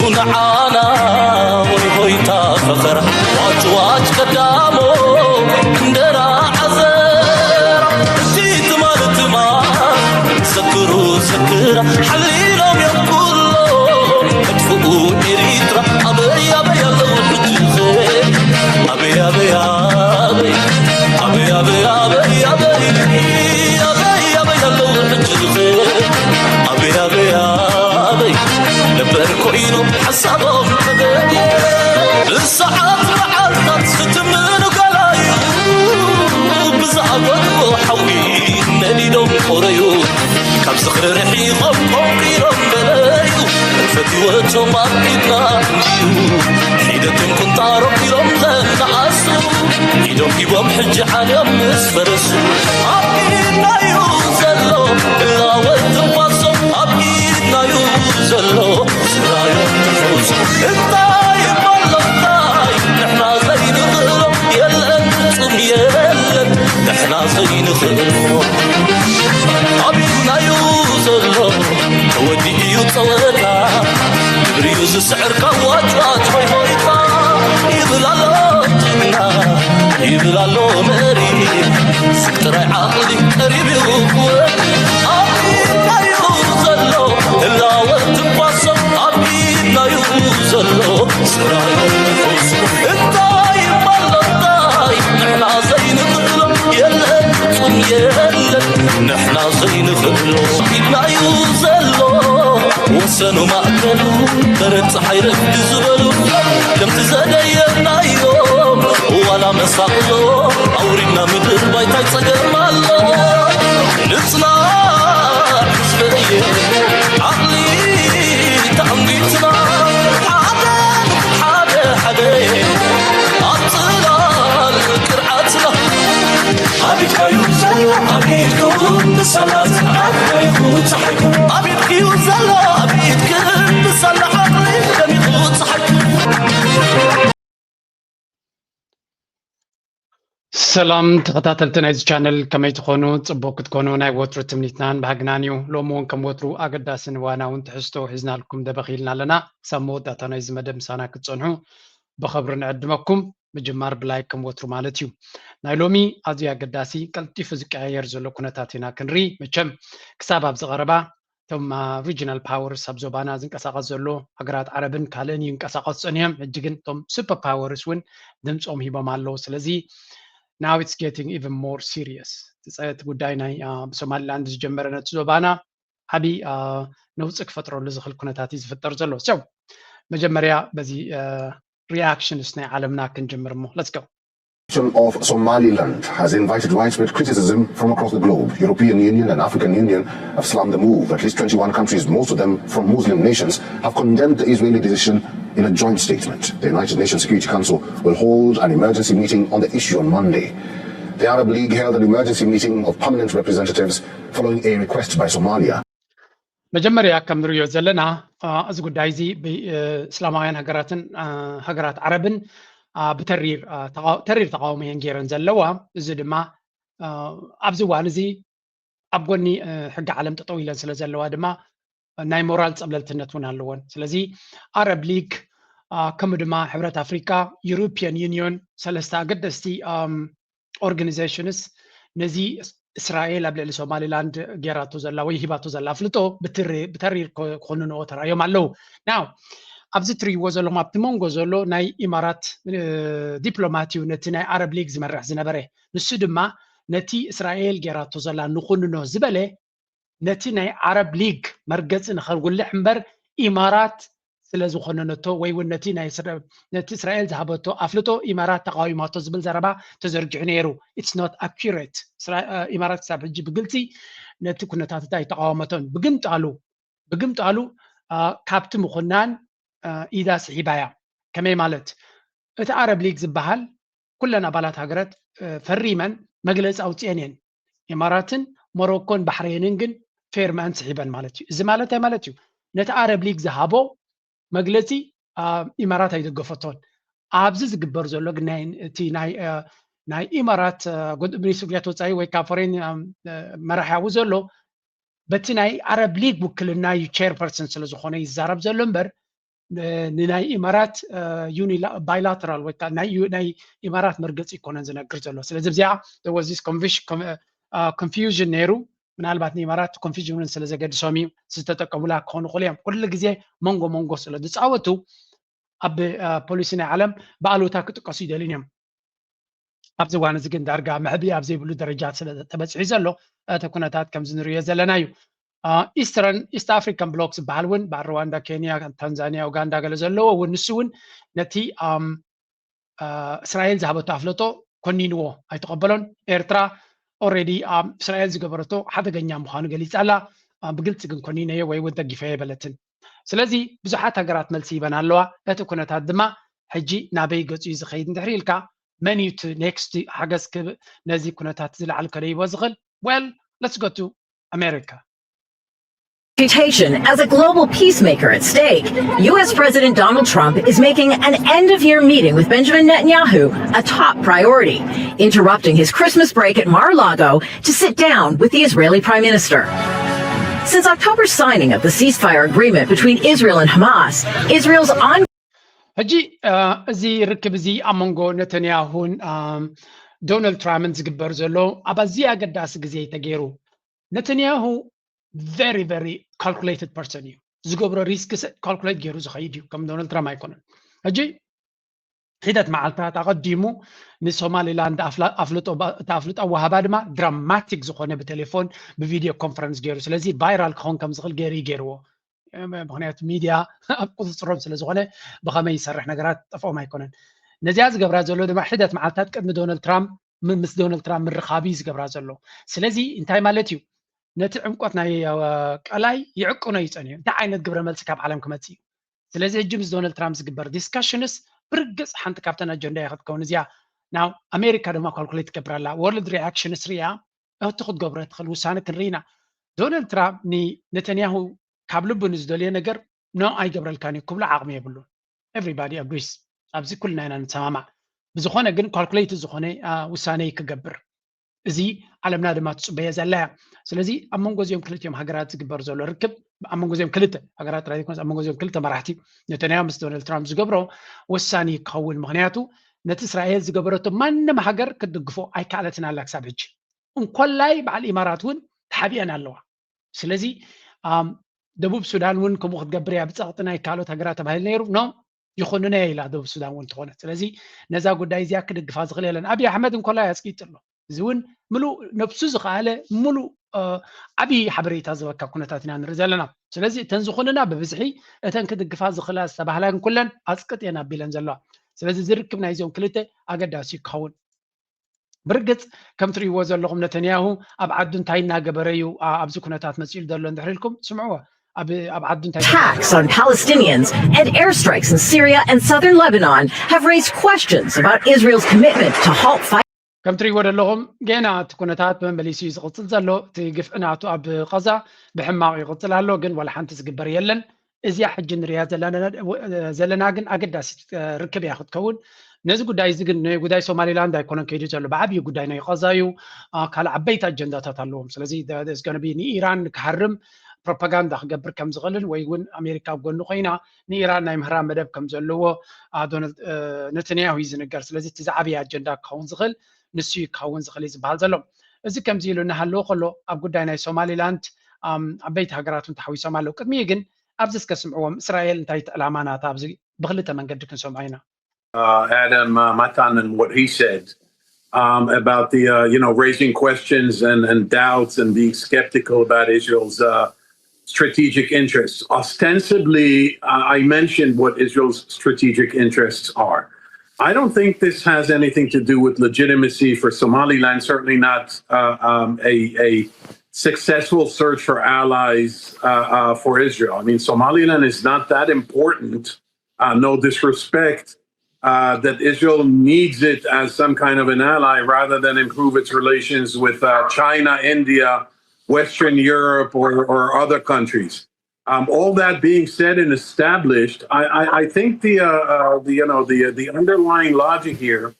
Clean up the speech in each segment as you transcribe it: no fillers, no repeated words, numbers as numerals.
نعانا ويهويتا فخرة واج قدامو اندرا عزيرة تيت مالتما سكروا سكرة حليلهم يقولوا ادفقوا إريترا أبي أبي الله بجزي أبي أبي أبي أبي أبي أبي أبي أبي الله بجزي أبي أبي أبي لبركوينو حسابهم الساعات معرضت ستمن قلايو بزعبت وحوي نليدو قريو كم صخر رحيقهم قوقيرهم بلايو الفتواتو ماركتنا حيدتهم كنت عارب يوم لن عاسو حيدهم كيبهم حج حاليهم نسفرسو عبيدنا يوزلو إلا ويتواصل عبيدنا يوزلو سرايا تفوز الطايب والله الطايب نحنا زين غيرهم يلن تصم يلن نحنا زين غيرهم عبيدنا يوزلو تودي يتصورنا بريوز سعر كواتات هوي هويتا يبلالو طنا يبلالو مريم سكتراي عقلي قريب يوكوك عبيدنا يوزلو إلا وتبصر عبيدنا يوزلو سرايا نفوس الطايب والله الطايب نحنا زين غلو يلن تصم يلن نحنا زين غلو عبيدنا يوزلو وسنو مأكلو برد حيرك تزبلو كم تزدينا يوم ولا مساقلو أورينا مدر بايتاي صقر مالو نصنع حسبية عقلي تأميتنا حدا أطلال كرعاتنا عبيدك يوزلو عبيدكم بصلاة عبيدك يفوت صحيكم عبيدك يوزلو عبيدك بصلاة عقلي لم يفوت صحيكم سلام تخطاتلتنا إذا channel كما يتخونوا تبوك تكونوا ناي وترو تمنيتنان بهجنانيو لو مون كم وترو أقداسن وانا ونتحستو حزنا لكم دبخيلنا لنا سموت داتنا إذا مدام سانا كتصنعو بخبرنا عدمكم بجمار بلايك كم وترو مالتيو نايلومي أزيا قداسي كالتي فزك عير زلو كنتاتنا كنري مجم كساباب زغربا ثم regional powers سبزوبانا زنك أساقات زلو أقرات عربن كالين ينك أساقات سنهم الجيجن ثم super powers وين دمس هيبا مالو سلزي now it's getting even more serious. تصيت قداينا بسوماليلاند جمرنا تزوبانا حبي نوصك فترة لزخل كنتاتي زفتر زلو سو مجمريا بزي reaction سنة عالمنا كنجمر let's go. Of Somaliland has invited widespread criticism from across the globe. European Union and African Union have slammed the move. At least 21 countries, most of them from Muslim nations, have condemned the Israeli decision in a joint statement. The United Nations Security Council will hold an emergency meeting on the issue on Monday. The Arab League held an emergency meeting of permanent representatives following a request by Somalia. مجمريا كم ريو زلنا أزقو دايزي بإسلاميان هجرات عربن بترير تقاومي ينجيرن زلوا زدما أبزوان زي أبغني حق عالم تطويلا سلا زلوا دما ناي مورالز قبلتنتون هاللون سلازي عرب ليج كم دما حبرة أفريقيا يوروبيان يونيون سلستا قدستي organizations نزي إسرائيل قبل سومالي لاند جيراتو زلا ويهباتو زلا فلتو بترير كونو ترى يوم علو now أبز تري وزلو ما بتمونغو زلو ناي إمارات دبلوماتيو نتي ناي عرب ليج زمرح زنبره نسودما نتي إسرائيل جيراتو زلا نخونو زبله نتي ناي عرب ليج مرقز نخلقوا لحمبر إمارات سلازو خوننتو ويون نتي ناي نتي إسرائيل ذهبتو أفلتو إمارات تقاوماتو زبل زربا تزرجع نيرو it's not accurate إمارات سابجي بقلتي نتي كنا تاتاي تقاوماتون بقمت قالو كابت مخنان إذا سحبايا كمي مالت إت عرب ليج زبهال كلنا بالات هجرت فريمن مجلس أو تيانين إماراتن موروكون بحرينين فيرمان سحبان مالتيو إذا مالتيو نت عرب ليج زهابو مجلسي إمارات هيدا قفتون عبزز جبر زلوا جناين تي ناي إمارات قد بني سوفياتو تاي ويكافرين مرحا وزلوا بتناي عرب ليج وكلنا يشير برسن سلزخوني الزرب زلمبر ንናይ ኢማራት ባይላተራል ወይ ከዓ ናይ ኢማራት መርገፂ ይኮነን ዝነግር ዘሎ ስለዚ ብዚኣ there was this confusion ነይሩ ምናልባት ንኢማራት ኮንፊዥንን ስለ ዘገድሶም እዩ ዝተጠቀሙላ ክኾኑ ይኽእሉ እዮም ኩሉ ግዜ መንጎ ስለ ዝፃወቱ ኣብ ፖሊሲ ናይ ዓለም ብኣሉታ ክጥቀሱ ይደልዩን እዮም ኣብዚ እዋን እዚ ግን ዳርጋ ምዕብሊ ኣብ ዘይብሉ ደረጃ ስለ ተበፅሒ ዘሎ እቲ ኩነታት ከምዚ ንሪኦ ዘለና እዩ ኢስት ኣፍሪካን ብሎክ ዝበሃል እውን በዓል ሩዋንዳ ኬንያ ታንዛንያ ኡጋንዳ ገለ ዘለዎ እውን ንሱ እውን ነቲ እስራኤል ዝሃበቶ ኣፍለጦ ኮኒንዎ ኣይተቐበሎን ኤርትራ ኦልሬዲ እስራኤል ዝገበረቶ ሓደገኛ ምዃኑ ገሊፃ ኣላ ብግልፂ ግን ኮኒነዮ ወይ እውን ደጊፈዮ የበለትን ስለዚ ብዙሓት ሃገራት መልሲ ይበና ኣለዋ እቲ ኩነታት ድማ ሕጂ ናበይ ገፁ እዩ ዝኸይድ እንድሕሪ ኢልካ መን እዩ እቲ ኔክስት ሓገዝ ነዚ ኩነታት ዝለዓል ከደይቦ ዝኽእል well let's go to America Reputation as a global peacemaker at stake, U.S. President Donald Trump is making an end-of-year meeting with Benjamin Netanyahu a top priority, interrupting his Christmas break at Mar-a-Lago to sit down with the Israeli Prime Minister. Since October's signing of the ceasefire agreement between Israel and Hamas, Israel's on ሕጂ እዚ ርክብ እዚ ኣብ መንጎ ነተንያሁን ዶናልድ ትራምፕን ዝግበር ዘሎ ኣብ ኣዝዩ ኣገዳሲ ግዜ ተገይሩ ነተንያሁ very very calculated person እዩ ዝገብሮ ሪስክ ካልኩሌት ገይሩ ዝኸይድ እዩ ከም ዶናልድ ትራምፕ ኣይኮነን ሕጂ ሂደት መዓልታት ኣቐዲሙ ንሶማሊላንድ ኣፍልጦ ኣዋሃባ ድማ ድራማቲክ ዝኾነ ብቴሌፎን ብቪድዮ ኮንፈረንስ ገይሩ ስለዚ ቫይራል ክኾን ከም ዝኽእል ገይርዎ ምክንያቱ ሚድያ ኣብ ቁፅፅሮም ስለ ዝኾነ ብኸመይ ይሰርሕ ነገራት ጠፍኦም ኣይኮነን ነዚያ ዝገብራ ዘሎ ድማ ሂደት መዓልታት ቅድሚ ዶናልድ ትራምፕ ምስ ዶናልድ ትራምፕ ምርኻቢ ዝገብራ ዘሎ ስለዚ እንታይ ማለት እዩ ነቲ ዕምቆት ናይ ቀላይ ይዕቅኖ ይፀንዩ እንታይ ዓይነት ግብረ መልሲ ካብ ዓለም ክመፅእ እዩ ስለዚ ሕጂ ምስ ዶናልድ ትራምፕ ዝግበር ዲስካሽንስ ብርግፅ ሓንቲ ካብተን ኣጀንዳ እያ ክትከውን እዚኣ ናው ኣሜሪካ ድማ ካልኩሌት ትገብር ኣላ ወርልድ ሪኣክሽንስ ርያ እቲ ክትገብሮ ትኽእል ውሳነ ክንርኢ ኢና ዶናልድ ትራምፕ ንነተንያሁ ካብ ልቡ ንዝደልዮ ነገር ኖ ኣይገብረልካን እዩ ክብሎ ዓቕሚ የብሉን ኤቭሪባዲ ኣግሪስ ኣብዚ ኩልና ኢና ንሰማማዕ ብዝኾነ ግን ካልኩሌት ዝኾነ ውሳነ ክገብር እዚ ዓለምና ድማ ትፅበየ ዘላ ስለዚ ኣብ መንጎ እዚኦም ክልቲኦም ሃገራት ዝግበር ዘሎ ርክብ ኣብ መንጎ እዚኦም ክልተ ሃገራት ራዲኮንስ ኣብ መንጎ እዚኦም ክልተ መራሕቲ ነተንያሁ ምስ ዶናልድ ትራምፕ ዝገብሮ ወሳኒ ክኸውን ምክንያቱ ነቲ እስራኤል ዝገበረቶ ማንም ሃገር ክድግፎ ኣይከኣለትን ኣላ ክሳብ ሕጂ እንኮላይ በዓል ኢማራት እውን ተሓቢአን ኣለዋ ስለዚ ደቡብ ሱዳን እውን ከምኡ ክትገብር እያ ብፀቕጢ ናይ ካልኦት ሃገራት ተባሂሉ ነይሩ ኖ ይኹንነ ኢላ ደቡብ ሱዳን እውን ትኾነ ስለዚ ነዛ ጉዳይ እዚኣ ክድግፋ ዝኽእል የለን ኣብዪ ኣሕመድ እንኮላይ ኣፅቂጥ ኣሎ እዚ እውን ሙሉእ ነብሱ ዝኸኣለ ሙሉእ ዓብዪ ሓበሬታ ዝበካ ኩነታት ኢና ንርኢ ዘለና ስለዚ እተን ዝኹንና ብብዝሒ እተን ክድግፋ ዝኽእላ ዝተባህላ ግን ኩለን ኣፅቅጥ እየን ኣቢለን ዘለዋ ስለዚ ዝርክብ ናይ እዚኦም ክልተ ኣገዳሲ ክኸውን ብርግፅ ከም ትርእይዎ ዘለኹም ነተንያሁ ኣብ ዓዱ እንታይ እናገበረ እዩ ኣብዚ ኩነታት መፂሉ ዘሎ እንድሕሪ ኢልኩም ስምዕዎ Attacks on Palestinians and airstrikes in Syria and southern Lebanon have raised questions about Israel's commitment to halt fighting. ከም ትርእይዎ ዘለኹም ገና እቲ ኩነታት ብመሊሱ ዝቕፅል ዘሎ እቲ ግፍዕናቱ ኣብ ቀዛ ብሕማቕ ይቕፅል ኣሎ ግን ዋላ ሓንቲ ዝግበር የለን እዚኣ ሕጂ ንሪኣ ዘለና ግን ኣገዳሲ ርክብ እያ ክትከውን ነዚ ጉዳይ እዚ ግን ጉዳይ ሶማሊላንድ ኣይኮነን ከይዱ ዘሎ ብዓብዪ ጉዳይ ናይ ቀዛ እዩ ካልእ ዓበይቲ ኣጀንዳታት ኣለዎም ስለዚ ዝገነቢ ንኢራን ክሃርም ፕሮፓጋንዳ ክገብር ከም ዝኽእልን ወይ እውን ኣሜሪካ ኣብ ጎኑ ኮይና ንኢራን ናይ ምህራን መደብ ከም ዘለዎ ነተንያሁ እዩ ዝንገር ስለዚ እቲ ዝዓበየ ኣጀንዳ ክኸውን ዝኽእል ንሱ ክኸውን ዝኽእል እዩ ዝበሃል ዘሎ እዚ ከምዚ ኢሉ እናሃለዎ ከሎ ኣብ ጉዳይ ናይ ሶማሊላንድ ዓበይቲ ሃገራት እውን ተሓዊሶም ኣለዉ ቅድሚ ግን ኣብዚ እስከስምዕዎም እስራኤል እንታይ ዕላማ ናታ ኣብዚ ብክልተ መንገዲ ክንሰምዖ ኢና Adam Matan and what he said about the raising questions and doubts and being skeptical about Israel's strategic interests. Ostensibly, I mentioned what Israel's strategic interests are. I don't think this has anything to do with legitimacy for Somaliland, certainly not a successful search for allies for Israel. I mean, Somaliland is not that important, no disrespect, that Israel needs it as some kind of an ally rather than improve its relations with China, India, Western Europe, or other countries. All that being said and established, I think the underlying logic here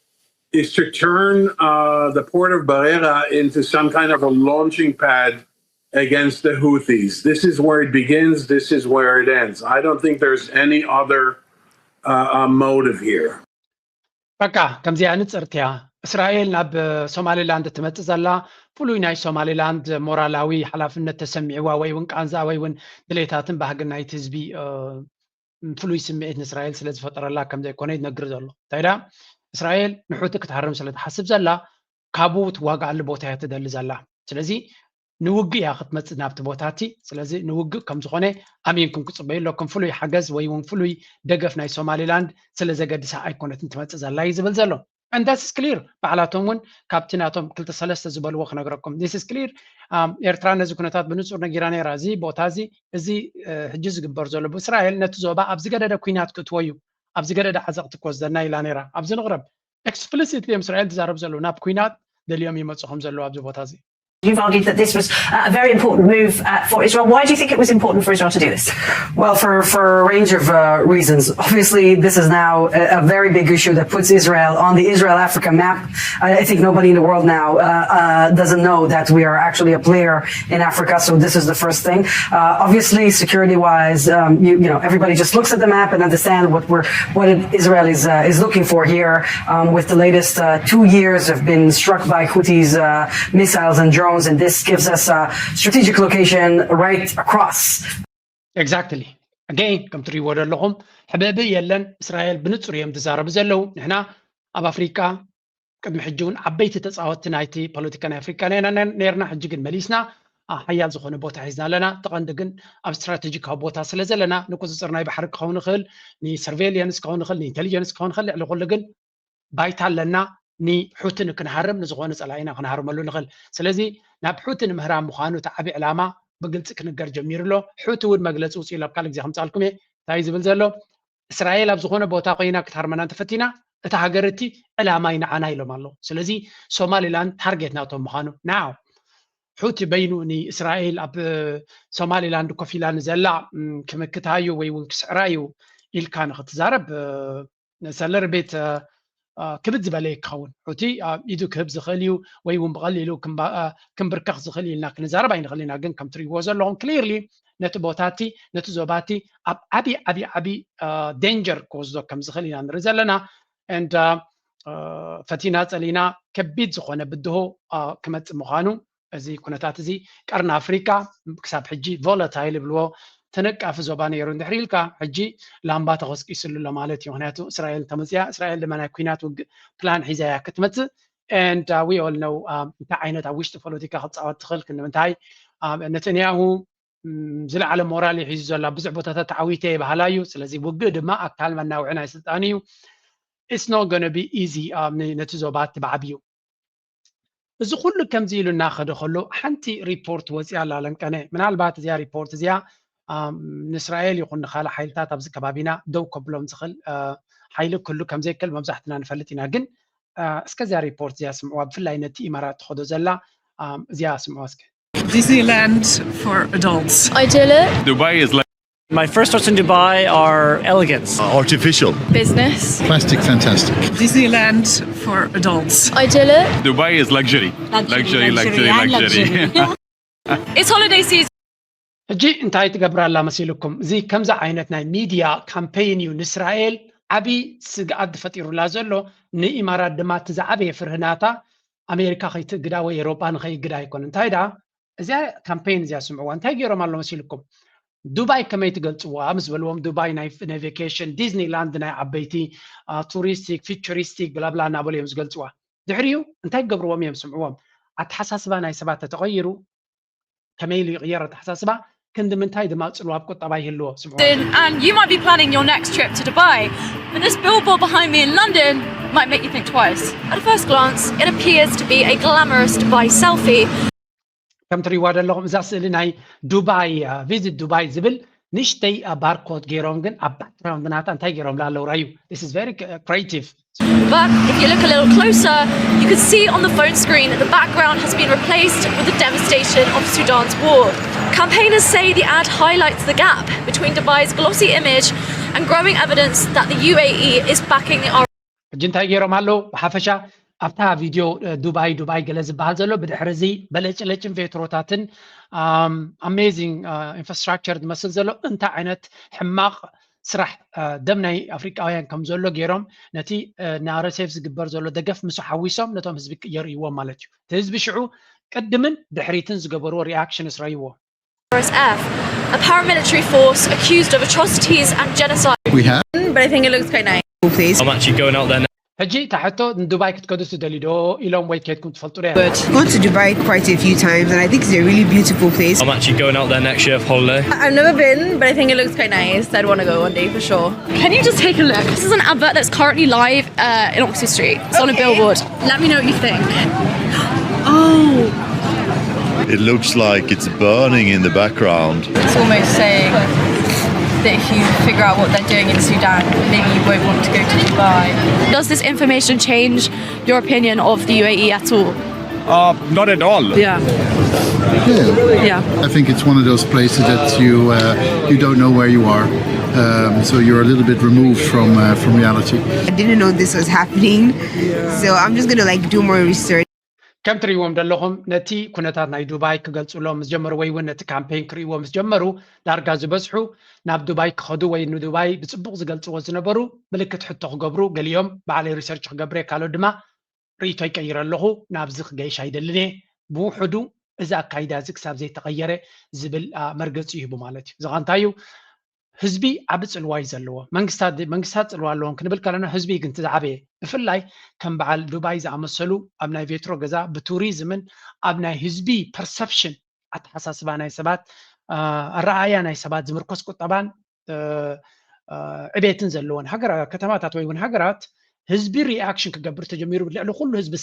is to turn the port of Bereira into some kind of a launching pad against the Houthis. This is where it begins. This is where it ends. I don't think there's any other motive here. በቃ ከምዚኣ ንፅርትያ እስራኤል ናብ ሶማሊላንድ ትመፅእ ዘላ ፍሉይ ናይ ሶማሊላንድ ሞራላዊ ሓላፍነት ተሰሚዕዋ ወይ እውን ቃንዛ ወይ እውን ድሌታትን ባህግን ናይቲ ህዝቢ ፍሉይ ስምዒት ንእስራኤል ስለ ዝፈጠረላ ከም ዘይኮነ ይነግር ዘሎ እንታይ ዳ እስራኤል ንሑቲ ክትሃርም ስለ ትሓስብ ዘላ ካብኡ ትዋጋኣሉ ቦታ እያ ትደሊ ዘላ ስለዚ ንውግእ እያ ክትመፅእ ናብቲ ቦታቲ ስለዚ ንውግእ ከም ዝኾነ ኣሚንኩም ክፅበዩ ኣለኩም ፍሉይ ሓገዝ ወይ እውን ፍሉይ ደገፍ ናይ ሶማሊላንድ ስለ ዘገድሳ ኣይኮነትን ትመፅእ ዘላ እዩ ዝብል ዘሎ and that's clear ባዕላቶም እውን ካብቲ ናቶም 2-3 ዝበልዎ ክነግረኩም this is clear ኤርትራ ነዚ ኩነታት ብንፁር ነጊራ ነይራ እዚ ቦታ እዚ ሕጂ ዝግበር ዘሎ ብእስራኤል ነቲ ዞባ ኣብ ዝገደደ ኩናት ክትዎ እዩ ኣብ ዝገደደ ዓዘቕቲ ክወስደና ኢላ ነይራ ኣብዚ ንቕረብ explicitly እስራኤል ትዛረብ ዘሎ ናብ ኩናት ደልዮም ይመፁ ከም ዘለዎ ኣብዚ ቦታ እዚ You've argued that this was a very important move for Israel. Why do you think it was important for Israel to do this? Well, for a range of reasons. Obviously, this is now a very big issue that puts Israel on the Israel-Africa map. I think nobody in the world now doesn't know that we are actually a player in Africa, so this is the first thing. Obviously, security-wise, you know, everybody just looks at the map and understands what Israel is looking for here. With the latest 2 years have been struck by Houthis missiles and drones. And this gives us a strategic location right across. Exactly. Again, come to reward لهم حبايبي يلن إسرائيل بنتصر يوم تزارب زلوا نحنا أب أفريقيا قد محجون عبيت تصاوت نايتي بوليتيكان أفريقيا نيرنا حجيجن مليسنا حيال زخون بوتا حيزنا لنا تقندقن أب استراتيجيك بوتا سلزلنا نكوز صرنا بحرك خون خل ني سيرفيليانس خون خل ني انتليجنس خون خل على قولجن بايتال لنا ني حوتن كنهرم نزغون صلاينا كنهرم له نخل سلازي ناب حوتن مهرام مخانو تعبي علامه بقلت كنقر جمير له حوت ود مغلص وصي لبقال زي خمسالكم تاي زبل زلو اسرائيل اب زغونه بوتا قينا كتهرمنا تفتينا اتا هاجرتي علامه ينعنا يلوم الله سلازي سوماليلاند تارجت ناوتو مخانو ناو حوت بينوني اسرائيل اب سوماليلاند كوفيلان زلا كمكتايو وي ونكسرايو الكان ختزارب سلر بيت كبد زبالي كون حوتي يدو كبز خليو ويون بغليلو كم بركخ زخليلنا كنزارب عين خلينا جن كم تري وزر لهم كليرلي نتبوتاتي نتزوباتي أبي danger كوز دو كم زخلينا نرزلنا and فتينات علينا كبيد زخونة بده كمت مخانو زي كونتات زي كارنا أفريقيا كسب حجي volatile بلو تنك في زبان يرون دحريلكا حجي لامبات غسق يسلو لمالتي وهناتو إسرائيل تمزيا إسرائيل لما نكوينات بلان حزايا كتمت and we all know تعينت عوشت بوليتيكا خط صعود تخل كنا منتهي نتنياهو زل على مورالي حيزو لا بزع بوتاتا تعويته بهلايو سلازي وجد ما أكل من نوعنا يستانيو it's not gonna be easy نتزوبات بعبيو بس كل كم زيلو ناخذ خلو حنتي ريبورت وزي على لنكنه من البات زي ريبورت زي إسرائيل يقول نخاله حيلتات أبز كبابينا دو قبلهم زخل حيل كله كم زي كل مبزحتنا نفلتنا جن اسكازي ريبورت زي اسمه في اللاينتي إمارات خدو زلا زي اسمه اسك Disneyland for adults. Idyllic. Dubai is like my first thoughts in Dubai are elegance, artificial, Business. plastic, fantastic. Disneyland for adults. Idyllic. Dubai is luxury. Luxury. It's holiday season. جي انتهي تقبر الله مسيلكم زي كم زع عينتنا ميديا كامبين يون إسرائيل أبي سقعد فتير لازلو ني إمارات دمات زعبي فرهناتا أمريكا خي تقداوي أوروبا خي قدا يكون انتهي دا زي كامبين زي سمعوا انتهي جيرو الله مسيلكم دبي كما يتقلتوا أمس بلوم دبي نافيكيشن ديزني لاند ناي عبيتي توريستيك فيتشريستيك بلا بلا نابولي أمس قلتوا دحريو انتهي قبروا ميم سمعوا أتحساسبا ناي سبات تغيروا كميلي غيرت حساسبا كند من تايد ما تصلوا بكو طبعا هلو And you might be planning your next trip to Dubai, but this billboard behind me in London might make you think twice. At first glance, it appears to be a glamorous Dubai selfie. كم تري واد لهم زاسل ناي دبي فيزيت دبي زبل نشتي باركود جيرومجن أبتراهم بناتا انتاي جيروم لا لو رايو. This is very creative. But if you look a little closer, you can see on the phone screen that the background has been replaced with the devastation of Sudan's war. Campaigners say the ad highlights the gap between Dubai's glossy image and growing evidence that the UAE is backing the جنتاي جيروم هالو بحفشة ኣብታ ቪድዮ ዱባይ ገለ ዝበሃል ዘሎ ብድሕሪ እዚ በለጭለጭን ቬትሮታትን ኣሜዚንግ ኢንፍራስትራክቸር ዝመስል ዘሎ እንታይ ዓይነት ሕማቕ ስራሕ ደም ናይ ኣፍሪቃውያን ከም ዘሎ ገይሮም ነቲ ናረሴፍ ዝግበር ዘሎ ደገፍ ምስ ሓዊሶም ነቶም ህዝቢ የርእይዎም ማለት እዩ እቲ ህዝቢ ሽዑ ቅድምን ድሕሪትን ዝገበርዎ ሪኣክሽንስ ረይዎ RSF, a paramilitary force accused of atrocities and genocide. We have. But I think it looks quite nice. I'm actually going out there now. ሕጂ ታሕቶ ንዱባይ ክትከዱ ትደልዩ ዶ ኢሎም ወይ ከድኩም ትፈልጡ ዶ Gone to Dubai quite a few times and I think it's a really beautiful place. I'm actually going out there next year for holiday. I've never been, but I think it looks quite nice. I'd want to go one day for sure. Can you just take a look? This is an advert that's currently live in Oxford Street. It's on a billboard. Let me know what you think. Oh. It looks like it's burning in the background. It's almost saying that if you figure out what they're doing in Sudan, maybe you won't want to go to Dubai. Does this information change your opinion of the UAE at all? Not at all. Yeah. Yeah. I think it's one of those places that you don't know where you are. So you're a little bit removed from reality. I didn't know this was happening. So I'm just going to do more research. ከም ትሪእዎም ዘለኹም ነቲ ኩነታት ናይ ዱባይ ክገልጹሎም ምስ ጀመሩ ወይ እውን ነቲ ካምፔን ክርእይዎ ምስ ጀመሩ ዳርጋ ዝበዝሑ ናብ ዱባይ ክኸዱ ወይ ንዱባይ ብፅቡቕ ዝገልጽዎ ዝነበሩ ምልክት ሕቶ ክገብሩ ገሊኦም ባዕለይ ሪሰርች ክገብረ ካልኦት ድማ ርእይቶ ይቀይረ ኣለኹ ናብዚ ክገይሽ ኣይደልን እየ ብውሕዱ እዚ ኣካይዳ እዚ ክሳብ ዘይተቐየረ ዝብል መርገፂ ይህቡ ማለት እዩ እዚ ኸ እንታይ እዩ ህዝቢ ዓብ ፅልዋ እዩ ዘለዎ መንግስታት ፅልዋ ኣለዎም ክንብል ከለና ህዝቢ ግን ትዝዓበየ ብፍላይ ከም በዓል ዱባይ ዝኣመሰሉ ኣብ ናይ ቬትሮ ገዛ ብቱሪዝምን ኣብ ናይ ህዝቢ ፐርሰፕሽን ኣተሓሳስባ ናይ ሰባት ኣረኣያ ናይ ሰባት ዝምርኮስ ቁጠባን ዕቤትን ዘለዎን ከተማታት ወይ እውን ሃገራት ህዝቢ ሪኣክሽን ክገብር ተጀሚሩ ብልዕሊ ኩሉ ህዝቢ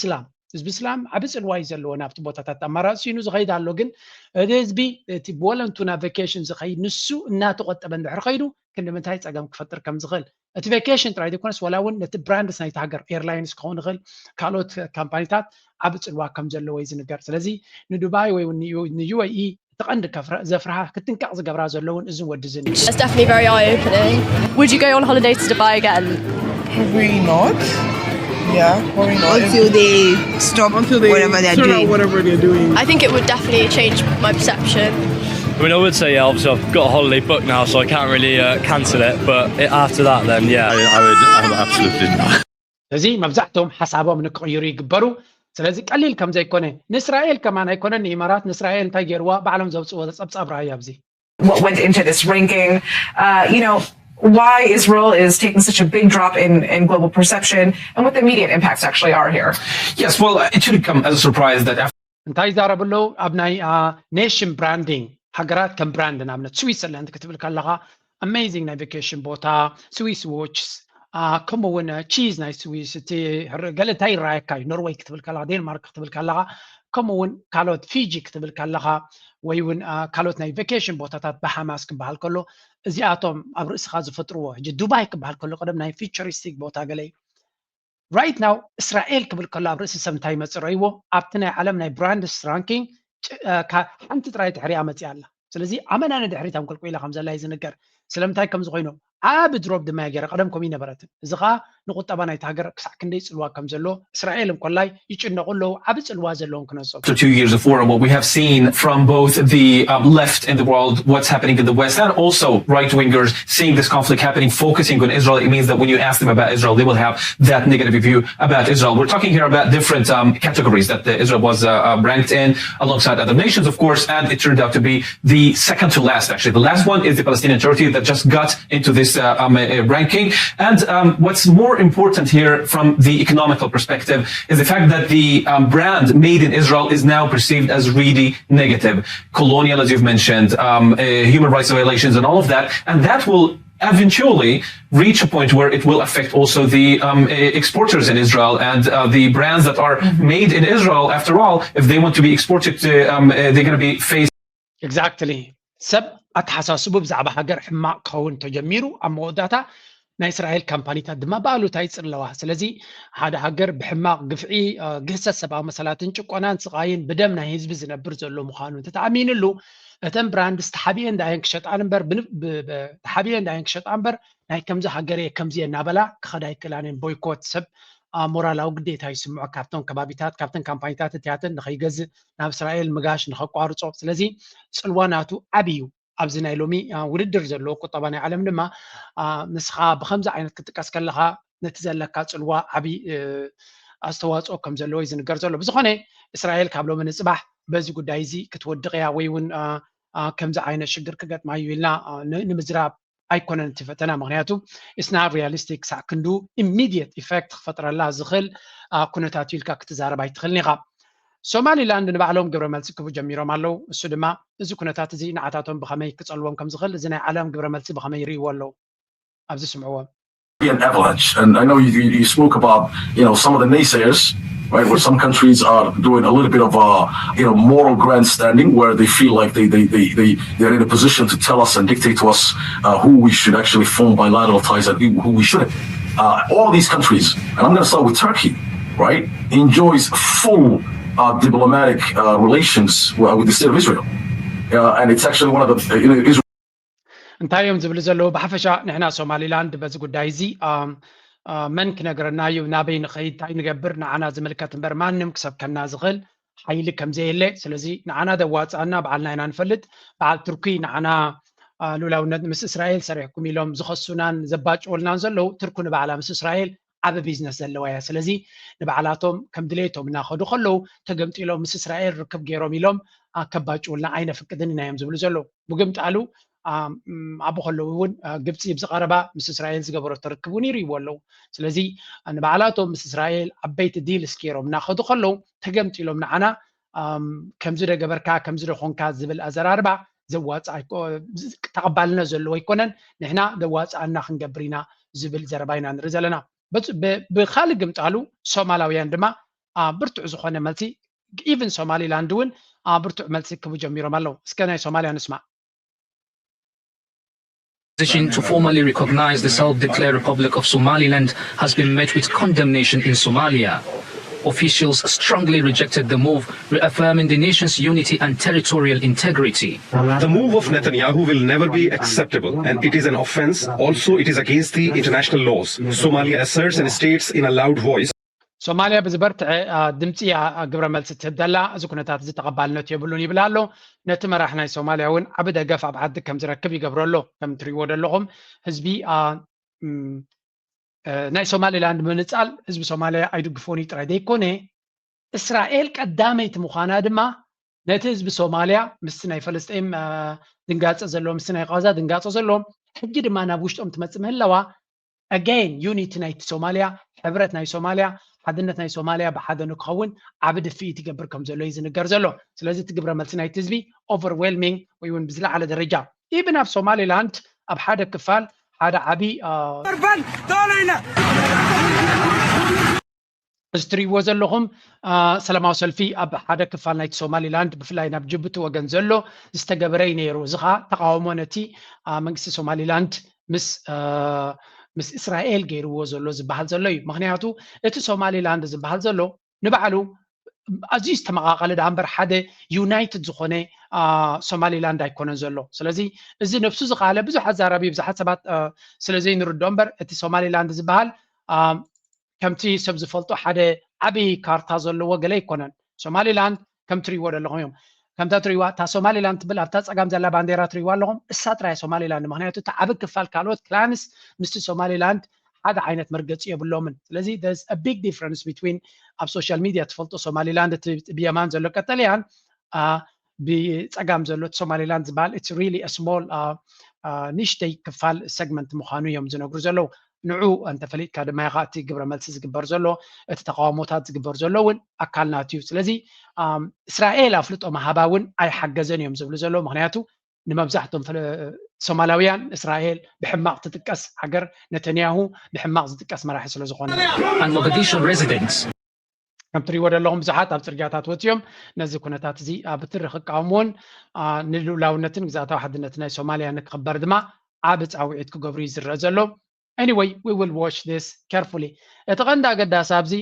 እስላም ዓብ ፅልዋ እዩ ዘለዎ ናብቲ ቦታታት ኣማራፂ ሲኑ ዝኸይድ ኣሎ ግን እቲ ህዝቢ እቲ ብወለንቱ ናብ ቬኬሽን ዝኸይድ ንሱ እናተቆጠበ እንድሕር ኸይዱ ክንምንታይ ፀገም ክፈጥር ከም ዝኽእል እቲ ቬኬሽን ጥራይ ዘይኮነስ ወላ እውን ነቲ ብራንድስ ናይቲ ሃገር ኤርላይንስ ክኸውን ይኽእል ካልኦት ካምፓኒታት ዓብ ፅልዋ ከም ዘለዎ እዩ ዝንገር ስለዚ ንዱባይ ወይ ንዩኤኢ እቲ ቀንዲ ዘፍርሃ ክትንቃቕ ዝገብራ ዘለውን እዝን ወዲ ዝን It's definitely very eye-opening. Would you go on holiday to Dubai again? Probably not. Yeah, probably not. Until they stop whatever they're doing. I think it would definitely change my perception. I mean, I would say, yeah, obviously I've got a holiday booked now, so I can't really cancel it. But after that, then, yeah. I would absolutely not. እዚ መብዛሕትኦም ሓሳቦም ንክቕይሩ ይግበሩ ስለዚ ቀሊል ከም ዘይኮነ ንእስራኤል ከማን ኣይኮነን ንኢማራት ንእስራኤል እንታይ ገይርዋ ባዕሎም ዘውፅዎ ፀብፃብ ረኣዩ ኣብዚ What went into this ranking, why Israel is taking such a big drop in global perception and what the immediate impacts actually are here. Yes, well, it shouldn't come as a surprise that after እንታይ ይዛረብለው ኣብ ናይ ኔሽን ብራንዲንግ ሃገራት ከም ብራንድ ንኣብነት ስዊትዘርላንድ ክትብል ከለኻ ኣሜዚንግ ናይ ቬኬሽን ቦታ ስዊስ ዎችስ ከምኡ እውን ቺዝ ናይ ስዊስ እቲ ገለ እንታይ ይረኣየካ እዩ ኖርዌይ ክትብል ከለኻ ዴንማርክ ክትብል ከለኻ ከምኡ እውን ካልኦት ፊጂ ክትብል ከለኻ ወይ እውን ካልኦት ናይ ቬኬሽን ቦታታት ባሃማስ ክበሃል ከሎ እዚኣቶም ኣብ ርእስኻ ዝፈጥርዎ ሕጂ ዱባይ ክበሃል ከሎ ቀደም ናይ ፊቸሪስቲክ ቦታ ገለ እዩ ራይት ናው እስራኤል ክብል ከሎ ኣብ ርእሲ ሰብ እንታይ ይመፅእ ረእይዎ ኣብቲ ናይ ዓለም ናይ ብራንድስ ራንኪንግ ሓንቲ ጥራይ ድሕሪኣ መፅኣ ኣላ ስለዚ ኣመና ንድሕሪት ኣንቆልቁላ ከም ዘላ እዩ ዝንገር ስለምንታይ ከም ዝኾይኑ ዓብ ድሮብ ድማ ገይረ ቀደም ከምኡ ይነበረትን እዚ ከዓ ንቁጠባ ናይቲ ሃገር ክሳዕ ክንደይ ፅልዋ ከም ዘሎ እስራኤል እንኮላይ ይጭነቁ ኣለዉ ዓብ ፅልዋ ዘለዎም ክነፅኦም after 2 years of war and what we have seen from both the left in the world, what's happening in the West, and also right-wingers seeing this conflict happening, focusing on Israel, it means that when you ask them about Israel, they will have that negative view about Israel. We're talking here about different categories that Israel was ranked in alongside other nations, of course, and it turned out to be the second to last, actually. The last one is the Palestinian Authority that just got into this ranking. And what's more important here from the economical perspective is the fact that the brand made in Israel is now perceived as really negative. Colonial, as you've mentioned, human rights violations and all of that. And that will eventually reach a point where it will affect also the exporters in Israel and the brands that are made in Israel. After all, if they want to be exported to, they're going to be faced. Exactly. ሰብ ኣተሓሳስቡ ብዛዕባ ሃገር ሕማቕ ክኸውን ተጀሚሩ ኣብ መወዳእታ ናይ እስራኤል ካምፓኒታት ድማ ባእሉታ ይፅለዋ ስለዚ ሓደ ሃገር ብሕማቕ ግፍዒ ግህሰት ሰብኣዊ መሰላትን ጭቆናን ስቃይን ብደም ናይ ህዝቢ ዝነብር ዘሎ ምዃኑ እንተተኣሚንሉ እተን ብራንድስ ተሓቢአን እንዳየን ክሸጣ እምበር ተሓቢአን እንዳየን ክሸጣ እምበር ናይ ከምዚ ሃገር ከምዚ እናበላ ክኸዳ ይክእላንን ቦይኮት ሰብ ሞራላዊ ግዴታ ይስምዑ ካብቶም ከባቢታት ካብተን ካምፓኒታት እትያትን ንኸይገዝእ ናብ እስራኤል ምጋሽ ንኸቋርጾ ስለዚ ጽልዋናቱ ዓብዩ ኣብዚ ናይ ሎሚ ውድድር ዘለዎ ቁጠባ ናይ ዓለም ድማ ንስኻ ብከምዚ ዓይነት ክትጥቀስ ከለኻ ነቲ ዘለካ ጽልዋ ዓብይ ኣስተዋጽኦ ከም ዘለዎ ይዝንገር ዘሎ ብዝኾነ እስራኤል ካብ ሎሚ ንጽባሕ በዚ ጉዳይ እዚ ክትወድቕ እያ ወይ እውን ከምዚ ዓይነት ሽግር ክገጥማ እዩ ኢልና ንምዝራብ ኣይኮነን እቲ ፈተና ምክንያቱ it's not realistic ሳዕ ክንዱ immediate effect ክፈጥረላ ዝኽእል ኩነታት ኢልካ ክትዛረብ ኣይትኽእልን ኢኻ ሶማሊላንድ ንባዕሎም ግብረ መልሲ ክህቡ ጀሚሮም ኣለው እሱ ድማ እዚ ኩነታት እዚ ንዓታቶም ብኸመይ ክጸልዎም ከም ዝኽእል እዚ ናይ ዓለም ግብረ መልሲ ብኸመይ ይርእይዎ ኣለው ኣብዚ ስምዕዎ An avalanche, and I know you spoke about some of the naysayers, right? Where some countries are doing a little bit of moral grandstanding, where they feel like they're in a position to tell us and dictate to us who we should actually form bilateral ties and who we shouldn't. All these countries, and I'm going to start with Turkey, right? Enjoys full diplomatic relations with the state of Israel, and it's actually one of the Israel. እንታይ እዮም ዝብሉ ዘለዉ ብሓፈሻ ንሕና ሶማሊላንድ በዚ ጉዳይ እዚ መን ክነግረና እዩ ናበይ ንኸይድ እንታይ ንገብር ንዓና ዝምልከት እምበር ማንም ክሰብከና ዝኽእል ሓይሊ ከምዘየለ ስለዚ ንዓና ደዋፅኣና በዓልና ኢና ንፈልጥ በዓል ቱርኪ ንዓና ሉላውነት ምስ እስራኤል ሰሪሕኩም ኢሎም ዝኸሱናን ዘባጭወልናን ዘለዉ ትርኩ ንባዕላ ምስ እስራኤል ዓብ ቢዝነስ ዘለዋ እያ ስለዚ ንባዕላቶም ከም ድሌቶም እናኸዱ ከለዉ ተገምጢሎም ምስ እስራኤል ርክብ ገይሮም ኢሎም ከባጭወልና ኣይነፍቅድን ኢና እዮም ዝብሉ ዘለዉ ብግምጣሉ ኣቦ ከለዉ እውን ግብፂ ብዝቐረባ ምስ እስራኤል ዝገበሮ ተርክብ እውን ይርእይዎ ኣለዉ ስለዚ ንባዕላቶም ምስ እስራኤል ዓበይቲ ዲልስ ገይሮም እናኸዱ ከለዉ ተገምጢሎም ንዓና ከምዚ ደገበርካ ከምዚ ደኾንካ ዝብል ኣዘራርባ ዘዋፅእ ተቐባልነት ዘለዎ ኣይኮነን ንሕና ደዋፅኣና ክንገብር ኢና ዝብል ዘረባ ኢና ንርኢ ዘለና ብካልእ ግምጣሉ ሶማላውያን ድማ ብርቱዕ ዝኾነ መልሲ ኢቨን ሶማሊላንድ እውን ብርቱዕ መልሲ ክህቡ ጀሚሮም ኣለዉ እስከ ናይ ሶማልያ ንስማዕ To formally recognize the self-declared Republic of Somaliland has been met with condemnation in Somalia. Officials strongly rejected the move, reaffirming the nation's unity and territorial integrity. The move of Netanyahu will never be acceptable, and it is an offense. Also, it is against the international laws. Somalia asserts and states in a loud voice. ሶማልያ ብዝበርትዐ ድምፂ ግብረ መልሲ ትህብ ዘላ እዚ ኩነታት እዚ ተቐባልነት የብሉን ይብላ ኣሎ ነቲ መራሒ ናይ ሶማልያ እውን ዓብ ደገፍ ኣብ ዓዲ ከም ዝረክብ ይገብሮ ኣሎ ከም ትሪእዎ ዘለኹም ህዝቢ ናይ ሶማሊላንድ ምንፃል ህዝቢ ሶማልያ ኣይድግፎን እዩ ጥራይ ዘይኮነ እስራኤል ቀዳመይቲ ምዃና ድማ ነቲ ህዝቢ ሶማልያ ምስ ናይ ፈለስጢን ድንጋፀ ዘለዎ ምስ ናይ ጋዛ ድንጋፀ ዘለዎም ሕጂ ድማ ናብ ውሽጦም ትመፅእ ምህለዋ again ዩኒቲ ናይቲ ሶማልያ ሕብረት ናይ ሶማልያ ሓድነት ናይ ሶማልያ ብሓደ ንክኸውን ዓብ ድፍኢት ይገብር ከም ዘሎ እዩ ዝንገር ዘሎ ስለዚ እቲ ግብረ መልሲ ናይቲ ህዝቢ ኦቨርዌልሚንግ ወይ እውን ብዝለዓለ ደረጃ ኢብን ኣብ ሶማሊላንድ ኣብ ሓደ ክፋል ሓደ ዓብይ እዚ ትሪእዎ ዘለኹም ሰላማዊ ሰልፊ ኣብ ሓደ ክፋል ናይቲ ሶማሊላንድ ብፍላይ ናብ ጅቡቲ ወገን ዘሎ ዝተገበረ እዩ ነይሩ እዚ ኸዓ ተቃውሞ ነቲ መንግስቲ ሶማሊላንድ ምስ እስራኤል ገይርዎ ዘሎ ዝበሃል ዘሎ እዩ ምክንያቱ እቲ ሶማሊላንድ ዝበሃል ዘሎ ንባዕሉ ኣዝዩ ዝተመቃቐለ ዳ እምበር ሓደ ዩናይትድ ዝኾነ ሶማሊላንድ ኣይኮነን ዘሎ ስለዚ እዚ ነፍሱ ዝኻለ ብዙሓት ዛረቢ ብዙሓት ሰባት ስለዘይንርድኦ እምበር እቲ ሶማሊላንድ ዝበሃል ከምቲ ሰብ ዝፈልጦ ሓደ ዓብይ ካርታ ዘለዎ ገለ ኣይኮነን ሶማሊላንድ ከም ትሪእዎ ዘለኹም እዮም ከምታ ትሪእዋ እታ ሶማሊላንድ ትብል ኣብታ ፀጋም ዘላ ባንዴራ ትሪእዋ ኣለኹም እሳ ጥራይ ሶማሊላንድ ምክንያቱ እቲ ዓብ ክፋል ካልኦት ክላንስ ምስቲ ሶማሊላንድ ሓደ ዓይነት መርገፂ የብሎምን ስለዚ there's a big difference between ኣብ ሶሻል ሚድያ ትፈልጦ ሶማሊላንድ ብየማን ዘሎ ቀጠልያን ብፀጋም ዘሎ ሶማሊላንድ ዝበሃል it's really a small ንእሽተይ ክፋል ሰግመንት ምዃኑ እዮም ዝነግሩ ዘለዉ ንዑ እንተፈሊጥካ ድማ ኢኻ እቲ ግብረ መልሲ ዝግበር ዘሎ እቲ ተቃውሞታት ዝግበር ዘሎ እውን ኣካልናት እዩ ስለዚ እስራኤል ኣፍልጦ ማሃባ እውን ኣይሓገዘን እዮም ዝብሉ ዘሎ ምክንያቱ ንመብዛሕቶም ሶማላውያን እስራኤል ብሕማቕ ትጥቀስ ሃገር ነተንያሁ ብሕማቕ ዝጥቀስ መራሒ ስለ ዝኾነ ከም ትሪእዎ ዘለኹም ብዙሓት ኣብ ፅርግያታት ወፂኦም ነዚ ኩነታት እዚ ብትሪ ክቃወሙን ንልኡላውነትን ግዛኣታዊ ሓድነትን ናይ ሶማልያ ንክኽበር ድማ ዓብ ፃውዒት ክገብሩ እዩ ዝረአ ዘሎ anyway we will watch this carefully እቲ ቀንዲ ኣገዳሲ ኣብዚ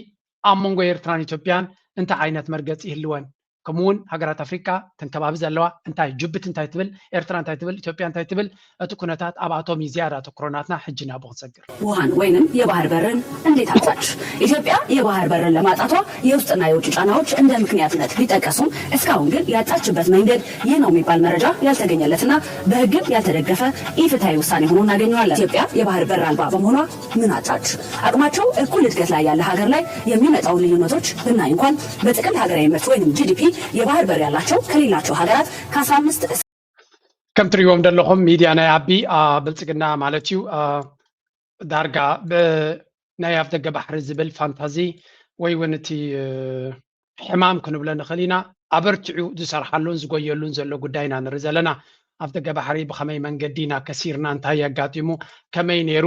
ኣብ መንጎ ኤርትራን ኢትዮጵያን እንታይ ዓይነት መርገፂ ይህልወን كمون هجرات أفريقيا تنكباب زلوا أنتاي جبت أنتاي تبل إيرترا أنتاي تبل إثيوبيا أنتاي تبل أتكونتات أبعتهم زيادة كوروناتنا حجنا بغزقر وهان وينم يبهر برن انديت አጣች ኢትዮጵያ የባህር በርን ለማጣቷ የውስጥና የውጭ ጫናዎች እንደ ምክንያትነት ቢጠቀሱም እስካሁን ግን ያጣችበት መንገድ ይህ ነው የሚባል መረጃ ያልተገኘለትና በሕግም ያልተደገፈ ኢፍትሐዊ ውሳኔ ሆኖ እናገኘዋለን። ኢትዮጵያ የባህር በር አልባ በመሆኗ ምን አጣች? አቅማቸው እኩል እድገት ላይ ያለ ሀገር ላይ የሚመጣው ልዩነቶች ብናይ እንኳን በጥቅል ሀገራዊ ምርት ወይም ጂዲፒ የባህር በር ያላቸው ከሌላቸው ሀገራት ከ15 ከም ትሪዎም ደለኹም ሚድያ ናይ ዓቢ ብልጽግና ማለት እዩ ዳርጋ ናይ ኣፍ ደገ ባሕሪ ዝብል ፋንታዚ ወይ እውን እቲ ሕማም ክንብሎ ንኽእል ኢና ኣበርቲዑ ዝሰርሓሉን ዝጎየሉን ዘሎ ጉዳይ ኢና ንርኢ ዘለና ኣፍ ደገ ባሕሪ ብኸመይ መንገዲ ኢና ከሲርና እንታይ የጋጢሙ ከመይ ነይሩ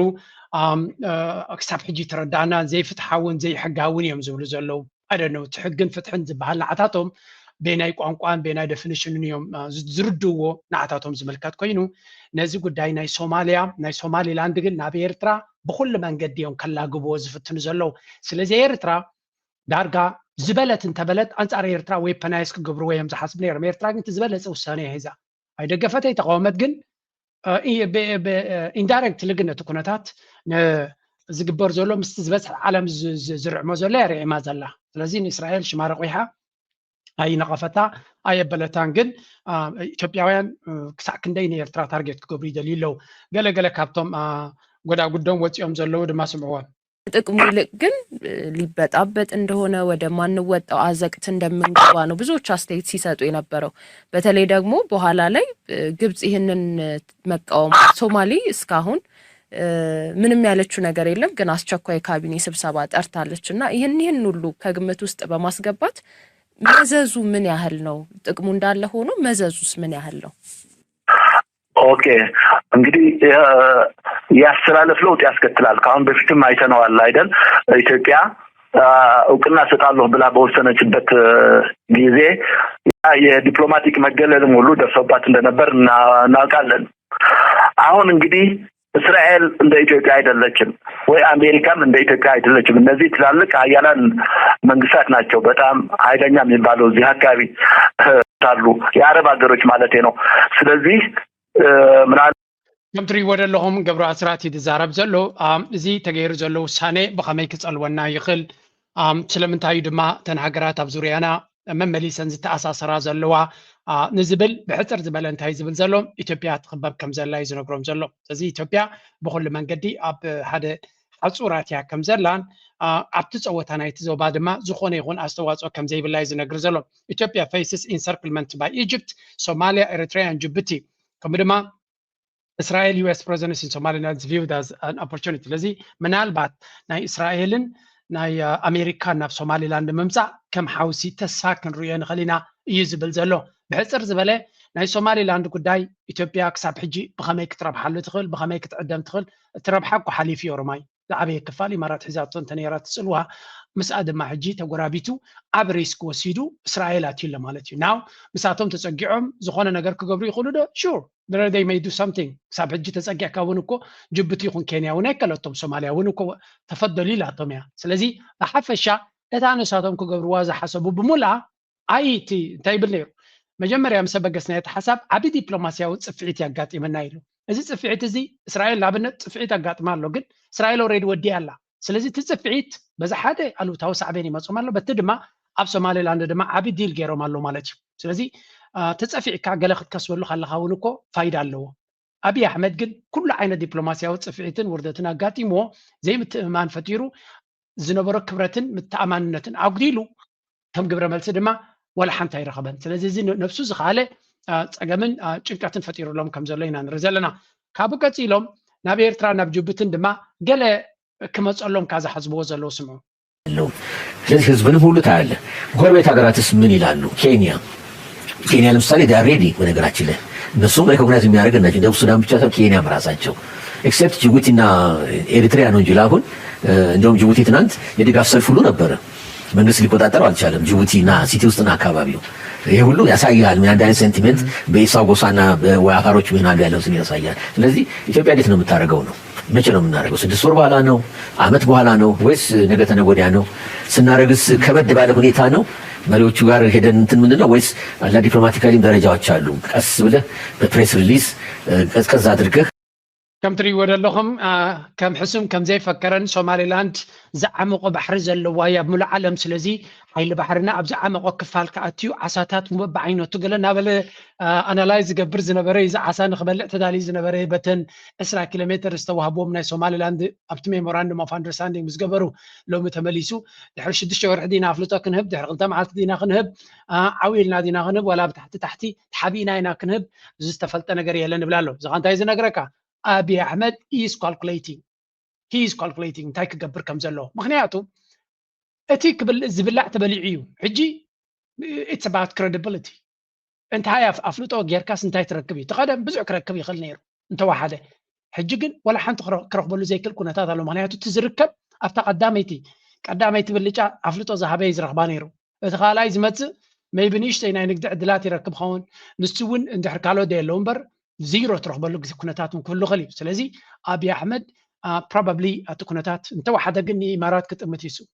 ክሳብ ሕጂ ተረዳእና ዘይፍትሓውን ዘይሕጋውን እዮም ዝብሉ ዘለው ኣይደነው እቲ ሕግን ፍትሕን ዝበሃል ንዓታቶም بيناي قوانقوان بيناي ديفينيشن يوم زردو نعتاتهم زملكات كوينو نزي قداي ناي سوماليا ناي سومالي لاند ግን ናብ ኤርትራ بكل መንገድ እዮም ከላግቦ ዝፍትኑ ዘለው ስለዚ ኤርትራ ዳርጋ ዝበለት እንተበለት አንጻር ኤርትራ ዌፐናይዝ ክገብሩ ወይም ዝሓስብ ነይሮም ኤርትራ ግን ዝበለፀ ውሳኔ ሂዛ ኣይደገፈተይ ተቃወመት ግን ኢንዳይሬክት ልግነት ኩነታት ዝግበር ዘሎ ምስ ዝበፅሕ ዓለም ዝርዕሞ ዘሎ የርዕማ ዘላ ስለዚ ንእስራኤል ሽማረ ቆይሓ أي نقفتا أي بلتان جن إثيوبياويان كساك ندين إيرترا تارجت كوبري دليلو جل كابتم قدام وتيوم زلوا دم سمعوه ጥቅሙ ግን ሊበጣበጥ እንደሆነ ወደ ማንወጣው አዘቅት እንደምንገባ ነው ብዙዎች አስተያየት ሲሰጡ የነበረው በተለይ ደግሞ በኋላ ላይ ግብጽ ይህንን መቃወም ሶማሊ እስካሁን ምንም ያለችው ነገር የለም ግን አስቸኳይ ካቢኔ ስብሰባ ጠርታለችና ይህን ሁሉ ከግምት ውስጥ በማስገባት መዘዙ ምን ያህል ነው ጥቅሙ እንዳለ ሆኖ መዘዙስ ምን ያህል ነው ኦኬ እንግዲህ ያስተላለፍ ለውጥ ያስከትላል ካሁን በፊትም አይተነዋል አይደል ኢትዮጵያ እውቅና ሰጣለሁ ብላ በወሰነችበት ጊዜ የዲፕሎማቲክ መገለልም ሁሉ ደርሶባት እንደነበር እናውቃለን አሁን እንግዲህ እስራኤል እንደ ኢትዮጵያ አይደለችም ወይ አሜሪካም እንደ ኢትዮጵያ አይደለችም እነዚህ ትላልቅ ሀያላን መንግስታት ናቸው በጣም ኃይለኛ የሚባለው እዚህ አካባቢ ታሉ የአረብ ሀገሮች ማለት ነው ስለዚህ ምናል ከምትሪ ወደለሁም ገብሩ አስራት ይዛረብ ዘሎ እዚ ተገይሩ ዘሎ ውሳኔ በኸመይ ክጸልወና ይኽል ስለምንታይ ድማ ተናገራት ኣብ ዙርያና መመሊሰን ዝተኣሳሰራ ዘለዋ ንዝብል ብሕፅር ዝበለ እንታይ ዝብል ዘሎ ኢትዮጵያ ትኽበብ ከም ዘላ ይዝነግሮም ዘሎ ስለዚ ኢትዮጵያ ብኩሉ መንገዲ ኣብ ሓደ ሓፁራት እያ ከም ዘላን ኣብቲ ፀወታ ናይቲ ዞባ ድማ ዝኾነ ይኹን ኣስተዋፅኦ ከም ዘይብላ ይዝነግር ዘሎ ኢትዮጵያ faces encirclement by Egypt, Somalia, Eritrea and Djibouti ከምኡ ድማ Israel US presence in Somaliland is viewed as an opportunity ለዚ ምናልባት ናይ እስራኤልን ናይ ኣሜሪካ ናብ ሶማሊላንድ ምምፃእ ከም ሓውሲ ተስፋ ክንሪኦ ንኽእል ኢና እዩ ዝብል ዘሎ ብሕፅር ዝበለ ናይ ሶማሊላንድ ጉዳይ ኢትዮጵያ ክሳብ ሕጂ ብኸመይ ክትረብሓሉ ትኽእል ብኸመይ ክትዕደም ትኽእል እትረብሓ እኮ ሓሊፍ እዩ ኦሮማይ ዝዓበየ ክፋል ኢማራት ሒዛቶ እንተነይራ ትፅልዋ ምስኣ ድማ ሕጂ ተጎራቢቱ ኣብ ሪስክ ወሲዱ እስራኤል ኣትዩሎ ማለት እዩ ናው ምሳቶም ተፀጊዖም ዝኾነ ነገር ክገብሩ ይኽእሉ ዶ ሹር they may do something ክሳብ ሕጂ ተፀጊዕካ እውን እኮ ጅቡቲ ይኹን ኬንያ እውን ኣይከለቶም ሶማልያ እውን እኮ ተፈደሉ ኢላቶም እያ ስለዚ ብሓፈሻ እታ ንሳቶም ክገብርዋ ዝሓሰቡ ብምልኣ ኣይቲ እንታይ ይብል ነይሩ መጀመርያ ምስ በገስና እቲ ሓሳብ ዓቢ ዲፕሎማስያዊ ፅፍዒት ያጋጥመና ኢሉ እዚ ፅፍዒት እዚ እስራኤል ኣብነት ፅፍዒት ኣጋጥማ ኣሎ ግን እስራኤል ኦልሬዲ ወዲያ ኣላ ስለዚ እቲ ፅፍዒት በዛ ሓደ ኣሉታዊ ሳዕቤን ይመፅኦም ኣሎ በቲ ድማ ኣብ ሶማሊላንድ ድማ ዓቢ ዲል ገይሮም ኣሎ ማለት እዩ ስለዚ ተፀፊዕካ ገለ ክትከስበሉ ከለካ እውን እኮ ፋይዳ ኣለዎ ኣብይ ኣሕመድ ግን ኩሉ ዓይነት ዲፕሎማስያዊ ፅፍዒትን ውርደትን ኣጋጢምዎ ዘይምትእማን ፈጢሩ ዝነበሮ ክብረትን ምተኣማንነትን ኣጉዲሉ ከም ግብረ መልሲ ድማ ወላ ሓንቲ ኣይረኸበን ስለዚ እዚ ነፍሱ ዝኻለ ፀገምን ጭንቀትን ፈጢሩሎም ከም ዘሎ ኢና ንርኢ ዘለና ካብኡ ቀፂሎም ናብ ኤርትራ ናብ ጅቡትን ድማ ገለ ክመፀሎም ካዝሓዝብዎ ዘለው ስምዑ ስለዚህ ህዝብንም ሁሉ ታያለ ጎረቤት ሀገራትስ ምን ይላሉ ኬንያ ለምሳሌ ዳሬዲ በነገራችን ላይ እነሱም ሪኮግናይዝ የሚያደርግ ናቸው ደቡብ ሱዳን ብቻ ሳይሆን ኬንያም ራሳቸው ኤክሴፕት ጅቡቲና ኤሪትሪያ ነው እንጂ አሁን እንደውም ጅቡቲ ትናንት የድጋፍ ሰልፍ ሁሉ ነበረ መንግስት ሊቆጣጠረው አልቻለም ጅቡቲና ሲቲ ውስጥና አካባቢው ይሄ ሁሉ ያሳያል ምን አንዳይ ሴንቲሜንት በኢሳው ጎሳና በዋሃሮች ምን ያለው ስን ያሳያል ስለዚህ ኢትዮጵያ እንዴት ነው የምታረገው ነው መቼ ነው የምናረገው 6 ወር በኋላ ነው አመት በኋላ ነው ወይስ ነገ ተነገ ወዲያ ነው ስናረግስ ከበድ ባለ ሁኔታ ነው መሪዎቹ ጋር ሄደን እንትን ምንድነው ወይስ ለዲፕሎማቲካሊም ደረጃዎች አሉ ቀስ ብለህ በፕሬስ ሪሊዝ ቀዝቀዝ አድርገህ كم تري ولا لهم كم حسم كم زي فكرن سوماليلاند زعمق بحر زلوا يا بمل عالم سلازي حيل بحرنا اب زعمق كفال كاتيو عساتات بعينه تقلنا بل انالايز قبر زنبري ز عسان خبل اعتدالي زنبري بتن 10 كيلومتر استوهبوا من سوماليلاند ابت ميموراندوم اوف اندرستاندينج مزقبروا لو متمليسو دحر 6 شهور حدينا فلوتا كنهب دحر قلت معلت دينا كنهب عويلنا دينا كنهب ولا تحتي تحبينا هنا كنهب زستفلت نغير يلن بلالو زغانتا يز نغركا Abiy Ahmed is calculating. He is calculating. تايك قبر كم زلوا. مخنياتو. أتيك بالزبلة تبليعيو. حجي. It's about credibility. أنت هاي أفلوتو جيركاس أنت تركبي. تقدم بزعك ركبي خلنير. أنت واحدة. حجي جن ولا حنت كرخ بلو زي كل كنا تاذلو مخنياتو تزركب. أفتق قداميتي باللجا أفلوتو ذهبي يزرخ بانيرو. إذا زمت ما يبنيش تينا نقدر دلاتي ركب خون. نستوون عند حركالو دي لومبر. زيرو تروح بلوك كنتاتهم كله غليب سلازي أبي أحمد probably أتكونتات أنت واحد قلني إمارات كتمتيسو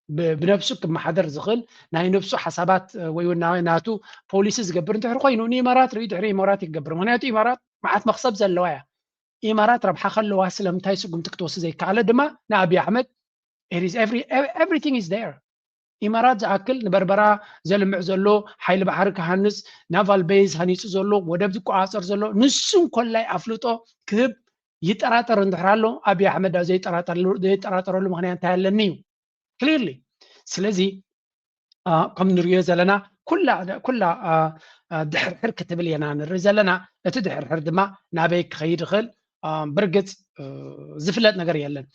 بنفسه كم حدر زغل ناي نفسه حسابات ويونا ناتو بوليسز قبر أنت حرقينو إمارات ريد عري إمارات يقبر مناتو إمارات معات مخصب زلوايا إمارات ربح خلوا واسلم تايسو قمت كتوس زي كعلى دما نا أبي أحمد it is everything is there إمارات زعكل نبربرا زلم زلو حيل بحر كهنس نافال بيز هنيس زلو ودبدكو عصر زلو نسون كله أفلوتو كذب يتراتر ندحرالو أبي أحمد زي يتراتر له مهنيا تهلنيو clearly سلزي كم نريو زلنا كل دحر حر كتب لي أنا نرزلنا تدحر حر دما نابيك خير خل برقت زفلت نجري يلن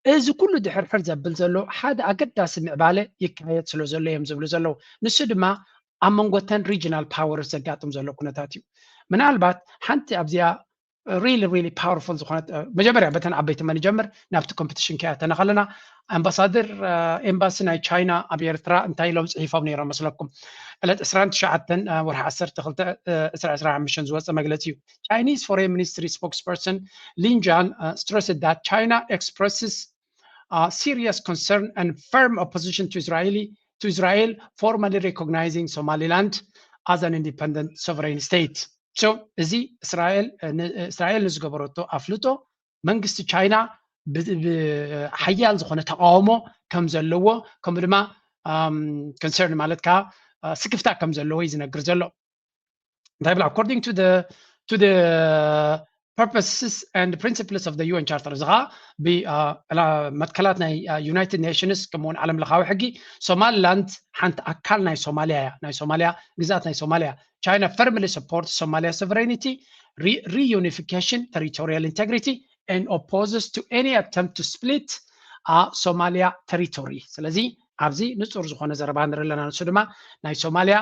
إذا كل دحر حر زبل زلو حد أقدر سمع باله يكاية سلو زلو يمزبلو زلو نسد ما أمانغوتن regional powers زقاتهم زلو كنتاتيو من البات حنتي أبزيا really powerful زخانات بجبر بتن عبيت من جمر نافت competition كأتنا خلنا أمباسادر إمباسنا تشاينا أبيرترا انتهي لهم صحيفة بنيرة مسلكم قالت إسرائيل شعتن ورح أسر دخلت إسرائيل مشان زوات مجلتيو Chinese Foreign Ministry spokesperson Lin Jian stressed that China expresses serious concern and firm opposition to Israel formally recognizing Somaliland as an independent sovereign state. So, زي إسرائيل نزقبرتو أفلوتو منجست China حيال زخونة تقاومو كم زلوه كم دما concern مالتكا سكفتا كم زلوه يزنقر زلو. طيب according to the purposes and principles of the UN Charter زغا بمدخلاتنا United Nations كمون عالم لخاوي حقي Somaliland حنت أكلنا Somalia جزاتنا Somalia. China firmly supports Somalia's sovereignty, reunification, territorial integrity, and opposes to any attempt to split Somalia territory. ስለዚህ ኣብዚ ንጹር ዝኾነ ዘረባ ንርኢ ኣለና ንሱ ድማ ናይ ሶማልያ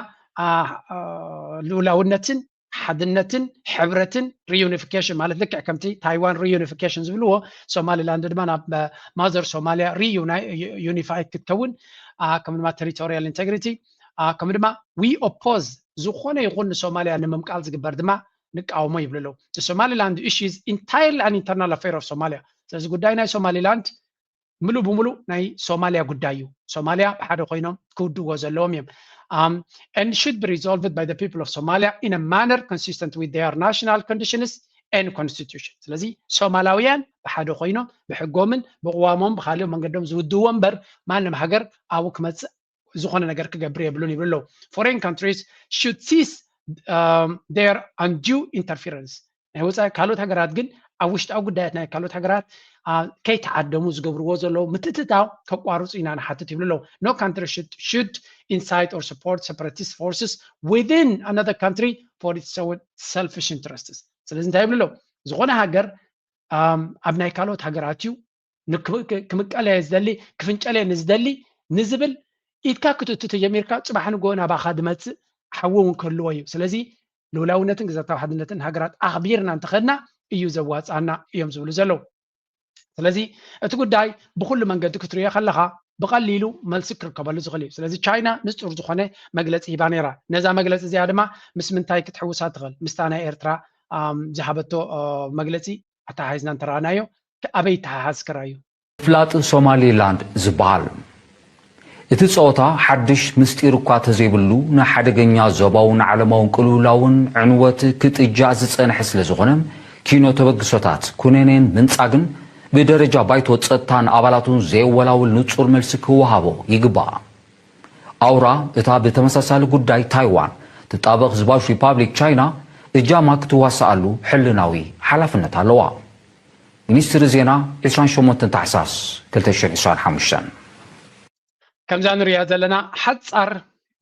ልኡላውነትን ሓድነትን ሕብረትን ሪዩኒፊኬሽን ማለት ልክዕ ከምቲ ታይዋን ሪዩኒፊኬሽን ዝብልዎ ሶማሊላንድ ድማ ናብ ማዘር ሶማልያ ሪዩኒፋይድ ክትከውን ከም ድማ ቴሪቶሪያል ኢንቴግሪቲ ከም ድማ ዊ ኦፖዝ ዝኾነ ይኹን ሶማልያ ንምምቃል ዝግበር ድማ ንቃወሞ ይብልሎ the Somaliland issue is entirely an internal affair of Somalia ስለዚ ጉዳይ ናይ ሶማሊላንድ ሙሉ በሙሉ ናይ ሶማልያ ጉዳይ እዩ ሶማልያ ሓደ ኮይኖም ክውድዎ ዘለዎም እዮም and should be resolved by the people of Somalia in a manner consistent with their national conditions and constitution ስለዚ ሶማላውያን ብሓደ ኮይኖም ብሕጎምን ብቅዋሞም ብካልእ መንገዶም ዝውድዎ እምበር ማንም ሃገር ኣብኡ ክመፅእ ዝኾነ ነገር ክገብር የብሉን ይብሉ foreign countries should cease their undue interference ናይ ወፃኢ ካልኦት ሃገራት ግን ኣብ ውሽጣዊ ጉዳያት ናይ ካልኦት ሃገራት ከይተዓደሙ ዝገብርዎ ዘለዉ ምትእትታው ከቋርፁ ኢና ንሓትት ይብሉ no country should incite or support separatist forces within another country for its own selfish interests ስለዚ እንታይ ይብሉ ዝኾነ ሃገር ኣብ ናይ ካልኦት ሃገራት እዩ ክምቀለየ ዝደሊ ክፍንጨለየ ንዝደሊ ንዝብል ኢትካ ክትእትቶ የሜርካ ፅባሕ ንጎና ባኻ ድመፅእ ሓውን ከልዎ እዩ ስለዚ ልኡላውነትን ግዛታዊ ሓድነትን ሃገራት ኣኽቢርና እንተኸድና እዩ ዘዋፃና እዮም ዝብሉ ዘለዉ ስለዚ እቲ ጉዳይ ብኩሉ መንገዲ ክትሪኦ ከለኻ ብቐሊሉ መልሲ ክርከበሉ ዝኽእል እዩ ስለዚ ቻይና ንፁር ዝኾነ መግለፂ ሂባ ነይራ ነዛ መግለፂ እዚኣ ድማ ምስ ምንታይ ክትሕውሳ ትኽእል ምስታ ናይ ኤርትራ ዝሃበቶ መግለፂ ኣተሓሒዝና እንተረኣናዮ ኣበይ ተሓሓዝ ክራዩ ፍላጥን ሶማሊላንድ ዝበሃል እቲ ጸወታ ሓድሽ ምስጢር እኳ ተዘይብሉ ንሓደገኛ ዞባውን ዓለማውን ቅልውላውን ዕንወት ክትእጃእ ዝጸንሐ ስለ ዝኾነ ኪኖ ተበግሶታት ኩነኔን ምንጻግን ብደረጃ ባይቶ ጸጥታን ኣባላቱን ዘይወላውል ንጹር መልሲ ክወሃቦ ይግባእ። ኣውራ እታ ብተመሳሳሊ ጉዳይ ታይዋን ትጣበቕ ህዝባዊ ሪፓብሊክ ቻይና እጃማ ክትዋሳኣሉ ሕልናዊ ሓላፍነት ኣለዋ። ሚኒስትሪ ዜና 28 ታሕሳስ 2025 ከምዛ ንሪኣ ዘለና ሓፃር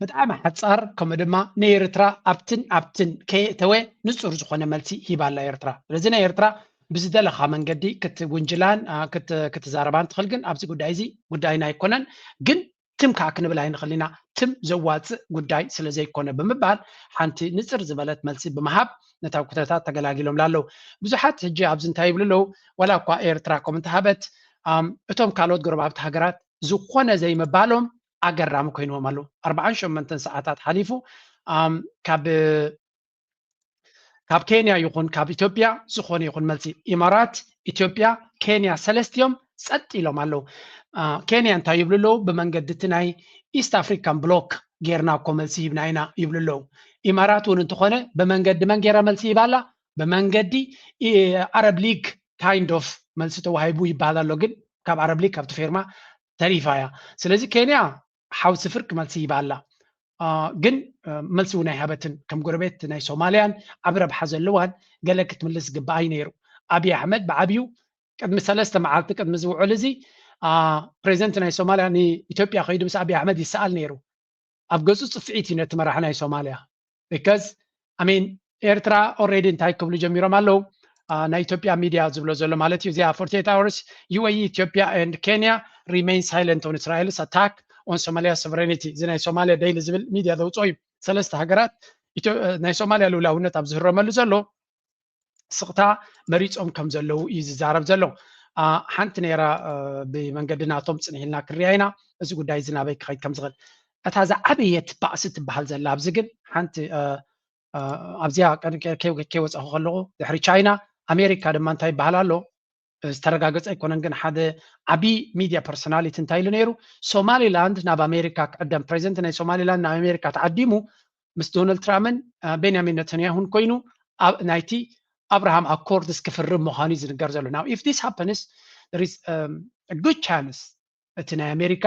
ብጣዕሚ ሓፃር ከምኡ ድማ ንኤርትራ ኣብትን ከየእተወ ንጹር ዝኾነ መልሲ ሂባላ ኤርትራ። ስለዚ ናይ ኤርትራ ብዝደለኻ መንገዲ ክትውንጅላን ክትዛረባን ትኽእል፣ ግን ኣብዚ ጉዳይ እዚ ጉዳይና ኣይኮነን። ግን ትም ከዓ ክንብል ኣይንኽእል ኢና። ትም ዘዋፅእ ጉዳይ ስለ ዘይኮነ ብምባል ሓንቲ ንፅር ዝበለት መልሲ ብምሃብ ነታ ኩነታት ተገላጊሎም ኣለው። ብዙሓት ሕጂ ኣብዚ እንታይ ይብሉ ኣለው፣ ዋላ እኳ ኤርትራ ከምኡ እንተሃበት እቶም ካልኦት ጎረባብቲ ሃገራት ዝኾነ ዘይምባሎም ኣገራሚ ኮይኖም ኣለው። 48 ሰዓታት ሓሊፉ ካብ ኬንያ ይኹን ካብ ኢትዮጵያ ዝኾነ ይኹን መልሲ ኢማራት፣ ኢትዮጵያ፣ ኬንያ ሰለስቲኦም ጸጥ ኢሎም ኣለው። ኬንያ እንታይ ይብሉ ኣለው? ብመንገዲ እቲ ናይ ኢስት አፍሪካን ብሎክ ጌርና እኮ መልሲ ሂብና ኢና ይብሉ ኣለው። ኢማራት እውን እንተኾነ ብመንገዲ መን ጌራ መልሲ ይባላ? ብመንገዲ አረብ ሊግ ካይንድ ኦፍ መልሲ ተዋሂቡ ይባሃል ኣሎ። ግን ካብ አረብ ሊግ ካብቲ ፌርማ ተሪፋ እያ። ስለዚ ኬንያ ሓውሲ ፍርቂ መልሲ ይባላ፣ ግን መልሲ እውን ኣይሃበትን። ከም ጎረቤት ናይ ሶማልያን ዓብ ረብሓ ዘለዋን ገለ ክትምልስ ግባኣይ ነይሩ። ኣብይ ኣሕመድ ብዓብዩ ቅድሚ 3 መዓልቲ ቅድሚ ዝውዕል እዚ ፕሬዚደንት ናይ ሶማልያ ንኢትዮጵያ ከይዱ ምስ ኣብይ ኣሕመድ ይሰኣል ነይሩ። ኣብ ገጹ ፅፍዒት እዩ ነቲ መራሒ ናይ ሶማልያ። ቢካዝ ኣሚን ኤርትራ ኦልሬዲ እንታይ ክብሉ ጀሚሮም ኣለው፣ ናይ ኢትዮጵያ ሚድያ ዝብሎ ዘሎ ማለት እዩ። እዚኣ 48 hours UAE ኢትዮጵያ and Kenya remain silent on Israel's attack on Somalia sovereignty። እዚ ናይ ሶማልያ ዴይሊ ዝብል ሚድያ ዘውፅኦ እዩ። ሰለስተ ሃገራት ናይ ሶማልያ ልውላውነት ኣብ ዝህረመሉ ዘሎ ስቕታ መሪፆም ከም ዘለው እዩ ዝዛረብ ዘሎ። ሓንቲ ነራ ብመንገዲ ናቶም ፅንሒልና ክርያ ኢና እዚ ጉዳይ እዚ ናበይ ክኸይድ ከም ዝኽእል። እታ ዝዓበየት ባእሲ ትበሃል ዘላ ኣብዚ ግን ሓንቲ ኣብዚኣ ከይወፀኹ ከለኹ ድሕሪ ቻይና ኣሜሪካ ድማ እንታይ ይበሃል ኣሎ ዝተረጋገፀ ኣይኮነን፣ ግን ሓደ ዓብይ ሚድያ ፐርሶናሊቲ እንታይ ኢሉ ነይሩ፣ ሶማሊላንድ ናብ ኣሜሪካ ክዕደም ፕሬዚደንት ናይ ሶማሊላንድ ናብ ኣሜሪካ ተዓዲሙ ምስ ዶናልድ ትራምፕን ቤንያሚን ነተንያሁን ኮይኑ ናይቲ አብርሃም አኮርድስ ክፍርም ምዃኑ ዝንገር ዘሎ። ናው ኢፍ ዲስ ሃፐንስ there is a good chance እቲ ናይ ኣሜሪካ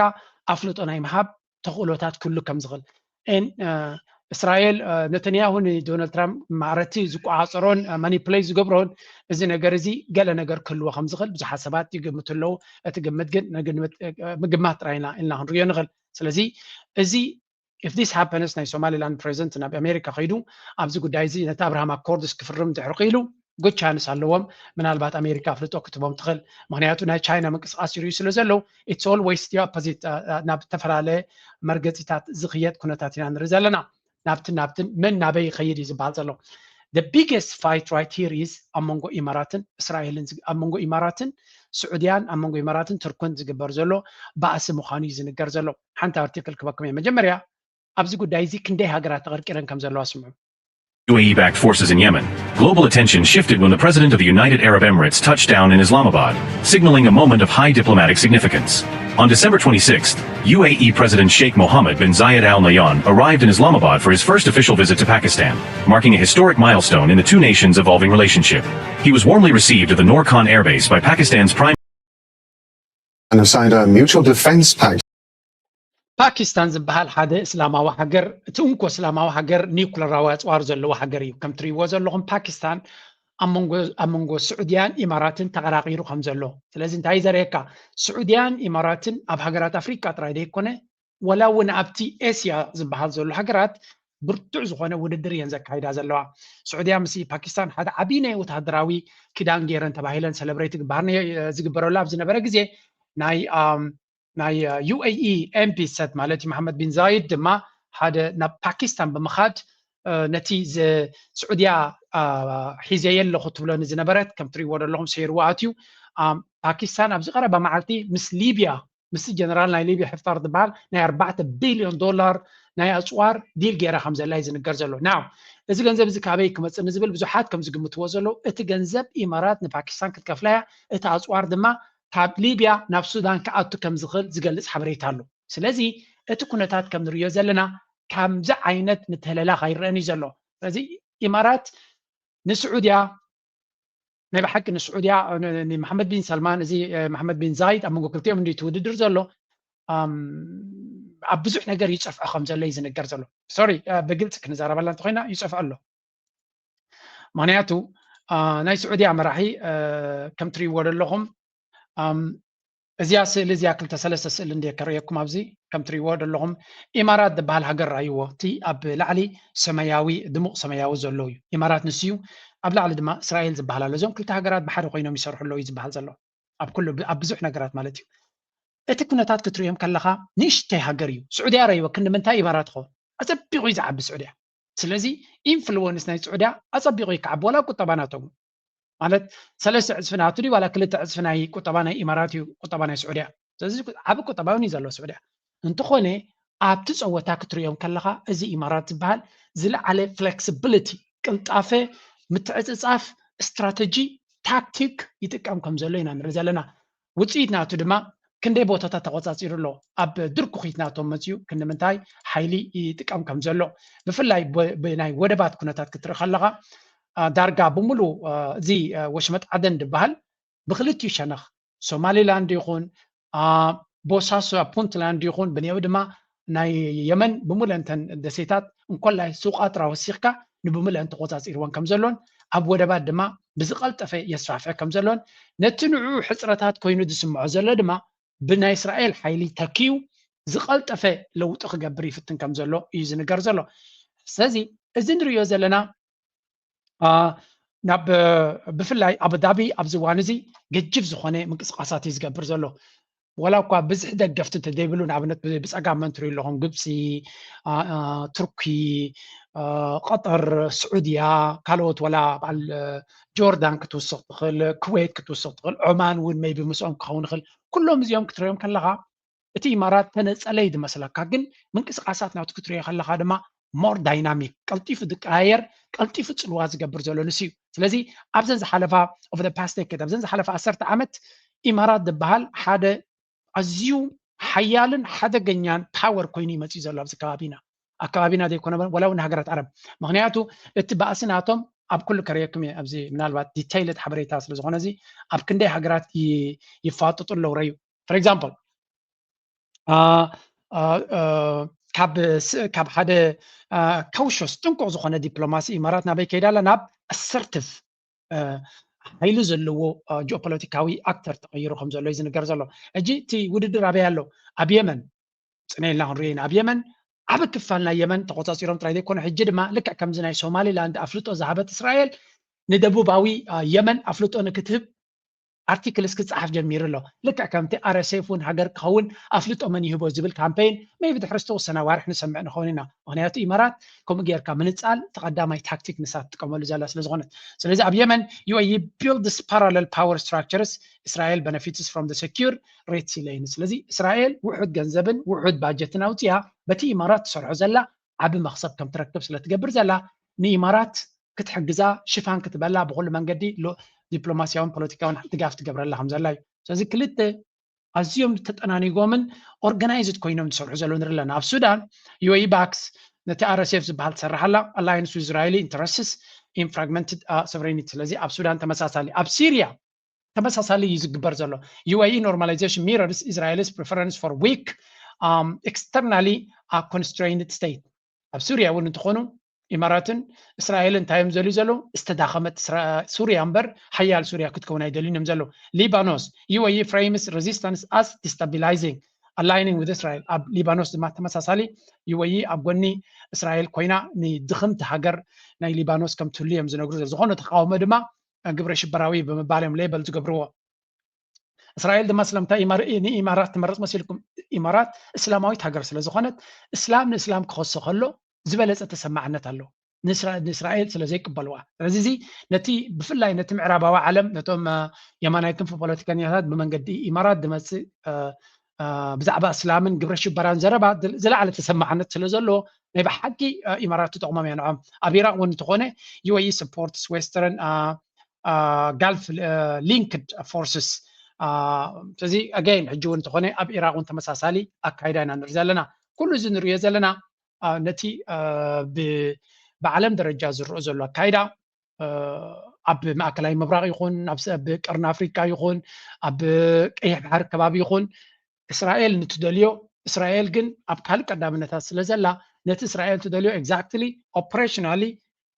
ኣፍልጦ ናይ ምሃብ ተኽእሎታት ኩሉ ከም ዝኽእል እስራኤል ነተንያሁን ዶናልድ ትራምፕ ማዕረቲ ዝቋዓፀሮን ማኒፕሌት ዝገብሮን እዚ ነገር እዚ ገለ ነገር ክህልዎ ከም ዝኽእል ብዙሓት ሰባት ይግምቱ ኣለዉ። እቲ ግምት ግን ምግማት ጥራይና ኢልና ክንሪኦ ንኽእል። ስለዚ እዚ if this happens ናይ ሶማሊላንድ ፕሬዚደንት ናብ ኣሜሪካ ከይዱ ኣብዚ ጉዳይ እዚ ነቲ አብርሃም ኣኮርድስ ክፍርም ድሕሪ ኺኢሉ good chance ኣለዎም። ምናልባት ኣሜሪካ ኣፍልጦ ክትቦም ትኽእል። ምክንያቱ ናይ ቻይና ምንቅስቃስ ይርዩ ስለ ዘለው it's always the opposite ናብ ዝተፈላለየ መርገፂታት ዝኽየድ ኩነታት ኢና ንርኢ ዘለና። ናብትን ምን ናበይ ይኸይድ እዩ ዝበሃል ዘሎ። the biggest fight right here is ኣመንጎ ኢማራትን እስራኤልን ኣመንጎ ኢማራትን ስዑድያን ኣመንጎ ኢማራትን ትርኩን ዝግበር ዘሎ ባእሲ ምዃኑ እዩ ዝንገር ዘሎ። ሓንቲ ኣርቲክል ክበክም እየ። መጀመርያ ኣብዚ ጉዳይ እዚ ክንደይ ሃገራት ተቐርቂረን ከም ዘለዋ ስምዑ። UAE-backed forces in Yemen. Global attention shifted when the president of the United Arab Emirates touched down in Islamabad, signaling a moment of high diplomatic significance. On December 26th, UAE President Sheikh Mohammed bin Zayed Al Nahyan arrived in Islamabad for his first official visit to Pakistan, marking a historic milestone in the two nations' evolving relationship. He was warmly received at the Noor Khan airbase by Pakistan's prime and have signed a mutual defense pact. ፓኪስታን ዝበሃል ሓደ እስላማዊ ሃገር እቲ እንኮ እስላማዊ ሃገር ኒውክለራዊ ኣፅዋር ዘለዎ ሃገር እዩ። ከም ትሪእዎ ዘለኹም ፓኪስታን ኣብ መንጎ ስዑድያን ኢማራትን ተቐራቂሩ ከም ዘሎ። ስለዚ እንታይ ዘርእየካ ስዑድያን ኢማራትን ኣብ ሃገራት ኣፍሪካ ጥራይ ደይኮነ ወላ እውን ኣብቲ ኤስያ ዝበሃል ዘሎ ሃገራት ብርቱዕ ዝኾነ ውድድር እየን ዘካይዳ ዘለዋ። ስዑድያ ምስ ፓኪስታን ሓደ ዓብይ ናይ ወታደራዊ ክዳን ጌረን ተባሂለን ሰለብሬት ዝግበረሉ ኣብ ዝነበረ ግዜ ናይ UAE MP set ማለት መሐመድ ቢን ዛይድ ድማ ሓደ ናብ ፓኪስታን ብምኻድ ነቲ ስዑድያ ሒዘየ ኣለኹ ትብሎ ዝነበረት ከም ትሪእዎ ዘለኹም ሰይርዋ ኣትዩ ፓኪስታን ኣብዚ ቀረባ መዓልቲ ምስ ሊብያ ምስ ጀነራል ናይ ሊብያ ሕፍጣር ዝበሃል ናይ 4 ቢልዮን ዶላር ናይ ኣፅዋር ዲል ጌራ ከም ዘላ ዝንገር ዘሎ። ናው እዚ ገንዘብ እዚ ካበይ ክመፅእ ንዝብል ብዙሓት ከም ዝግምትዎ ዘለዉ እቲ ገንዘብ ኢማራት ንፓኪስታን ክትከፍላያ እቲ ኣፅዋር ድማ ካብ ሊብያ ናብ ሱዳን ክኣቱ ከም ዝኽእል ዝገልጽ ሓበሬታ ኣሎ። ስለዚ እቲ ኩነታት ከም ንሪኦ ዘለና ከምዚ ዓይነት ምትህለላ ከይረአን እዩ ዘሎ ስለዚ ኢማራት ንስዑድያ ናይ ብሓቂ ንስዑድያ ንመሐመድ ቢን ሰልማን እዚ መሐመድ ቢን ዛይድ ኣብ መንጎ ክልቲኦም እንዲ ትውድድር ዘሎ ኣብ ብዙሕ ነገር ይፀፍዖ ከም ዘሎ እዩ ዝነገር ዘሎ ሶሪ ብግልፂ ክንዛረበላ እንተኮይና ይፀፍዖ ኣሎ ምክንያቱ ናይ ስዑድያ መራሒ ከም ትሪእዎ ዘለኹም እዚያ ስእሊ እዚያ ክልተ ሰለስተ ስእሊ እንደ ከርእየኩም ኣብዚ ከም ትሪእዎ ዘለኹም ኢማራት ዝበሃል ሃገር ራእይዎ እቲ ኣብ ላዕሊ ሰማያዊ ድሙቕ ሰማያዊ ዘሎ እዩ ኢማራት ንስዩ ኣብ ላዕሊ ድማ እስራኤል ዝበሃል ኣሎ እዞም ክልተ ሃገራት ብሓደ ኮይኖም ይሰርሑ ኣለዉ እዩ ዝበሃል ዘሎ ኣብ ብዙሕ ነገራት ማለት እዩ እቲ ኩነታት ክትሪኦም ከለኻ ንእሽተይ ሃገር እዩ ስዑድያ ራእይዎ ክንምንታይ ኢማራት ኾ ኣፀቢቑ እዩ ዝዓቢ ስዑድያ ስለዚ ኢንፍሉወንስ ናይ ስዑድያ ኣፀቢቑ ይከዓቢ ዋላ ቁጠባ ናቶም ማለት 3 ዕፅፊ ናቱ ድዩ ዋላ 2 ዕፅፊ ናይ ቁጠባ ናይ ኢማራት እዩ ቁጠባ ናይ ስዑድያ ስለዚ ዓብ ቁጠባ እውን እዩ ዘሎ ስዑድያ እንትኾነ ኣብቲ ፀወታ ክትሪኦም ከለኻ እዚ ኢማራት ዝበሃል ዝለዓለ ፍሌክሲቢሊቲ ቅልጣፈ ምትዕፅፃፍ ስትራቴጂ ታክቲክ ይጥቀም ከም ዘሎ ኢና ንርኢ ዘለና ውፅኢት ናቱ ድማ ክንደይ ቦታታት ተቆፃፂሩ ኣሎ ኣብ ድርኩ ኺትናቶም መፅኡ ክንምንታይ ሓይሊ ይጥቀም ከም ዘሎ ብፍላይ ብናይ ወደባት ኩነታት ክትርኢ ከለኻ ዳርጋ ብምሉ እዚ ወሽመጥ ዓደን ዝበሃል ብክልቲኡ ሸነኽ ሶማሊላንድ ይኹን ቦሳሶ ፑንትላንድ ይኹን ብንኡ ድማ ናይ የመን ብምሉአንተን ደሴታት እንኮላይ ሱቃጥራ ወሲኽካ ንብምሉአን ተቆፃፂርዎን ከም ዘሎን ኣብ ወደባት ድማ ብዝቐልጠፈ የስፋፍዐ ከም ዘሎን ነቲ ንዑ ሕፅረታት ኮይኑ ዝስምዖ ዘሎ ድማ ብናይ እስራኤል ሓይሊ ተኪዩ ዝቐልጠፈ ለውጢ ክገብር ይፍትን ከም ዘሎ እዩ ዝንገር ዘሎ ስለዚ እዚ ንሪኦ ዘለና ናብ ብፍላይ ኣቡዳቢ ኣብዚ እዋን እዚ ገጅፍ ዝኾነ ምንቅስቃሳት እዩ ዝገብር ዘሎ ወላ እኳ ብዙሕ ደገፍቲ እንተዘይብሉ ንኣብነት ብፀጋም መን ትሪኡ ኣለኹም ግብፂ ቱርኪ ቀጠር ስዑድያ ካልኦት ወላ በዓል ጆርዳን ክትውስኽ ትኽእል ኩዌት ክትውስኽ ትኽእል ዑማን እውን ሜይቢ ምስኦም ክኸውን ይኽእል ኩሎም እዚኦም ክትሪኦም ከለኻ እቲ ኢማራት ተነፀለይ ዝመስለካ ግን ምንቅስቃሳት ናብቲ ክትሪኦ ከለኻ ድማ ሞር ዳይናሚክ ቀልጢፉ ዝቀያየር ቀልጢፉ ፅልዋ ዝገብር ዘሎ ንስ እዩ ስለዚ ኣብዘን ዝሓለፋ ኦቨር ፓስት ዴኬድ ኣብዘን ዝሓለፈ 10 ዓመት ኢማራት ዝበሃል ሓደ ኣዝዩ ሓያልን ሓደገኛን ፓወር ኮይኑ ይመፅኡ ዘሎ ኣብዚ ከባቢና ዘይኮነ ወላ እውን ሃገራት ዓረብ ምክንያቱ እቲ ባእሲ ናቶም ኣብ ኩሉ ከርየኩም ኣብዚ ምናልባት ዲቴይልድ ሓበሬታ ስለ ዝኾነ እዚ ኣብ ክንደይ ሃገራት ይፋጥጡ ኣለዉ ረዩ ፎር ኤግዛምፕል ካብ ሓደ ከውሾስ ጥንቁቕ ዝኾነ ዲፕሎማሲ ኢማራት ናበይ ከይዳ ኣላ ናብ ኣሰርቲቭ ሓይሊ ዘለዎ ጂኦፖለቲካዊ ኣክተር ተቐይሩ ከም ዘሎ እዩ ዝንገር ዘሎ ሕጂ እቲ ውድድር ኣበይ ኣሎ ኣብ የመን ፅነኢልና ክንሪአና ኣብ የመን ዓብ ክፋል ናይ የመን ተቆፃፂሮም ጥራይ ዘይኮነ ሕጂ ድማ ልክዕ ከምዚ ናይ ሶማሊላንድ ኣፍልጦ ዝሃበት እስራኤል ንደቡባዊ የመን ኣፍልጦ ንክትህብ ኣርቲክል እስክፅሓፍ ጀሚሩ ኣሎ ልክዕ ከምቲ RSF እውን ሃገር ክኸውን ኣፍልጦ መን ይህቦ ዝብል ካምፔይን ሜይቢ ድሕሪ ዝተወሰነ ዋርሕ ንሰምዕ ንኸውን ኢና ምክንያቱ ኢማራት ከምኡ ጌርካ ምንፃል ተቐዳማይ ታክቲክ ንሳ ትጥቀመሉ ዘላ ስለ ዝኾነት ስለዚ ኣብ የመን UAE builds parallel power structures Israel benefits from the secure Red Sea lane ስለዚ እስራኤል ውሑድ ገንዘብን ውሑድ ባጀትን ኣውፅያ በቲ ኢማራት ትሰርሖ ዘላ ዓብ መክሰብ ከም ትረክብ ስለ ትገብር ዘላ ንኢማራት ክትሕግዛ ሽፋን ክትበላ ብኩሉ መንገዲ ዲፕሎማሲያውን ፖለቲካውን ድጋፍ ትገብረላ ከም ዘላ እዩ ስለዚ ክልተ ኣዝዮም ተጠናኒጎምን ኦርጋናይዝድ ኮይኖም ዝሰርሑ ዘሎ ንርኢ ኣለና ኣብ ሱዳን UAE ባክስ ነቲ RSF ዝበሃል ትሰርሓላ ኣላይንስ ዊዝ እስራኤሊ ኢንተረስትስ ኢን ፍራግመንትድ ሶቨሬኒቲ ስለዚ ኣብ ሱዳን ተመሳሳሊ ኣብ ሲሪያ ተመሳሳሊ እዩ ዝግበር ዘሎ UAE ኖርማላይዜሽን ሚረርስ ኢዝራኤልስ ፕሪፈረንስ ፎር ዊክ ኤክስተርናሊ ኮንስትሬይንድ ስቴት ኣብ ሱሪያ እውን እንትኾኑ ኢማራትን እስራኤል እንታዮም ዘልዩ ዘሎ ዝተዳኸመት ሱሪያ እምበር ሓያል ሱሪያ ክትከውን ኣይደልዩን እዮም ዘሎ ሊባኖስ UAE frames resistance as destabilizing aligning with Israel ኣብ ሊባኖስ ድማ ተመሳሳሊ UAE ኣብ ጎኒ እስራኤል ኮይና ንድኽምቲ ሃገር ናይ ሊባኖስ ከም ትህሉ እዮም ዝነግሩ ዝኾነ ተቃውሞ ድማ ግብረ ሽበራዊ ብምባል እዮም ሌበል ዝገብርዎ እስራኤል ድማ ስለምታይ ንኢማራት ትመረፅ መሲልኩም ኢማራት እስላማዊት ሃገር ስለ ዝኾነት እስላም ንእስላም ክኸሶ ከሎ ዝበለፀ ተሰማዕነት ኣሎ ንእስራኤል ስለ ዘይቅበልዋ ስለዚ እዚ ነቲ ብፍላይ ነቲ ምዕራባዊ ዓለም ነቶም የማናይ ክንፊ ፖለቲከኛታት ብመንገዲ ኢማራት ድመፅእ ብዛዕባ እስላምን ግብረ ሽበራን ዘረባ ዝለዓለ ተሰማዕነት ስለ ዘለዎ ናይ ብሓቂ ኢማራት ትጠቕሞም እያ ንዖም ኣብ ኢራቅ እውን እንተኾነ UAE supports western Gulf linked forces ስለዚ ኣጋይን ሕጂ እውን እንተኾነ ኣብ ኢራቅ እውን ተመሳሳሊ ኣካይዳ ኢና ንርኢ ዘለና ኩሉ ዝንሪዮ ዘለና ነቲ بعالم درجة زر زلوا كايدا أب مأكلاي مبرق يخون أب قرن أفريقيا يخون أب أي بحر كباب يخون إسرائيل نتدليو إسرائيل جن أب كهلك قدام نتاس لزلا نت إسرائيل تدليو exactly operationally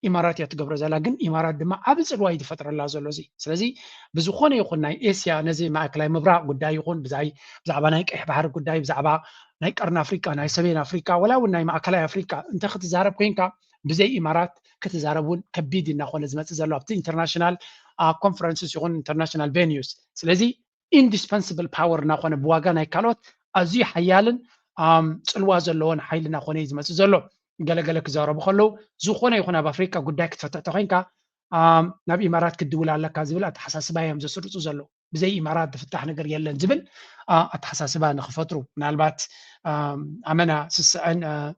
إمارات يتقبر زلا جن إمارات دم أبز الوايد فترة لا زلوزي سلزي بزخون يخون ناي إسيا نزي مأكلاي مبرق قداي يخون بزعبا نايك أي بحر قداي بزعبا نايك قرن أفريقيا ناي سبين أفريقيا ولا وناي مأكلاي أفريقيا أنت خد زارب كوينكا بزي إمارات كتزاربون كبيد إنه نزمت زلوا بتي international conferences يكون international venues سلزي indispensable power ناخون بواجا نايكالوت أزي حيالن سلوا زلون حيل ناخون يزمت زلوا قال كزارب خلو زخونة يكون بأفريقيا قدك تفتحينكا نبي إمارات كدولة على كازبل أتحسس بهم زسرت زلوا بزي إمارات دفتح نقر يلن زبل أتحسس بها نخفترو نالبات أمنا سسأن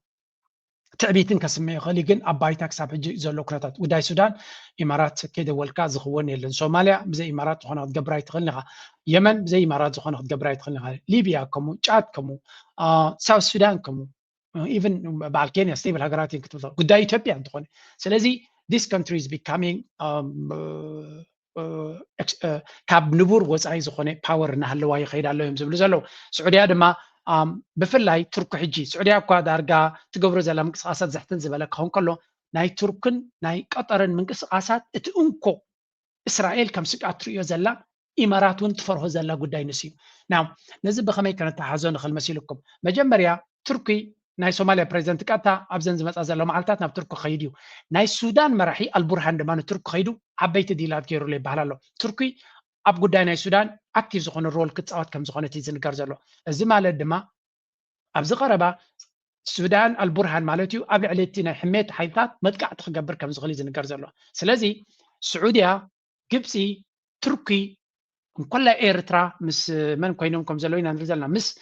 تعبيتن كسمي خليجن أباي تاكس حجي زلوا كرتات وداي السودان إمارات كده والكاز خوان يلن سوماليا بزي إمارات وخنا تجبراي تخلنها يمن بزي إمارات وخنا تجبراي تخلنها ليبيا كمو تشاد كمو ساوث السودان كمو even بعد كينيا ستيبل هجراتين كتبوا قداي إثيوبيا تخون سلازي this country is becoming كاب نبور وزعي زخونة power نهلواي خير الله يمزبلو زلوا سعودية دما بفلاي ترك حجي سعودية كوا دارجا تجبر زلا منقصات زحتن زبالك هون كله ناي تركن ناي قطرن منقصات اتأنكو إسرائيل كم سكات ريو زلا إماراتون تفرح زلا قداي نسيو نعم نزل بخمي كانت تحازون خل مسيلكم مجمريا تركي ناي سوماليا بريزنت كاتا أبزن زمت أزلا معلتاتنا بتركو خيديو ناي السودان مرحي البرهان دمان تركو خيدو عبيت ديلات كيرو لي بحلالو تركي أب قداي ناي السودان أكتيف زخون الرول كتساوات كم زخونة تيزن كارزلو الزمالة دما أبز قربة السودان البرهان مالتيو أبل عليتنا حميت حيثات مدقع تخبر كم زغلي زين كارزلو سلازي سعودية جبسي تركي كلها إيرترا مس من كوينهم كم زلوين نزلنا مس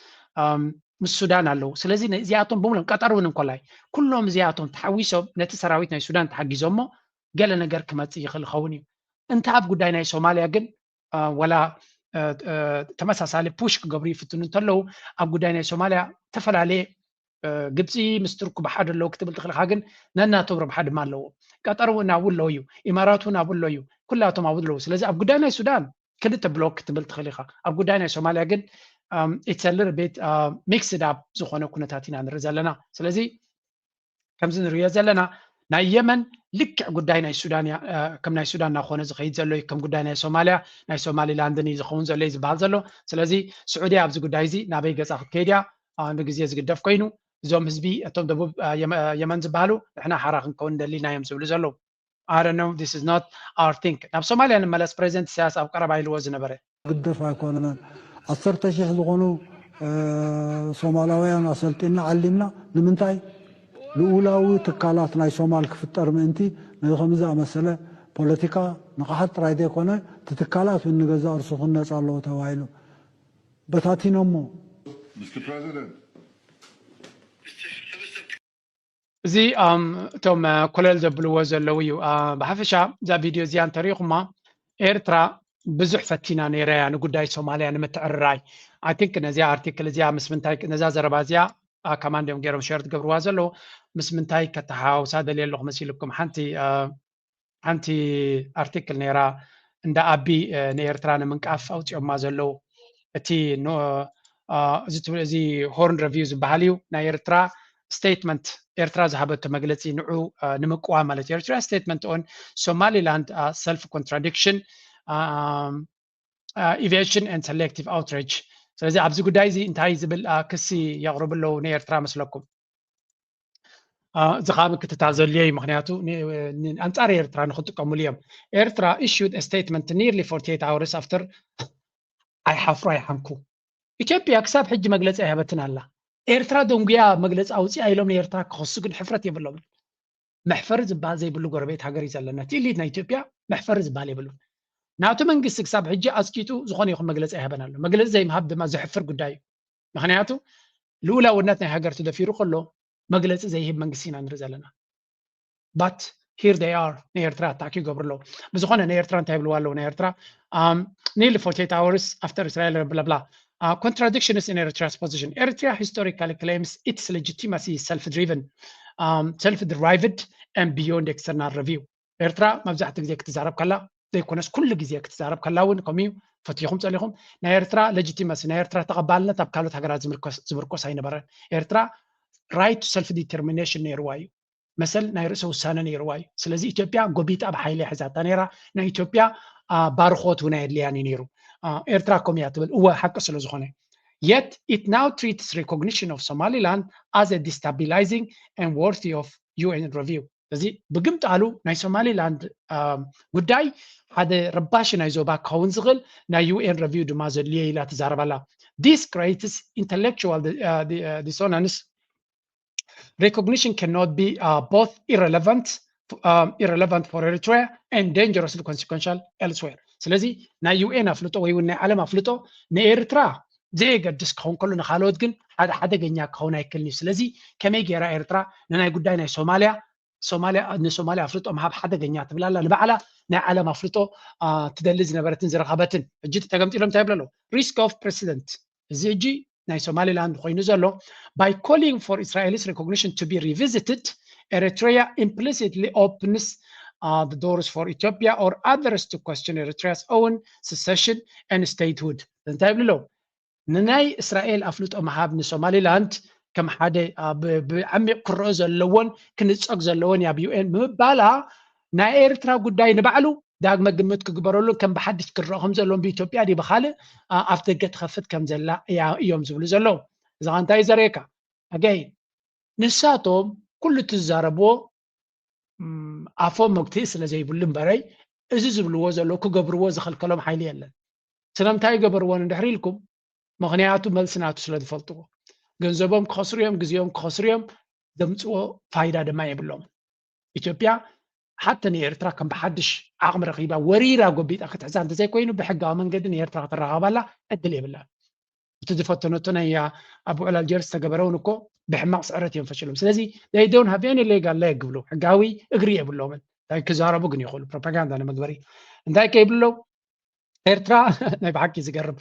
السودان اللو سلازي زياتهم بملهم قطر ونم كلهم زياتهم تحويسهم نتسراويتنا السودان تحجزهم قال نجار كما تيخل خوني انت عارف قداينا سوماليا جن ولا تمساسالي بوشك قبري فتنون تلو أب قداينا سوماليا تفل عليه جبسي مستركو بحد اللو كتب الدخل حاجن نانا تبر بحد ما لو قطر ونعول لو يو إمارات ونعول لو يو كلها تمعود لو سلازي أب قداينا السودان كل تبلوك كتب الدخل خا أب قداينا سوماليا جن it's a little bit mixed up زخونة كنا تاتينا نرزلنا سلازي كم زين ريازلنا نا يمن لك قداينا السودان كم نا السودان ناخونه زخيد زلوا كم قداينا الصوماليا نا الصومالي لاندني زخون زلوا يزبال زلوا سلازي السعودية أبز قدايزي نبي جزء كيديا نجزي زقدف كينو زوم هزبي أتوم دبوب يمن زبالو إحنا حراق نكون دليل نايم زلوا I don't know this is not our thing نب الصوماليا لما لاس بريزنت سياسة أو قرب عيل وزن بره قدف أكوننا أثرت شيخ زغنو صوماليين أصلتنا علمنا لمنتاي لولاوي تكالات ناي صومال كفتر منتي نخمزة مسألة بوليتيكا نقحت رايدة كونه تتكالات ونجزا أرسخنا صالو توايلو بتاتينا مو Mr. President. زي توم كلل زبلو وزلويو بحفشة ذا فيديو زيان طريق ما إيرترا بزح فتينا نيريا نقداي سوماليا نمتعرراي I think نزيا ارتيكل زيا مسمنتاي نزا زربازيا كمان يوم جيرو شيرت قبل وازلو مسمنتاي كتحاو سادة اللي اللغة مسيلكم حنتي ارتيكل نيرا عند أبي نيرترانا من كاف أو تيوم مازلو تي نو زي هورن ريفيوز بحاليو نيرترا statement إيرترا زهبت مجلسي نوع نمقوا مالت إيرترا statement on Somaliland self-contradiction evasion and selective outrage سلزي عبزي قدايزي انتهي زبل كسي يغرب له نيرترا مسلكم زخام كتتعزل لي مخنياتو أنصار إيرترا نخطكم اليوم إيرترا issued a statement nearly 48 hours after أي حفر أي حنكو إثيوبيا كساب حج مجلس إهبتنا الله إيرترا دونجيا مجلس أوسي أيلوم إيرترا كخصوص حفرت يبلون محفرز بعض يبلو قربيت هاجري زلنا تيلينا إثيوبيا محفرز بالي يبلون ناتو منجس كساب حج أسكيتو زخون يخون مجلس إهبنا الله مجلس زي مهب ما زحفر قداي مخنياتو لولا ونتنا هاجر تدفيرو كله مجلس زي هب منجسين عن رزلنا but here they are نيرترا تاكي قبرلو بزخون نيرترا تايبلو والو نيرترا nearly 48 hours after Israel blah blah contradictions in Eritrea's position. Eritrea historically claims its legitimacy is self-driven, self-derived, and beyond external review. Eritrea مبزحت ጊዜ ክትዛረብ ከላ ዘይኮነስ ኩሉ ጊዜ ክትዛረብ ከላ እውን ከምኡ ፈትይኹም ጸሊኹም ናይ ኤርትራ legitimacy ናይ ኤርትራ ተቐባልነት ኣብ ካልኦት ሃገራት ዝምርኮስ ኣይነበረን። ኤርትራ right to self determination ነይርዋ እዩ መሰል ናይ ርእሰ ውሳነ ነይርዋ እዩ። ስለዚ ኢትዮጵያ ጎቢጣ ብሓይሊ ሒዛታ ነይራ ናይ ኢትዮጵያ ባርኾት እውን የድልያን ነይሩ። ኤርትራ ከምያ ትብል እወ ሓቂ ስለ ዝኾነ yet it now treats recognition of Somaliland as a destabilizing and worthy of UN review. እዚ ብግምጣሉ ናይ ሶማሊላንድ ጉዳይ ሓደ ረባሽ ናይ ዞባ ክኸውን ዝኽእል ናይ UN review ድማ ዘድልየ ኢላ ትዛረባላ። This creates intellectual dissonance. Recognition cannot be both irrelevant for Eritrea and dangerously consequential elsewhere. ስለዚ ናይ UN ኣፍልጦ ወይ እውን ናይ ዓለም ኣፍልጦ ንኤርትራ ዘይገድስ ክኸውን ከሎ ንኻልኦት ግን ሓደ ሓደገኛ ክኸውን ኣይክእልኒ። ስለዚ ከመይ ጌራ ኤርትራ ንናይ ጉዳይ ናይ ንሶማልያ ኣፍልጦ ምሃብ ሓደገኛ ትብላላ ንባዕላ ናይ ዓለም ኣፍልጦ ትደሊ ዝነበረትን ዝረኸበትን ሕጂ ተገምጢሎም እንታይ ይብለሎ risk of precedent እዚ ሕጂ ናይ ሶማሊላንድ ኮይኑ ዘሎ by calling for Israel's recognition to be revisited, Eritrea implicitly opens the doors for Ethiopia or others to question Eritrea's own secession and statehood. እንታይ ይብለሎ ንናይ እስራኤል ኣፍልጦ ምሃብ ንሶማሊላንድ ከም ሓደ ብዓሚቕ ክርኦ ዘለዎን ክንፀግ ዘለዎን ኣብ UN ምባላ ናይ ኤርትራ ጉዳይ ንባዕሉ ዳግመ ግምት ክግበረሉ ከም ብሓድሽ ክርኦ ከም ዘለዎም ብኢትዮጵያ ዲ ብኻልእ ኣፍ ደገ ትኸፍት ከም ዘላ እዮም ዝብሉ ዘለዉ። እዛ እንታይ ዘርእየካ ኣገይ ንሳቶም ኩሉ ትዛረብዎ ኣፎም መግትኢ ስለ ዘይብሉ እምበረይ እዚ ዝብልዎ ዘለዉ ክገብርዎ ዝኸልከሎም ሓይሊ የለን። ስለምንታይ ገበርዎን እንድሕር ኢልኩም ምክንያቱ መልስናቱ ስለ ዝፈልጥዎ ገንዘቦም ክኸስሩ እዮም ግዚኦም ክኸስሩ እዮም ዘምፅዎ ፋይዳ ድማ የብሎም። ኢትዮጵያ ሓተ ንኤርትራ ከም ብሓድሽ ዓቕሚ ረኺባ ወሪራ ጎቢጣ ክትሕዛ እንተዘይኮይኑ ብሕጋዊ መንገዲ ንኤርትራ ክትረኸባላ ዕድል የብላ። እቲ ዝፈተነቶ ናይ ኣብ ውዕል ኣልጀርስ ተገበረውን እኮ ብሕማቕ ስዕረት እዮም ፈሽሎም። ስለዚ they don't have any legal leg ብሎ ሕጋዊ እግሪ የብሎምን። እንታይ ክዛረቡ ግን ይኽእሉ ፕሮፓጋንዳ ንመግበሪ እንታይ ከይብለው ኤርትራ ናይ ብሓቂ ዝገርም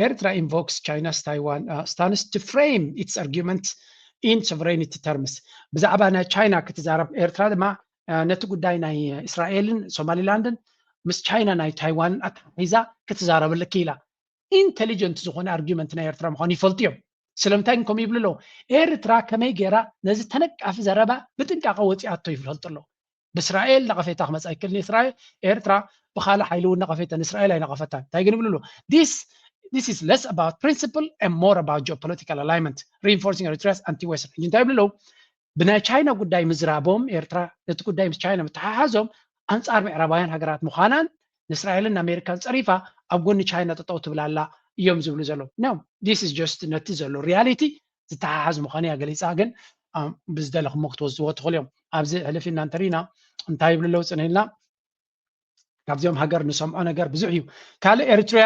ኤርትራ invokes China's Taiwan stance to frame its argument in sovereignty terms. ብዛዕባ ናይ ቻይና ክትዛረብ ኤርትራ ድማ ነቲ ጉዳይ ናይ እስራኤልን ሶማሊላንድን ምስ ቻይና ናይ ታይዋን ኣተሓሒዛ ክትዛረበለ ክኢላ ኢንቴሊጀንት ዝኾነ ኣርጊመንት ናይ ኤርትራ ምዃኑ ይፈልጡ እዮም። ስለምንታይ ከምኡ ይብሉ ኣለዉ ኤርትራ ከመይ ጌራ ነዚ ተነቃፊ ዘረባ ብጥንቃቐ ወፂኣቶ ይፈልጡ ኣለዉ። ብእስራኤል ነቐፌታ ክመፃ ይክእልኒ እስራኤል ኤርትራ ብኻልእ ሓይሊ እውን ነቐፌታ ንእስራኤል ኣይነቐፈታን። እንታይ ግን ይብሉ ኣለዉ this is less about principle and more about geopolitical alignment, reinforcing Eritrea's anti-Western. እንታይ ይብሉ ኣለዉ ብናይ ቻይና ጉዳይ ምዝራቦም ኤርትራ ነቲ ጉዳይ ምስ ቻይና ምተሓሓዞም ኣንጻር ምዕራባውያን ሃገራት ምዃናን ንእስራኤልን ኣሜሪካን ፀሪፋ ኣብ ጎኒ ቻይና ጠጠው ትብላላ እዮም ዝብሉ ዘለዉ። no this is just ነቲ ዘሎ ሪያሊቲ ዝተሓሓዝ ምዃኑ እያ ገሊፃ ግን ብዝደለኹሞ ክትወስድዎ ትኽእሉ እዮም። ኣብዚ ሕልፊና እንተሪና እንታይ ይብሉ ኣለዉ ፅንኢልና ካብዚኦም ሃገር ንሰምዖ ነገር ብዙሕ እዩ። ካልእ ኤርትራ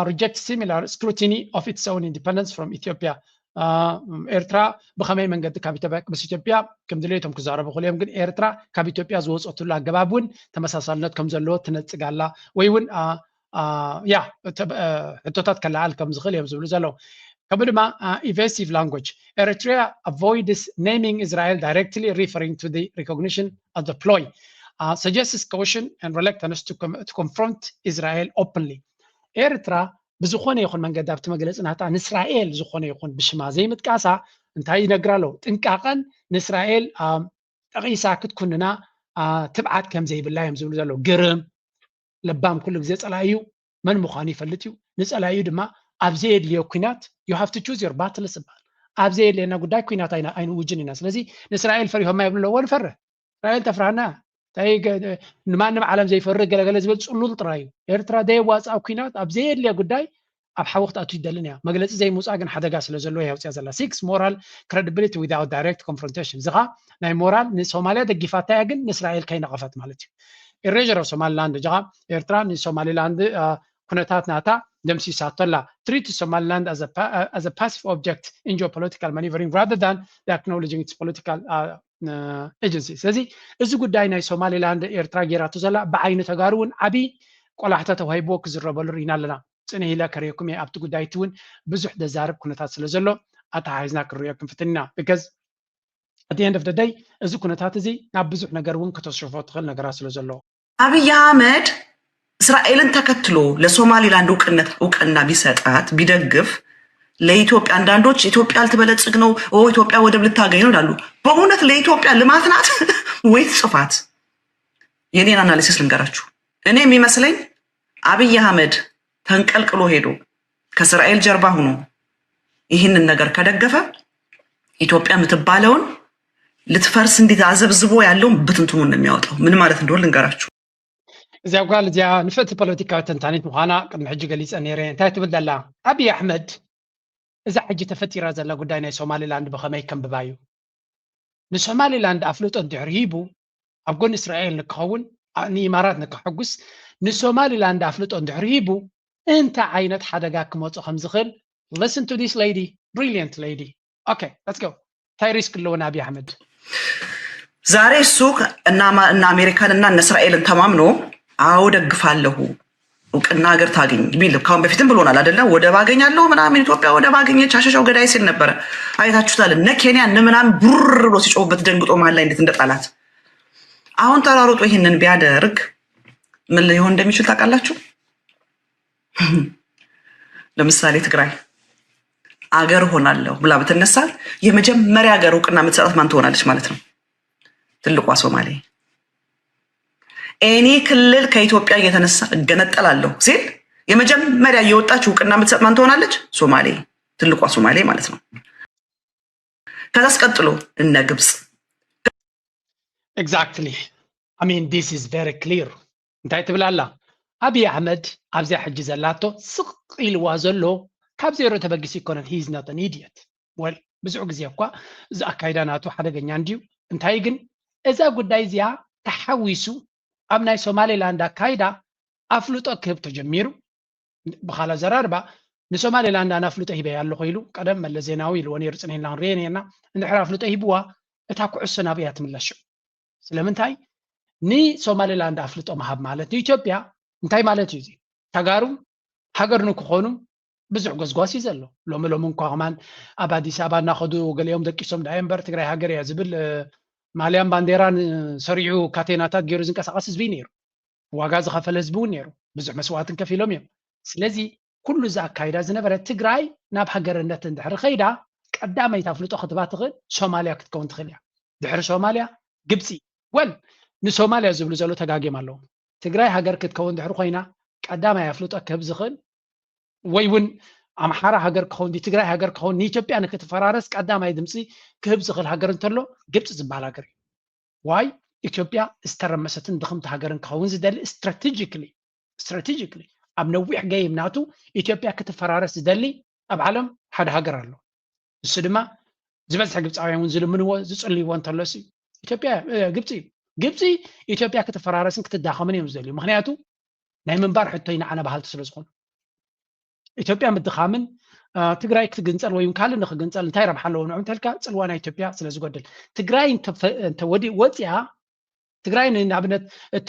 reject similar scrutiny of its own independence from Ethiopia. ኤርትራ ብኸመይ መንገዲ ካብ ኢትዮጵያ ምስ ኢትዮጵያ ከም ድሌቶም ክዛረቡ ክእሉ እዮም። ግን ኤርትራ ካብ ኢትዮጵያ ዝወፀትሉ ኣገባብ እውን ተመሳሳልነት ከም ዘለዎ ትነፅጋላ ወይ እውን ሕቶታት ከለዓል ከም ዝኽእል እዮም ዝብሉ ዘለዉ። ከምኡ ድማ evasive language. Eritrea avoids naming Israel directly, referring to the recognition of the ploy. Suggests caution and reluctance to confront Israel openly. ኤርትራ ብዝኾነ ይኹን መንገዲ ኣብቲ መግለፅናታ ንእስራኤል ዝኾነ ይኹን ብሽማ ዘይምጥቃሳ እንታይ ይነግራ ኣለዉ ጥንቃቐን ንእስራኤል ጠቒሳ ክትኩንና ትብዓት ከም ዘይብላ እዮም ዝብሉ ዘለዉ። ግርም ልባም ኩሉ ግዜ ፀላእዩ መን ምዃኑ ይፈልጥ እዩ። ንፀላእዩ ድማ ኣብ ዘየድልዮ ኩናት you have to choose your battles ይበሃል። ኣብ ዘየድልየና ጉዳይ ኩናት ኣይንውጅን ኢና። ስለዚ ንእስራኤል ፈሪሆማ ይብሉ ኣለዎ ንፈርህ እስራኤል ተፍራህና ንማንም ዓለም ዘይፈርህ ገለገለ ዝብል ፅሉል ጥራይ እዩ። ኤርትራ ደየዋፅኣ ኩናት ኣብ ዘየድልያ ጉዳይ ኣብ ሓወኽቲ ኣቱ ይደልን እያ። መግለፂ ዘይምውፃእ ግን ሓደጋ ስለ ዘለዎ የውፅያ ዘላ 6 moral credibility without direct confrontation. እዚኻ ናይ ሞራል ንሶማልያ ደጊፋታ እያ ግን ንእስራኤል ከይነቐፈት ማለት እዩ። erasure of Somaliland ጀኻ ኤርትራ ንሶማሊላንድ ኩነታት ናታ ደምሲሳቶላ treat Somaliland as a passive object in geopolitical maneuvering rather than acknowledging its political agency. ስለዚ እዚ ጉዳይ ናይ ሶማሊላንድ ኤርትራ ጌራቶ ዘላ ብዓይኒ ተጋሩ እውን ዓብይ ቆላሕታ ተዋሂብዎ ክዝረበሉ ርኢና ኣለና። ጽኔ ኢላ ከሪኩም ኣብቲ ጉዳይቲ እውን ብዙሕ ደዛርብ ኩነታት ስለ ዘሎ ኣተሓሒዝና ክሪኦኩም ፍትና because at the end of the day እዚ ኩነታት እዚ ናብ ብዙሕ ነገር እውን ከተስርፎ ትኽእል ነገራት ስለ ዘሎ አብይ አህመድ እስራኤልን ተከትሎ ለሶማሊላንድ እውቅና ቢሰጣት ቢደግፍ ለኢትዮጵያ አንዳንዶች ኢትዮጵያ አልተበለጽግ ነው ኢትዮጵያ ወደብ ልታገኝ ነው ይላሉ። በእውነት ለኢትዮጵያ ልማት ናት ወይስ ጽፋት? የኔን አናሊሲስ ልንገራችሁ። እኔ የሚመስለኝ አብይ አህመድ ተንቀልቅሎ ሄዶ ከእስራኤል ጀርባ ሆኖ ይህንን ነገር ከደገፈ ኢትዮጵያ የምትባለውን ልትፈርስ እንዴት አዘብዝቦ ያለውን ብትንትኑን ነው የሚያወጣው። ምን ማለት እንደሆነ ልንገራችሁ። እዚያ ጓል እዚያ ንፍዕቲ ፖለቲካዊ ተንታኒት ምዃና ቅድሚ ሕጂ ገሊፀ ነይረ እንታይ ትብል ዘላ አብይ አሕመድ እዛ ሕጂ ተፈጢራ ዘላ ጉዳይ ናይ ሶማሊላንድ ብኸመይ ከንብባ እዩ ንሶማሊላንድ ኣፍልጦ እንድሕር ሂቡ ኣብ ጎኒ እስራኤል ንክኸውን ንኢማራት ንክሕጉስ ንሶማሊላንድ ኣፍልጦ እንድሕር ሂቡ እንታይ ዓይነት ሓደጋ ክመፅእ ከም ዝኽእል listen to this lady brilliant lady okay let's go እንታይ ሪስክ ኣለዎ አብይ አሕመድ ዛሬ እሱ እና አሜሪካን እና እስራኤልን ተማምኖ አው ደግፋለሁ እውቅና ሀገር ታገኝ ቢል ካሁን በፊትም ብሎናል አይደለ? ወደብ አገኛለሁ ምናምን ኢትዮጵያ ወደብ አገኘች አሸሻው ገዳይ ሲል ነበር። አይታችሁታል። እነ ኬንያ እነ ምናምን ብር ብሎ ሲጮህበት ደንግጦ መሀል ላይ እንዴት እንደጣላት። አሁን ተራሮጦ ይሄንን ቢያደርግ ምን ሊሆን እንደሚችል ታውቃላችሁ? ለምሳሌ ትግራይ አገር ሆናለሁ ብላ ብትነሳ የመጀመሪያ ሀገር እውቅና የምትሰጣት ማን ትሆናለች ማለት ነው? ትልቋ ሶማሌ። እኔ ክልል ከኢትዮጵያ እየተነሳ እገነጠላለሁ ሲል የመጀመሪያ እየወጣች እውቅና የምትሰጥ ማን ትሆናለች? ሶማሌ፣ ትልቋ ሶማሌ ማለት ነው። ከዛስ ቀጥሎ እነ ግብጽ። Exactly. I mean this is very clear. እንታይ ትብላላ? አብይ አሕመድ ኣብዚያ ሕጂ ዘላቶ ስቕ ኢልዋ ዘሎ ካብ ዜሮ ተበጊስ ይኮነን he is not an idiot. well ብዙሕ ግዜ እኳ እዚ ኣካይዳ ናቱ ሓደገኛ እንድዩ እንታይ ግን እዛ ጉዳይ እዚኣ ተሓዊሱ ኣብ ናይ ሶማሌላንድ ኣካይዳ ኣፍልጦ ክህብ ተጀሚሩ ብኻልእ ዘራርባ ንሶማሌላንድ ኣነ ኣፍልጦ ሂበ ኣለኹ ኢሉ ቀደም መለስ ዜናዊ ኢልዎ ነይሩ ፅንሄልና ንሪኦ ነርና እንድሕር ኣፍልጦ ሂብዋ እታ ኩዕሶ ናብ እያ ትምለስ ስለምንታይ ንሶማሌላንድ ኣፍልጦ መሃብ ማለት ንኢትዮጵያ እንታይ ማለት እዩ እዚ ተጋሩ ሃገር ንክኾኑ ብዙሕ ጎዝጓስ እዩ ዘሎ ሎሚ ሎሚ እንኳ ኸማን ኣብ ኣዲስ ኣበባ እናኸዱ ገሊኦም ደቂሶም ዳ እምበር ትግራይ ሃገር እያ ዝብል ማልያን ባንዴራን ሰሪዑ ካቴናታት ገይሩ ዝንቀሳቐስ ህዝቢ ነይሩ ዋጋ ዝኸፈለ ህዝቢ እውን ነይሩ ብዙሕ መስዋዕትን ከፊሎም እዮም ስለዚ ኩሉ እዚ ኣካይዳ ዝነበረ ትግራይ ናብ ሃገርነት እንድሕሪ ኸይዳ ቀዳመይቲ ኣፍልጦ ክትባ ትኽእል ሶማልያ ክትከውን ትኽእል እያ ድሕሪ ሶማልያ ግብፂ ወል ንሶማልያ ዝብሉ ዘሎ ተጋጊም ኣለዎ ትግራይ ሃገር ክትከውን ድሕሪ ኮይና ቀዳማይ ኣፍልጦ ክህብ ዝኽእል ወይ እውን ኣምሓራ ሃገር ክኸውን ትግራይ ሃገር ክኸውን ንኢትዮጵያ ንክትፈራረስ ቀዳማይ ድምፂ ክህብ ዝኽእል ሃገር እንተሎ ግብፂ ዝበሃል ሃገር እዩ ዋይ ኢትዮጵያ ዝተረመሰትን ድኽምቲ ሃገርን ክኸውን ዝደሊ ስትራቴጂክሊ ኣብ ነዊሕ ገይም ናቱ ኢትዮጵያ ክትፈራረስ ዝደሊ ኣብ ዓለም ሓደ ሃገር ኣሎ እሱ ድማ ዝበዝሐ ግብፃውያን እውን ዝልምንዎ ዝፅልይዎ እንተሎ ሲ ኢትዮጵያ ግብፂ ኢትዮጵያ ክትፈራረስን ክትዳኸምን እዮም ዝደልዩ ምክንያቱ ናይ ምንባር ሕቶይ ንዓነ ባህልቲ ስለ ዝኾኑ ኢትዮጵያ ምድኻምን ትግራይ ክትግንፀል ወይ ካልእ ንክግንፀል እንታይ ረብሓ ኣለዎ ንዑ እንተልካ ፅልዋ ናይ ኢትዮጵያ ስለ ዝጎድል ትግራይ ወፂያ ትግራይ ንኣብነት እቲ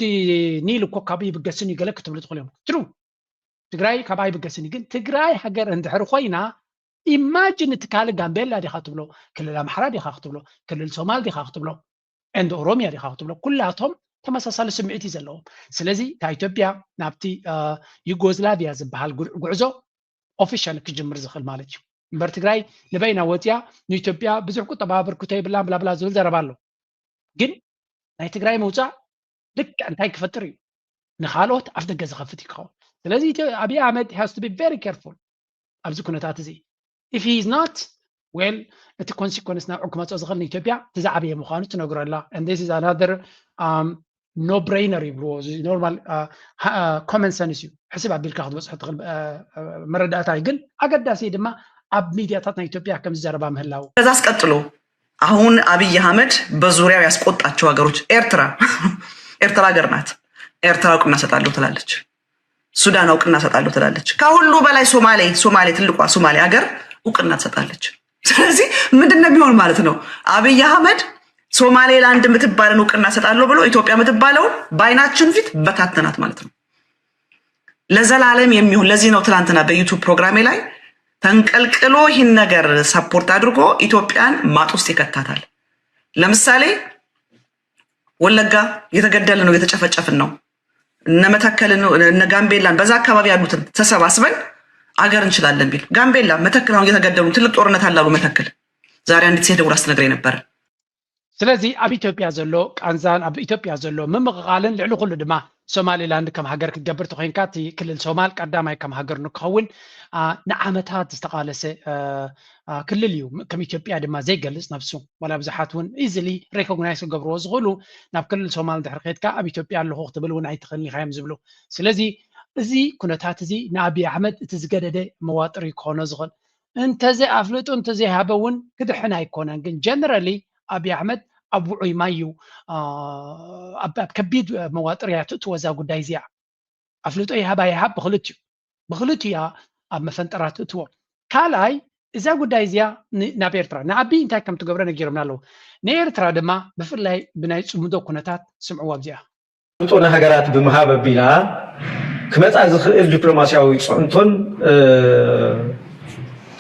ኒል እኮ ካብ ይብገስን እዩ ገለ ክትብሉ ትኽእሉ እዮም ትሩ ትግራይ ካብ ኣይብገስን ግን ትግራይ ሃገር እንድሕሪ ኮይና ኢማጅን እቲ ካልእ ጋምቤላ ዲኻ ክትብሎ ክልል ኣምሓራ ዲኻ ክትብሎ ክልል ሶማል ዲኻ ክትብሎ እንደ ኦሮሚያ ዲኻ ክትብሎ ኩላቶም ተመሳሳሊ ስምዒት እዩ ዘለዎም ስለዚ ካብ ኢትዮጵያ ናብቲ ዩጎዝላቪያ ዝበሃል ጉዕዞ ኦፊሻል ክጅምር ዝኽእል ማለት እዩ እምበር ትግራይ ንበይና ወፅያ ንኢትዮጵያ ብዙሕ ቁጠባ ብርክቶ ይብላን ብላብላ ዝብል ዘረባ ኣሎ ግን ናይ ትግራይ ምውፃእ ልክዕ እንታይ ክፈጥር እዩ ንካልኦት ኣፍ ደገ ዝኸፍት ይክኸውን ስለዚ አብይ አሕመድ has to be very careful ኣብዚ ኩነታት እዚ if he is not well እቲ ኮንሲኮንስ ናብ ክመፅኦ ዝኽእል ንኢትዮጵያ ትዛዕበየ ምዃኑ ትነግረላ and this is another no brainer ይብልዎ ኖርማል ኮመን ሰንስ እዩ ሕስብ ኣቢልካ ክትበፅሖ ትኽእል መረዳእታይ ግን ኣገዳሲ ድማ ኣብ ሚድያታት ናይ ኢትዮጵያ ከም ዝዘረባ ምህላው ከዛስ ቀጥሎ አሁን አብይ አህመድ በዙሪያው ያስቆጣቸው ሀገሮች ኤርትራ ሀገር ናት ኤርትራ እውቅና ሰጣለሁ ትላለች ሱዳን እውቅና ሰጣለሁ ትላለች ከሁሉ በላይ ሶማሌ ትልቋ ሶማሌ ሀገር እውቅና ትሰጣለች ስለዚህ ምንድነው የሚሆን ማለት ነው አብይ አህመድ ሶማሌላንድ የምትባለን እውቅና ሰጣለሁ ብሎ ኢትዮጵያ የምትባለው ባይናችን ፊት በታተናት ማለት ነው ለዘላለም የሚሆን ለዚህ ነው ትናንትና በዩቲዩብ ፕሮግራሜ ላይ ተንቀልቅሎ ይህን ነገር ሰፖርት አድርጎ ኢትዮጵያን ማጥ ውስጥ ይከታታል። ለምሳሌ ወለጋ የተገደለ ነው የተጨፈጨፍን ነው እነ መተከልን እነ ጋምቤላን በዛ አካባቢ ያሉትን ተሰባስበን አገር እንችላለን ቢል ጋምቤላ መተከል አሁን የተገደሉ ትልቅ ጦርነት አላሉ መተከል ዛሬ አንዲት ሴት ደውላ ስትነግረኝ ነበር። ስለዚህ ኣብ ኢትዮጵያ ዘሎ ቃንዛን ኣብ ኢትዮጵያ ዘሎ ምምቕቓልን ልዕሊ ኩሉ ድማ ሶማሊላንድ ከም ሃገር ክትገብር ተኮይንካ እቲ ክልል ሶማል ቀዳማይ ከም ሃገር ንክኸውን ንዓመታት ዝተቃለሰ ክልል እዩ ከም ኢትዮጵያ ድማ ዘይገልጽ ነፍሱ ወላ ብዙሓት እውን ኢዝሊ ሬኮግናይዝ ክገብርዎ ዝኽእሉ ናብ ክልል ሶማል ድሕሪ ከድካ ኣብ ኢትዮጵያ ኣለኹ ክትብል እውን ኣይትኽእልን ኢኻ እዮም ዝብሉ። ስለዚ እዚ ኩነታት እዚ ንኣብይ ኣሕመድ እቲ ዝገደደ መዋጥሪ ክኾኖ ዝኽእል እንተዘይ ኣፍልጡ እንተዘይ ሃበ እውን ክድሕን ኣይኮነን። ግን ጀነራሊ ኣብይ ኣሕመድ ኣብ ውዑይ ማይ እዩ ኣብ ከቢድ መዋጥርያ ትእትዎ እዛ ጉዳይ እዚኣ ኣፍልጦ ይሃባ ይሃብ ብክልቲኡ እያ ኣብ መፈንጠራ ትእትዎ። ካልኣይ እዛ ጉዳይ እዚኣ ናብ ኤርትራ ንዓብይ እንታይ ከም ትገብረ ነጊሮምና ኣለዉ። ንኤርትራ ድማ ብፍላይ ብናይ ፅሙዶ ኩነታት ስምዕዎ ኣብዚኣ ፅንጦ ሃገራት ብምሃብ ኣቢላ ክመፃ ዝኽእል ዲፕሎማስያዊ ፅዕንቶን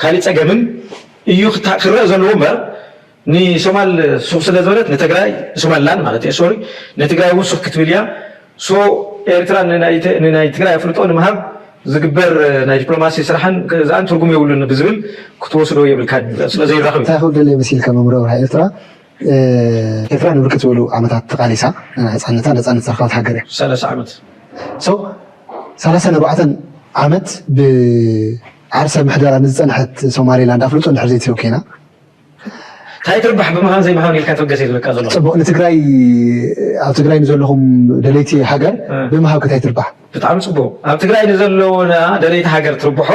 ካሊእ ፀገምን እዩ ክረአ ዘለዎ እምበር ንሶማል ሱቅ ስለ ዝበለት ንትግራይ ሶማሊላንድ ማለት እዩ ሶሪ ንትግራይ እውን ሱቅ ክትብል እያ ሶ ኤርትራ ንናይ ትግራይ ኣፍልጦ ንምሃብ ዝግበር ናይ ዲፕሎማሲ ስራሕን ከዛን ትርጉም የብሉን ብዝብል ክትወስዶ የብልካን ስለዘይራኸብ እንታይ ክደለ መሲልካ መምረው ኤርትራ ኤርትራ ንብርክት ዝበሉ ዓመታት ተቃሊሳ ነፃነት ዝረኸበት ሃገር እያ 30 ዓመት ሶ 34 ዓመት ብዓርሰ ምሕደራ ንዝፀንሐት ሶማሊላንድ ኣፍልጦ እንድሕር ዘይትህብ ኮይና እንታይ ትርባሕ ብምዃን ዘይምዃን ኢልካ ተወገሰ ዝብለካ ዘሎ ፅቡቅ ንትግራይ ኣብ ትግራይ ንዘለኹም ደለይቲ ሃገር ብምሃብ ከታይ ትርባሕ ብጣዕሚ ፅቡቅ ኣብ ትግራይ ንዘለዎና ደለይቲ ሃገር ትርብሖ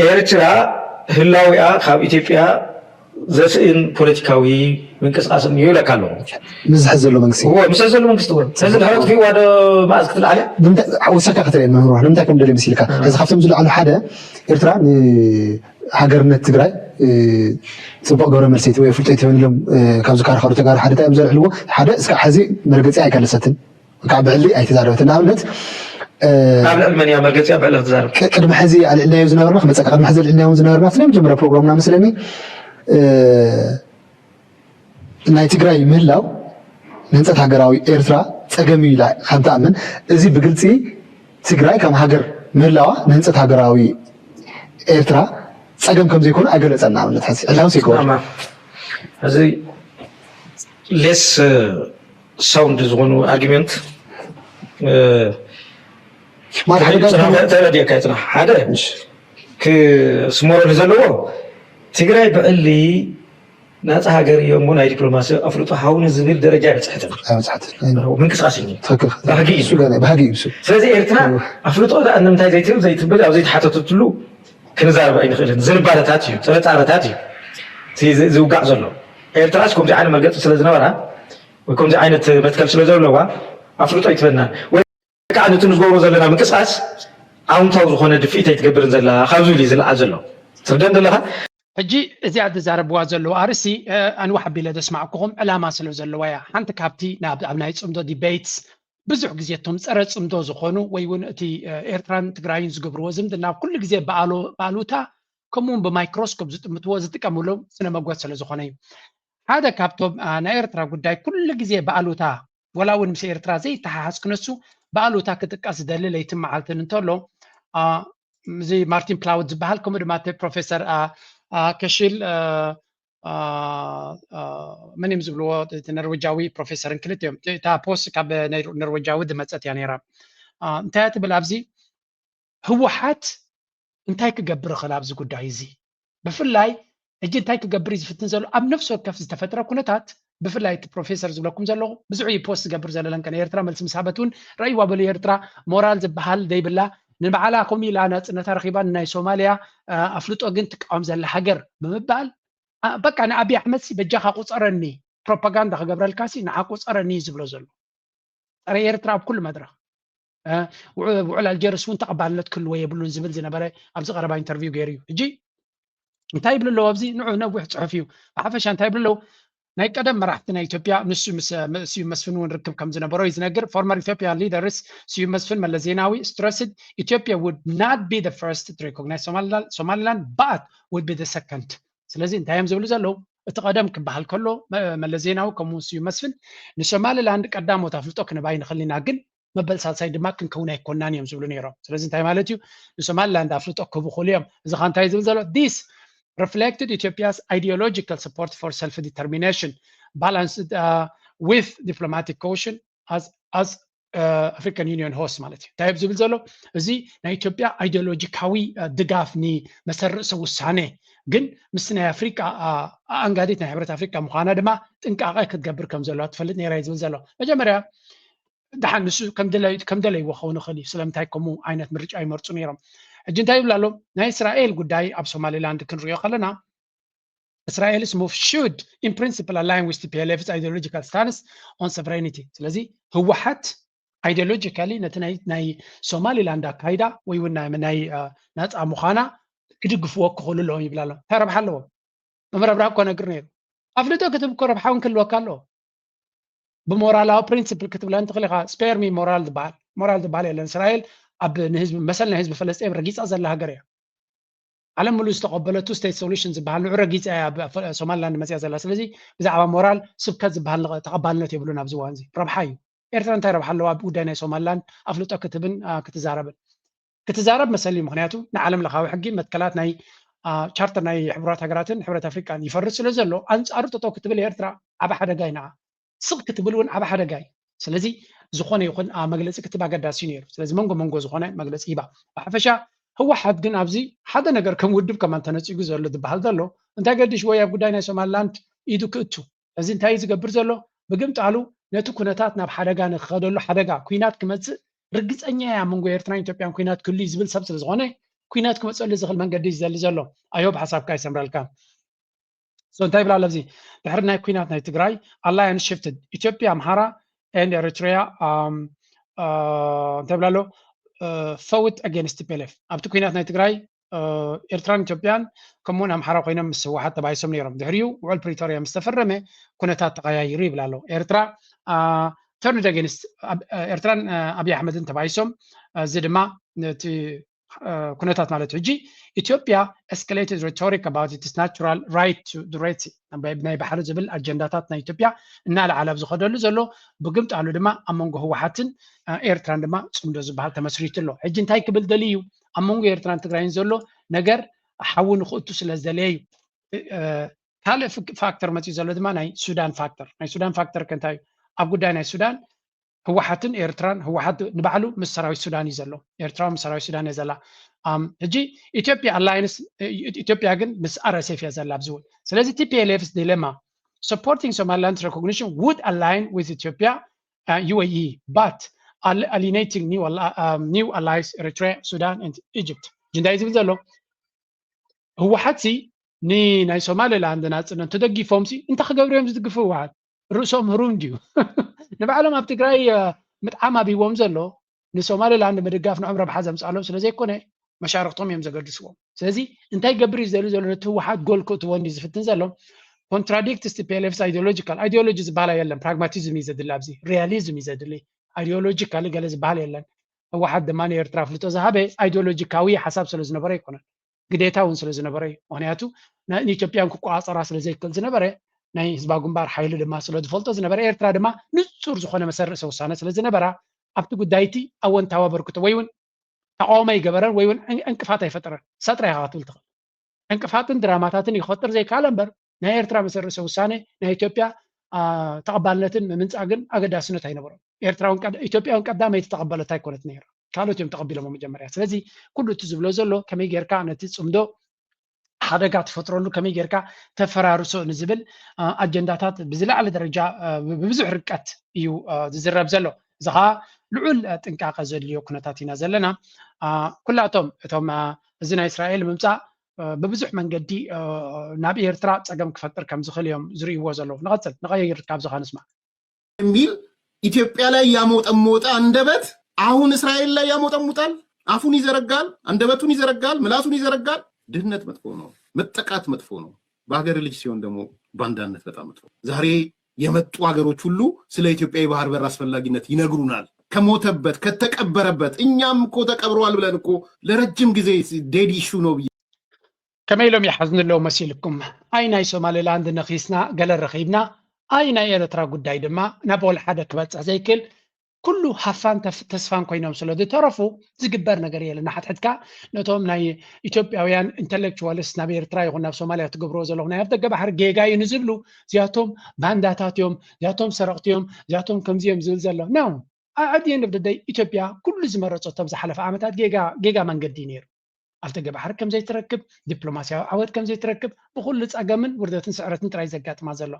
ኤርትራ ህላዊኣ ካብ ኢትዮጵያ ዘስእን ፖለቲካዊ ምንቅስቃስን እዩ ይብለካ ኣለዎ ምስ ሕዚ ዘሎ መንግስቲ ምስ ሕዚ ዘሎ መንግስቲ እውን ሕዚ ድሕረት ፊ ዋዶ ማእዝ ክትልዓለ ወሳካ ክትርአየን መምህር ንምንታይ ከም ደልዮ መሲልካ ሕዚ ካብቶም ዝለዓሉ ሓደ ኤርትራ ንሃገርነት ትግራይ ፅቡቅ ገብረ መልሰይቲ ወይ ፍልጦ ይትበንሎም ካብ ዝካረኸሩ ተጋሩ ሓደ እንታይ እዮም ዘርሕልዎ ሓደ እስካብ ሕዚ መርገፂ ኣይከለሰትን ከዓ ብዕሊ ኣይተዛረበትን ንኣብነት ኣብ ልዕሊ መን እያ መርገፂያ ብዕሊ ክትዛረብ ቅድሚ ሕዚ ኣልዕልናዮ ዝነበርና ክመፀካ ቅድሚ ሕዚ ኣልዕልናዮ ዝነበርና ናይ መጀመርያ ፕሮግራምና መስለኒ ናይ ትግራይ ምህላው ንህንፀት ሃገራዊ ኤርትራ ፀገም ኢላ ከም ተኣምን እዚ ብግልፂ ትግራይ ከም ሃገር ምህላዋ ንህንፀት ሃገራዊ ኤርትራ ፀገም ከም ዘይኮነ ኣይገለፀና ኣብነት ሕዚ ዕላውስ ይገብር እዚ ሌስ ሳውንድ ዝኾኑ ኣርጊመንት ተረዲእካ ይፅናሕ ሓደ ክስመረሉ ዘለዎ ትግራይ ብዕሊ ናፃ ሃገር እዮ እሞ ናይ ዲፕሎማሲ ኣፍልጦ ሃውን ዝብል ደረጃ ይበፅሕትን ምንቅስቃስ ባህጊ እዩ ስለዚ ኤርትራ ኣፍልጦ ንምንታይ ዘይትብል ዘይትብል ኣብ ዘይተሓተተትሉ ክንዛረብ ኣይንኽእልን ዝንባለታት እዩ ጥርጣረታት እዩ ዝውጋዕ ዘሎ ኤርትራስ ከምዚ ዓይነት መርገፂ ስለ ዝነበራ ወይ ከምዚ ዓይነት መትከል ስለ ዘለዋ ኣፍልጦ ኣይትበናን ወይ ከዓ ነቲ ንዝገብሮ ዘለና ምንቅስቃስ ኣውንታዊ ዝኾነ ድፊት ኣይትገብርን ዘላ ካብ ዝብል እዩ ዝለዓል ዘሎ ትርደን ዘለካ ሕጂ እዚኣ ዝዛረብዋ ዘለዋ ኣርእሲ ኣንዋሕ ኣቢለ ዘስማዕኩኹም ዕላማ ስለ ዘለዋ እያ ሓንቲ ካብቲ ኣብ ናይ ፅምዶ ዲቤትስ ብዙሕ ግዜ እቶም ፀረ ፅምዶ ዝኾኑ ወይ እውን እቲ ኤርትራን ትግራይን ዝገብርዎ ዝምድና ኩሉ ግዜ በኣሉታ ከምኡውን ብማይክሮስኮፕ ዝጥምትዎ ዝጥቀምሎም ስነ መጓት ስለ ዝኾነ እዩ ሓደ ካብቶም ናይ ኤርትራ ጉዳይ ኩሉ ግዜ በኣሉታ ወላ እውን ምስ ኤርትራ ዘይተሓሓዝ ክነሱ በኣሉታ ክጥቀስ ዝደሊ ለይትን መዓልትን እንተሎ እዚ ማርቲን ፕላውድ ዝበሃል ከምኡ ድማ ፕሮፌሰር ከሽል መን እዮም ዝብልዎ ኖርዌጃዊ ፕሮፌሰርን ክልቲኦም እታ ፖስት ካብ ኖርዌጃዊ ዝመፀት እያ ነይራ እንታይ ትብል ኣብዚ ህወሓት እንታይ ክገብር ይኽእል ኣብዚ ጉዳይ እዚ ብፍላይ ሕጂ እንታይ ክገብር እዩ ዝፍትን ዘሎ ኣብ ነፍሲ ወከፍ ዝተፈጥረ ኩነታት ብፍላይ እቲ ፕሮፌሰር ዝብለኩም ዘለኹ ብዙሕ እዩ ፖስት ዝገብር ዘለለን ከ ኤርትራ መልሲ ምስ ሃበት እውን ረእይዋ በሉ ኤርትራ ሞራል ዝበሃል ዘይብላ ንባዕላ ከምኡ ኢላ ናፅነታ ረኺባ ናይ ሶማልያ ኣፍልጦ ግን ትቃወም ዘላ ሃገር ብምባል በቃ ንኣብይ ኣሕመድ በጃኻ ቁፀረኒ ፕሮፓጋንዳ ክገብረልካሲ ንዓ ቁፀረኒ ዝብሎ ዘሎ ፀረ ኤርትራ ኣብ ኩሉ መድረክ ውዕል ኣልጀርስ እውን ተቐባልነት ክህልዎ የብሉን ዝብል ዝነበረ ኣብዚ ቀረባ ኢንተርቪው ገይሩ እዩ ሕጂ እንታይ ይብል ኣለዎ ኣብዚ ንዑ ነዊሕ ፅሑፍ እዩ ብሓፈሻ እንታይ ይብል ኣለዉ ናይ ቀደም መራሕቲ ናይ ኢትዮጵያ ንሱ ስዩም መስፍን እውን ርክብ ከም ዝነበረው ይዝነግር former Ethiopian leaders ስዩም መስፍን መለስ ዜናዊ stressed Ethiopia would not be the first to recognize Somaliland but would be the second ስለዚህ እንታይም ዝብሉ ዘለው እቲ ቀደም ክበሃል ከሎ መለስ ዜናዊ ከምኡ ስዩም መስፍን ንሶማሊላንድ ቀዳሞት አፍልጦ ክንባይ ንኽልና ግን መበል ሳልሳይ ድማ ክንከውን ኣይኮናን እዮም ዝብሉ ነይሮም ስለዚህ እንታይ ማለት እዩ ንሶማሊላንድ አፍልጦ ክቡ ክእሉ እዮም እዚ ኻ እንታይ ዝብል ዘሎ this reflected Ethiopia's ideological support for self-determination, balanced with diplomatic caution as African Union host ማለት እዩ ታይብ ዝብል ዘሎ እዚ ናይ ኢትዮጵያ አይዲዮሎጂካዊ ድጋፍኒ መሰረሰ ውሳኔ ግን ምስ ናይ አፍሪካ አንጋዲት ናይ ሕብረት አፍሪካ ምዃና ድማ ጥንቃቐ ክትገብር ከም ዘሎ ትፈልጥ ነይራ ዝብል ዘሎ መጀመርያ ድሓን ንሱ ከም ደለይዎ ክኸውን ይኽእል እዩ ስለምንታይ ከምኡ ዓይነት ምርጫ ይመርፁ ነይሮም ሕጂ እንታይ ይብሉ ኣሎ ናይ እስራኤል ጉዳይ ኣብ ሶማሊላንድ ክንሪኦ ከለና Israel's move should in principle align with TPLF's ideological stance on sovereignty ስለዚ ህወሓት ideologically ነቲ ናይ ሶማሊላንድ አካይዳ ወይ እውን ናይ ነፃ ምዃና ክድግፍዎ ክኽእሉ ኣለዎም ይብላ ኣሎ እንታይ ረብሓ ኣለዎ መምረብራ እኮ ነግር ነይሩ ኣፍልጦ ክትብ እኮ ረብሓ እውን ክህልወካ ኣለዎ ብሞራላዊ ፕሪንሲፕል ክትብላ እንትኽእል ኢኻ ስፔር ሚ ሞራል ዝበሃል የለን እስራኤል ኣብ ንህዝቢ መሰልና ህዝቢ ፈለስጤም ረጊፃ ዘላ ሃገር እያ ዓለም ሙሉ ዝተቐበለቱ ስቴት ሶሉሽን ዝበሃል ንዑ ረጊፃ ኣብ ሶማሊላንድ መፅያ ዘላ ስለዚ ብዛዕባ ሞራል ስብከት ዝበሃል ተቐባልነት የብሉን ኣብዚ እዋን እዚ ረብሓ እዩ ኤርትራ እንታይ ረብሓ ኣለዋ ኣብ ጉዳይ ናይ ሶማሊላንድ ኣፍልጦ ክትብን ክትዛረብ መሰሊ ምክንያቱ ንዓለም ለኻዊ ሕጊ መትከላት ናይ ቻርተር ናይ ሕቡራት ሃገራትን ሕብረት አፍሪካን ይፈርስ ስለ ዘሎ አንጻሩ ጠጠው ክትብል ኤርትራ ዓብ ሓደጋ ኢና ስቕ ክትብል እውን ዓብ ሓደጋ እዩ ስለዚ ዝኾነ ይኹን መግለፂ ክትባ ገዳሲ ነይሩ ስለዚ መንጎ ዝኾነ መግለፂ ይባ ብሓፈሻ ህወሓት ግን ኣብዚ ሓደ ነገር ከም ውድብ ከማን ተነፂጉ ዘሎ ዝበሃል ዘሎ እንታይ ገዲሽ ወይ ኣብ ጉዳይ ናይ ሶማሊላንድ ኢዱ ክእቱ እዚ እንታይ ዝገብር ዘሎ ብግምጣሉ ነቲ ኩነታት ናብ ሓደጋ ንክኸደሉ ሓደጋ ኩናት ክመፅእ ርግፀኛ እያ መንጎ ኤርትራን ኢትዮጵያን ኩናት ክህሉ ዝብል ሰብ ስለ ዝኾነ ኩናት ክመፀሉ ዝኽእል መንገዲ ዝዘሊ ዘሎ ኣዮብ ሓሳብካ ይሰምረልካ እንታይ ይብላ ኣብዚ ድሕሪ ናይ ኩናት ናይ ትግራይ alliance shifted ኢትዮጵያ ኣምሓራ and Eritrea እንታይ ይብላ ኣሎ fought against TPLF ኣብቲ ኩናት ናይ ትግራይ ኤርትራን ኢትዮጵያን ከምኡውን ኣምሓራ ኮይኖም ምስ ህወሓት ተባሂሶም ነይሮም ድሕሪኡ ውዕል ፕሪቶሪያ ምስ ተፈረመ ኩነታት ተቐያይሩ ይብላ ኣሎ ኤርትራ turned against ኤርትራን ኣብይ ኣሕመድን ተባሂሶም እዚ ድማ ነቲ ኩነታት ማለት ሕጂ ኢትዮጵያ escalated rhetoric about its natural right to the Red Sea ናይ ባሕሪ ዝብል አጀንዳታት ናይ ኢትዮጵያ እናልዓለ ኣብ ዝኸደሉ ዘሎ ብግምጣሉ ድማ ኣብ መንጎ ህወሓትን ኤርትራን ድማ ፅምዶ ዝበሃል ተመስሪቱ ኣሎ ሕጂ እንታይ ክብል ደልዩ ኣብ መንጎ ኤርትራን ትግራይን ዘሎ ነገር ሓዊ ንኽእቱ ስለ ዝደለየ እዩ ካልእ ፋክተር መፅኡ ዘሎ ድማ ናይ ሱዳን ፋክተር ከንታይ ኣብ ጉዳይ ናይ ሱዳን ህወሓትን ኤርትራን ህወሓት ንባዕሉ ምስ ሰራዊት ሱዳን እዩ ዘሎ ኤርትራ ምስ ሰራዊት ሱዳን እያ ዘላ ሕጂ ኢትዮጵያ አላይንስ ኢትዮጵያ ግን ምስ RSF እያ ዘላ ብዝብል ስለዚ TPLF's dilemma supporting Somaliland's recognition would align with Ethiopia UAE but alienating new allies Eritrea Sudan and Egypt እንታይ ዝብል ዘሎ ህወሓት ናይ ሶማሊላንድ ናፅነት ተደጊፎም እንታይ ክገብሩ እዮም ዝድግፉ ህወሓት ርእሶም ህሩም ድዩ ንባዕሎም ኣብ ትግራይ ምጥዓም ኣቢቦም ዘሎ ንሶማሊላንድ ምድጋፍ ንዖም ረብሓ ዘምፃሎም ስለዘይኮነ መሻርክቶም እዮም ዘገድስዎም ስለዚ እንታይ ገብር እዩ ዘሉ ዘሎ ነቲ ህወሓት ጎል ክእትዎ እንዲ ዝፍትን ዘሎ contradicts TPLF's ideology ዝበሃል የለን ፕራግማቲዝም እዩ ዘድሊ ኣብዚ ሪያሊዝም እዩ ዘድሊ አይዲዮሎጂካሊ ገለ ዝበሃል የለን ህወሓት ድማ ንኤርትራ ፍልጦ ዝሃበ አይዲዮሎጂካዊ ሓሳብ ስለ ዝነበረ ይኮነን ግዴታ እውን ስለ ዝነበረ እዩ ምክንያቱ ንኢትዮጵያን ክቆፃፀራ ስለ ዘይክእል ዝነበረ ናይ ህዝባ ግንባር ሓይሊ ድማ ስለ ዝፈልጦ ዝነበረ ኤርትራ ድማ ንጹር ዝኾነ መሰረሰ ውሳነ ስለ ዝነበራ ኣብቲ ጉዳይቲ ኣወንታዊ ኣበርክቶ ወይ እውን ተቃውሞ ይገበረን ወይ እውን እንቅፋት ኣይፈጥረን ሰጥራ ኢኻ ክትብል ትኽእል እንቅፋትን ድራማታትን ይፈጥር ዘይከኣለ እምበር ናይ ኤርትራ መሰረሰ ውሳነ ናይ ኢትዮጵያ ተቐባልነትን ምምንፃግን ኣገዳስነት ኣይነበሮም ኢትዮጵያውን ቀዳመይቲ ተቐበለት ኣይኮነት ነይራ ካልኦት እዮም ተቐቢሎሞ መጀመርያ ስለዚ ኩሉ እቲ ዝብሎ ዘሎ ከመይ ጌርካ ነቲ ፅምዶ ሓደጋ ትፈጥረሉ ከመይ ጌርካ ተፈራርሶ ንዝብል አጀንዳታት ብዝላዕለ ደረጃ ብብዙሕ ርቀት እዩ ዝዝረብ ዘሎ እዚ ኸኣ ልዑል ጥንቃቐ ዘድልዮ ኩነታት ኢና ዘለና ኩላቶም እቶም እዚ ናይ እስራኤል ምምፃእ በብዙሕ መንገዲ ናብ ኤርትራ ፀገም ክፈጥር ከም ዝኽእል እዮም ዝርእይዎ ዘለዉ ንቐፅል ንቐይር ካብዚ ኸ ንስማ የሚል ኢትዮጵያ ላይ ያሞጠሞጠ አንደበት አሁን እስራኤል ላይ ያሞጠሙጣል አፉን ይዘረጋል አንደበቱን ይዘረጋል ምላሱን ይዘረጋል ድህነት መጥፎ ነው መጠቃት መጥፎ ነው በሀገር ልጅ ሲሆን ደግሞ ባንዳነት በጣም መጥፎ ዛሬ የመጡ ሀገሮች ሁሉ ስለ ኢትዮጵያ የባህር በር አስፈላጊነት ይነግሩናል። ከሞተበት ከተቀበረበት እኛም እኮ ተቀብረዋል ብለን እኮ ለረጅም ጊዜ ዴድ ኢሹ ነው ብዬ ከመይሎም ይሐዝን ለው መሲልኩም አይ ናይ ሶማሌላንድ ነኺስና ገለ ረኺብና አይ ናይ ኤርትራ ጉዳይ ድማ ናብ ወል ሓደ ክበፅሕ ዘይክል ኩሉ ሃፋን ተስፋን ኮይኖም ስለ ዝተረፉ ዝግበር ነገር የለና ሓትሕትካ ነቶም ናይ ኢትዮጵያውያን ኢንተሌክቹዋልስ ናብ ኤርትራ ይኹን ናብ ሶማልያ ትገብርዎ ዘለኹ ናይ ኣፍደገ ባሕሪ ጌጋ እዩ ንዝብሉ እዚኣቶም ባንዳታት እዮም እዚኣቶም ሰረቕቲ እዮም እዚኣቶም ከምዚ እዮም ዝብል ዘሎ ነው ኣድየ ንብደደይ ኢትዮጵያ ኩሉ ዝመረፆቶም ዝሓለፈ ዓመታት ጌጋ መንገዲ ነይሩ ኣፍደገ ባሕሪ ከም ዘይትረክብ ዲፕሎማስያዊ ዓወት ከም ዘይትረክብ ብኩሉ ፀገምን ውርደትን ስዕረትን ጥራይ ዘጋጥማ ዘሎ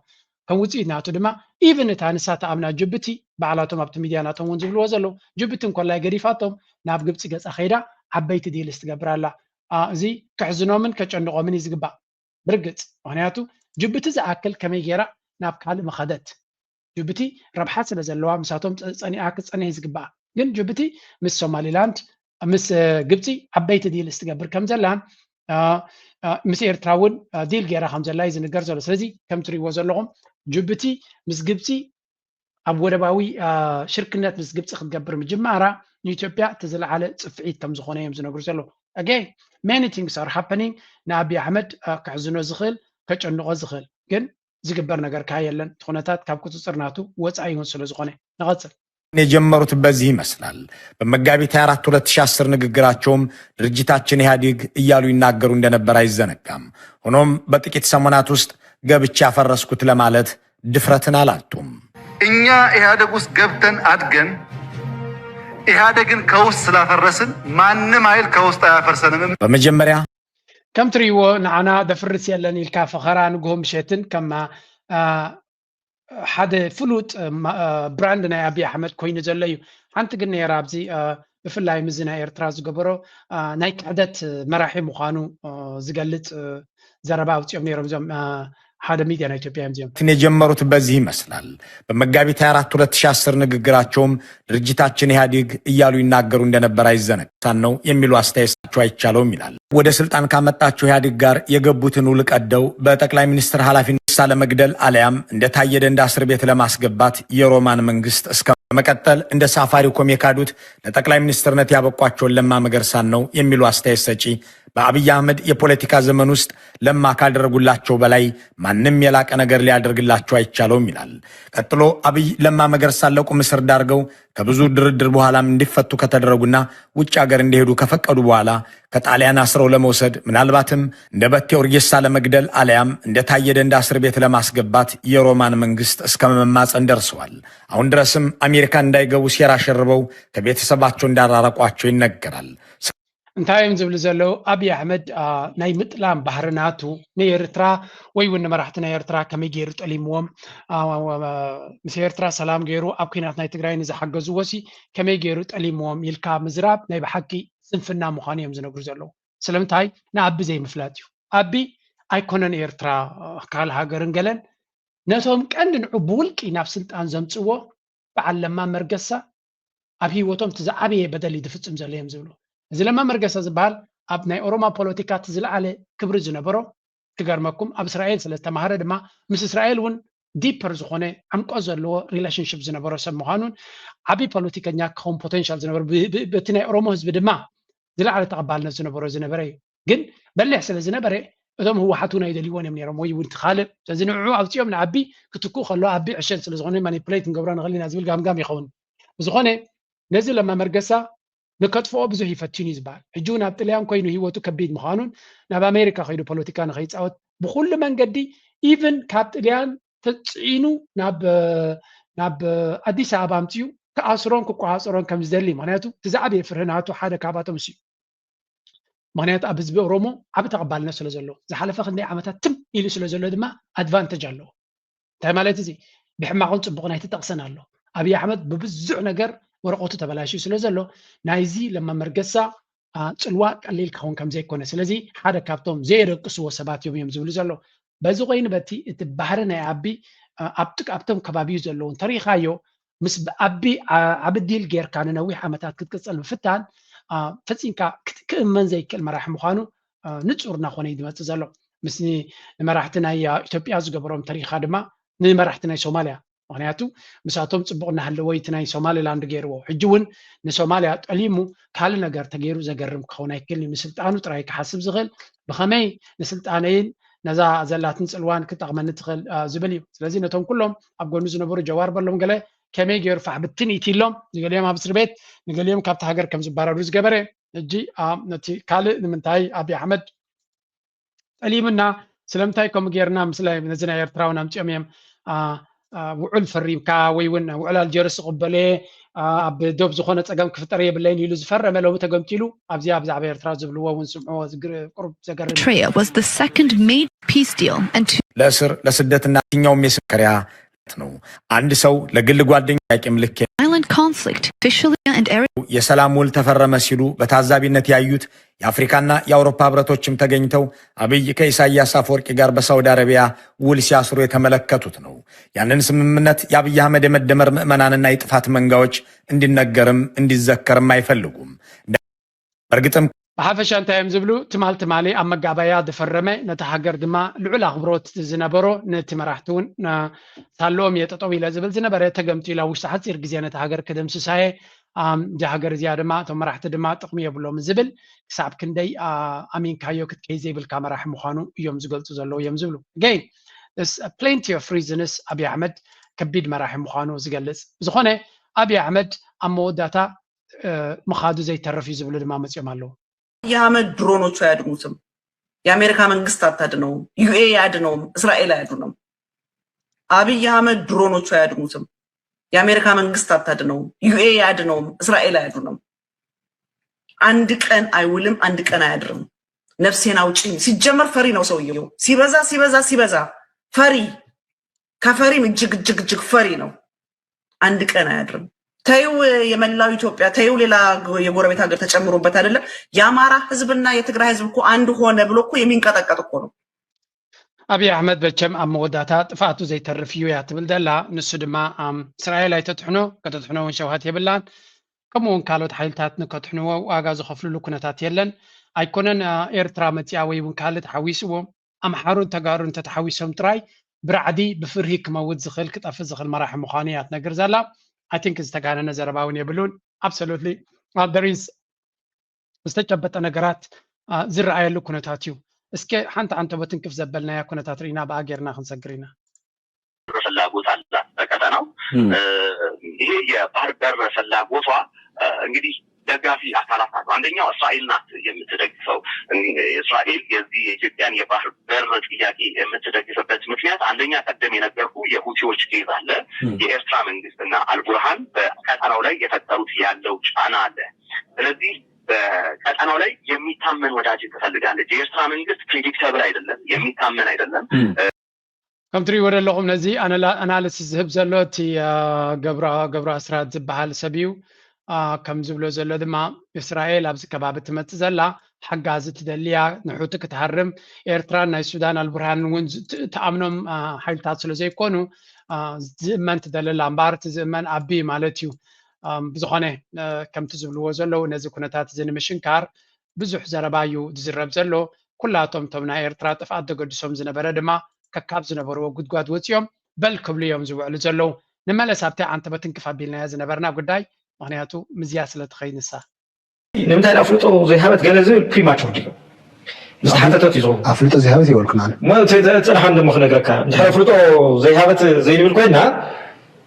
ከም ውፅኢት ናቱ ድማ ኢቨን እታ ንሳተ ኣምና ጅቡቲ በዓላቶም ኣብቲ ሚድያ ናቶም እውን ዝብልዎ ዘለዉ ጅቡቲ እንኮላይ ገዲፋቶም ናብ ግብፂ ገፃ ኸይዳ ዓበይቲ ዲልስ ትገብር ኣላ እዚ ክሕዝኖምን ከጨንቆምን እዩ ዝግባእ ብርግፅ ምክንያቱ ጅቡቲ ዝኣክል ከመይ ጌራ ናብ ካልእ መኸደት ጅቡቲ ረብሓ ስለ ዘለዋ ምሳቶም ፀኒኣ ክፀንሕ ዝግባእ ግን ጅቡቲ ምስ ሶማሊላንድ ምስ ግብፂ ዓበይቲ ዲልስ ትገብር ከም ዘላን ምስ ኤርትራ እውን ዲል ጌራ ከም ዘላ እዩ ዝንገር ዘሎ ስለዚ ከም ትሪእዎ ዘለኹም ጅቡቲ ምስ ግብፂ ኣብ ወደባዊ ሽርክነት ምስ ግብፂ ክትገብር ምጅማራ ንኢትዮጵያ እቲ ዝለዓለ ፅፍዒት ከም ዝኾነ እዮም ዝነግሩ ዘለዉ again many things are happening ንኣብይ ኣሕመድ ክሕዝኖ ዝኽእል ከጨንቆ ዝኽእል ግን ዝግበር ነገር ካ የለን ኩነታት ካብ ቁፅፅር ናቱ ወፃኢ ይሁን ስለ ዝኾነ ንቐፅል የጀመሩት በዚህ ይመስላል። በመጋቢት 24 2010 ንግግራቸውም ድርጅታችን ኢህአዴግ እያሉ ይናገሩ እንደነበር አይዘነጋም። ሆኖም በጥቂት ሰሞናት ውስጥ ገብቻ ያፈረስኩት ለማለት ድፍረትን አላጡም። እኛ ኢህአዴግ ውስጥ ገብተን አድገን ኢህአዴግን ከውስጥ ስላፈረስን ማንም ኃይል ከውስጥ አያፈርሰንም። በመጀመሪያ ከም ትሪእዎ ንዓና ደፍርስ የለን ኢልካ ፈኸራ ንግሆ ምሸትን ከማ ሓደ ፍሉጥ ብራንድ ናይ ኣብይ ኣሕመድ ኮይኑ ዘሎ እዩ ሓንቲ ግን ነራ ኣብዚ ብፍላይ ምዝ ናይ ኤርትራ ዝገበሮ ናይ ክዕደት መራሒ ምዃኑ ዝገልጽ ዘረባ ኣውፅኦም ነይሮም እዞም ሓደ ሚድያ ናይ ኢትዮጵያ እዮም የጀመሩት በዚህ ይመስላል። በመጋቢት 24 2010 ንግግራቸውም ድርጅታችን ኢህአዴግ እያሉ ይናገሩ እንደነበር አይዘነጋም ነው የሚሉ አስተያየታቸው አይቻለውም ይላል። ወደ ስልጣን ካመጣቸው ኢህአዴግ ጋር የገቡትን ውል ቀደው በጠቅላይ ሚኒስትር ኃላፊነት ለመግደል አለያም እንደ ታየ ደንዳ እስር ቤት ለማስገባት የሮማን መንግስት እስከ መቀጠል እንደ ሳፋሪኮም የካዱት ለጠቅላይ ሚኒስትርነት ያበቋቸውን ለማ መገርሳን ነው የሚሉ አስተያየት ሰጪ በአብይ አህመድ የፖለቲካ ዘመን ውስጥ ለማ ካደረጉላቸው በላይ ማንም የላቀ ነገር ሊያደርግላቸው አይቻለውም ይላል። ቀጥሎ አብይ ለማ መገርሳን ለቁም እስር ዳርገው ከብዙ ድርድር በኋላም እንዲፈቱ ከተደረጉና ውጭ ሀገር እንዲሄዱ ከፈቀዱ በኋላ ከጣሊያን አስረው ለመውሰድ ምናልባትም እንደ በቴ ኡርጌሳ ለመግደል አለያም እንደ ታየ ደንዳ እስር ቤት ለማስገባት የሮማን መንግስት እስከ መማፀን ደርሰዋል። አሁን ድረስም አሜሪካ እንዳይገቡ ሴራ ሸርበው ከቤተሰባቸው እንዳራረቋቸው ይነገራል። እንታይም ዝብል ዘለው ኣብይ ኣሕመድ ናይ ምጥላም ባህርናቱ ንኤርትራ ወይ እውን መራሕቲ ናይ ኤርትራ ከመይ ገይሩ ጠሊምዎም ምስ ኤርትራ ሰላም ገይሩ ኣብ ኩናት ናይ ትግራይ ንዝሓገዝዎሲ ከመይ ገይሩ ጠሊምዎም ኢልካ ምዝራብ ናይ ብሓቂ ስንፍና ምዃኑ እዮም ዝነግሩ ዘለዉ ስለምንታይ ንኣቢ ዘይምፍላጥ እዩ ኣቢ ኣይኮነን ኤርትራ ካልእ ሃገርን ገለን ነቶም ቀንዲ ንዑ ብውልቂ ናብ ስልጣን ዘምፅዎ በዓል ለማ መርገሳ ኣብ ሂወቶም እቲ ዝዓበየ በደል ዝፍፅም ዘሎ እዮም ዝብሉ እዚ ለማ መርገሳ ዝበሃል ኣብ ናይ ኦሮማ ፖለቲካ እቲ ዝለዓለ ክብሪ ዝነበሮ ክገርመኩም ኣብ እስራኤል ስለዝተማሃረ ድማ ምስ እስራኤል እውን ዲፐር ዝኾነ ዓምቆ ዘለዎ ሪሌሽንሽፕ ዝነበሮ ሰብ ምዃኑን ዓብይ ፖለቲከኛ ክኸውን ፖቴንሻል ዝነበረ በቲ ናይ ኦሮሞ ህዝቢ ድማ ዝለዓለ ተቐባልነት ዝነበረ እዩ ግን በሊሕ ስለ ዝነበረ እቶም ህወሓት እውን ኣይደልይዎን እዮም ነይሮም ወይ እውን ትኻልእ ስለዚ ንዕዑ ኣውፅኦም ንዓቢ ክትኩ ከሎ ዓቢ ዕሸል ስለ ዝኾነ ማኒፕሌት ክንገብሮ ንኽእል ኢና ዝብል ጋምጋም ይኸውን ብዝኾነ ነዚ ለማ መርገሳ ንከጥፍኦ ብዙሕ ይፈትኑ እዩ ዝበሃል ሕጂ ናብ ጥልያን ኮይኑ ሂወቱ ከቢድ ምዃኑን ናብ ኣሜሪካ ከይዱ ፖለቲካ ንኸይፃወት ብኩሉ መንገዲ ኢቨን ካብ ጥልያን ተፅዒኑ ናብ ኣዲስ ኣበባ ኣምፅኡ ክኣስሮን ክቋፃፀሮን ከም ዝደሊ ምክንያቱ እቲ ዝዓበየ ፍርህናቱ ሓደ ካብኣቶም እሱ ምክንያቱ ኣብ ህዝቢ ኦሮሞ ዓብ ተቐባልነት ስለ ዘለዎ ዝሓለፈ ክንደይ ዓመታት ትም ኢሉ ስለ ዘሎ ድማ ኣድቫንቴጅ ኣለዎ እንታይ ማለት እዚ ብሕማቑን ፅቡቕን ኣይትጠቕሰን ኣሎ ኣብይ ኣሕመድ ብብዙሕ ነገር ወረቀቱ ተበላሽዩ ስለ ዘሎ ናይዚ ለማ መርገሳ ፅልዋ ቀሊል ክኸውን ከም ዘይኮነ ስለዚ ሓደ ካብቶም ዘይደቅስዎ ሰባት እዮም ዝብሉ ዘሎ በዚ ኮይኑ በቲ እቲ ባህሪ ናይ ኣቢ ኣብቶም ከባቢኡ ዘለውን ተሪኻዮ ምስ ኣቢ ዓብ ዲል ጌርካ ንነዊሕ ዓመታት ክትቅፅል ምፍታን ፈፂምካ ክእመን ዘይክእል መራሒ ምዃኑ ንፁር እናኾነ እዩ ዝመፅእ ዘሎ ምስ ንመራሕቲ ናይ ኢትዮጵያ ዝገበሮም ተሪኻ ድማ ንመራሕቲ ናይ ሶማልያ ምክንያቱ ምሳቶም ጽቡቕና ሃለወ እቲ ናይ ሶማሊላንድ ገይርዎ ሕጂ እውን ንሶማልያ ጠሊሙ ካልእ ነገር ተገይሩ ዘገርም ክኸውን ኣይክእልኒ ንስልጣኑ ጥራይ ክሓስብ ዝኽእል ብኸመይ ንስልጣነይን ነዛ ዘላትን ጽልዋን ክጠቕመኒ ትኽእል ዝብል እዩ ስለዚ ነቶም ኩሎም ኣብ ጎኑ ዝነበሩ ጀዋር በሎም ገለ ከመይ ገይሩ ፋሕብትን ኢትሎም ንገሊኦም ኣብ እስር ቤት ንገሊኦም ካብቲ ሃገር ከም ዝባረሩ ዝገበረ ሕጂ ነቲ ካልእ ንምንታይ ኣብይ ኣሕመድ ጠሊሙና ስለምንታይ ከምኡ ጌርና ምስላይ ነዚ ናይ ኤርትራውን ኣምፂኦም እዮም ውዕል ፈሪምካ ወይ እውን ውዕል ኣልጀርስ ቅበለ ኣብ ዶብ ዝኾነ ፀገም ክፍጠር የብለይን ኢሉ ዝፈረመ ሎሚ ተገምቲሉ ኣብዚ ብዛዕባ ኤርትራ ዝብልዎ እውን ስምዖ ቁርብ ዘገርም ለእስር ለስደትና የትኛውም የስከሪያ ነው። አንድ ሰው ለግል ጓደኛ ያቂም ልክ የሰላም ውል ተፈረመ ሲሉ በታዛቢነት ያዩት የአፍሪካና የአውሮፓ ህብረቶችም ተገኝተው አብይ ከኢሳያስ አፈወርቂ ጋር በሳውዲ አረቢያ ውል ሲያስሩ የተመለከቱት ነው። ያንን ስምምነት የአብይ አህመድ የመደመር ምዕመናንና የጥፋት መንጋዎች እንዲነገርም እንዲዘከርም አይፈልጉም። በእርግጥም ብሓፈሻ እንታይ እዮም ዝብሉ ትማል ትማሊ ኣብ መጋባያ ዝፈረመ ነቲ ሃገር ድማ ልዑል ኣኽብሮት ዝነበሮ ነቲ መራሕቲ እውን ሳለኦም እየ ጠጠው ኢለ ዝብል ዝነበረ ተገምቲሉ ኣብ ውሽጢ ሓፂር ግዜ ነቲ ሃገር ክደምስሳየ እዚ ሃገር እዚኣ ድማ እቶም መራሕቲ ድማ ጥቕሚ የብሎም ዝብል ክሳብ ክንደይ ኣሚንካዮ ክትከይ ዘይብልካ መራሒ ምዃኑ እዮም ዝገልፁ ዘለዉ እዮም ዝብሉ ገይን ፕሌንቲ ኦፍ ሪዝንስ ኣብይ ኣሕመድ ከቢድ መራሒ ምዃኑ ዝገልፅ ዝኾነ ኣብይ ኣሕመድ ኣብ መወዳእታ ምኻዱ ዘይተረፍ እዩ ዝብሉ ድማ መፅኦም ኣለዉ። የአህመድ ድሮኖቹ አያድኑትም። የአሜሪካ መንግስት አታድነውም። ዩኤ አያድነውም። እስራኤል አያድነውም። አብይ አህመድ ድሮኖቹ አያድኑትም። የአሜሪካ መንግስት አታድነውም። ዩኤ አያድነውም። እስራኤል አያድነውም። አንድ ቀን አይውልም፣ አንድ ቀን አያድርም። ነፍሴን አውጪኝ። ሲጀመር ፈሪ ነው ሰውየው። ሲበዛ ሲበዛ ሲበዛ ፈሪ፣ ከፈሪም እጅግ እጅግ እጅግ ፈሪ ነው። አንድ ቀን አያድርም። ተይው የመላው ኢትዮጵያ ተይው ሌላ የጎረቤት ሀገር ተጨምሮበት አይደለም። የአማራ ህዝብና የትግራይ ህዝብ እኮ አንድ ሆነ ብሎ እኮ የሚንቀጠቀጥ እኮ ነው። ኣብይ ኣሕመድ በቸም ኣብ መወዳእታ ጥፋቱ ዘይተርፍ እዩ እያ ትብል ዘላ ንሱ ድማ እስራኤል ኣይተትሕኖ ከተትሕኖ እውን ሸውሃት የብላን ከምኡ እውን ካልኦት ሓይልታት ንከትሕንዎ ዋጋ ዝኸፍልሉ ኩነታት የለን ኣይኮነን ኤርትራ መፅያ ወይ እውን ካልእ ተሓዊስዎም ኣምሓሩን ተጋሩን ተተሓዊሶም ጥራይ ብራዕዲ ብፍርሂ ክመውት ዝኽእል ክጠፍእ ዝኽእል መራሒ ምዃኑ እያ ትነግር ዘላ I think ዝተጋነነ ዘረባ እውን የብሉን absolutely there is ዝተጨበጠ ነገራት ዝረኣየሉ ኩነታት እዩ። እስኪ ሓንቲ በትንክፍ ዘበልናያ ኩነታት ርኢና ብኣጌርና ክንሰግር ኢና። ፍላጎት አላት በቀጠናው ይሄ የባህር በር ፍላጎቷ እንግዲህ ደጋፊ አካላት አሉ። አንደኛው እስራኤል ናት የምትደግፈው። እስራኤል የዚህ የኢትዮጵያን የባህር በር ጥያቄ የምትደግፍበት ምክንያት አንደኛ ቀደም የነገርኩ የሁቲዎች ኬዝ አለ። የኤርትራ መንግስትና አልቡርሃን በቀጠናው ላይ የፈጠሩት ያለው ጫና አለ። ስለዚህ በቀጠናው ላይ የሚታመን ወዳጅ ትፈልጋለች። የኤርትራ መንግስት ፕሬዲክተብል አይደለም፣ የሚታመን አይደለም። ከም ትሪእዎ ዘለኹም ነዚ ኣናሊሲስ ዝህብ ዘሎ እቲ ገብረ ኣስራት ዝበሃል ሰብ እዩ። ከም ዝብሎ ዘሎ ድማ እስራኤል ኣብዚ ከባቢ ትመፅእ ዘላ ሓጋዚ ትደልያ ንሑቲ ክትሃርም ኤርትራን ናይ ሱዳን ኣልቡርሃን እውን ተኣምኖም ሓይልታት ስለ ዘይኮኑ ዝእመን ትደልላ እምበር እቲ ዝእመን ኣቢ ማለት እዩ። ብዝኾነ ከምቲ ዝብልዎ ዘለዉ ነዚ ኩነታት እዚ ንምሽንካር ብዙሕ ዘረባ እዩ ዝዝረብ ዘሎ። ኩላቶም እቶም ናይ ኤርትራ ጥፍኣት ተገዲሶም ዝነበረ ድማ ከካብ ዝነበርዎ ጉድጓድ ወፂኦም በል ክብሉ እዮም ዝውዕሉ ዘለዉ። ንመለስ ኣብቲ ዓንተበት ክንክፍ ኣቢልናያ ዝነበርና ጉዳይ ምክንያቱ ምዝያ ስለተኸይንሳ ንምንታይ ኣፍልጦ ዘይሃበት ገለ ዝብል ፕሪማቹር ድዩ ምስተሓተተት እዩ ኣፍልጦ ዘይሃበት ይበልኩና ፅናሓን ደሞ ክነግረካ እንድሕር ኣፍልጦ ዘይሃበት ዘይንብል ኮይና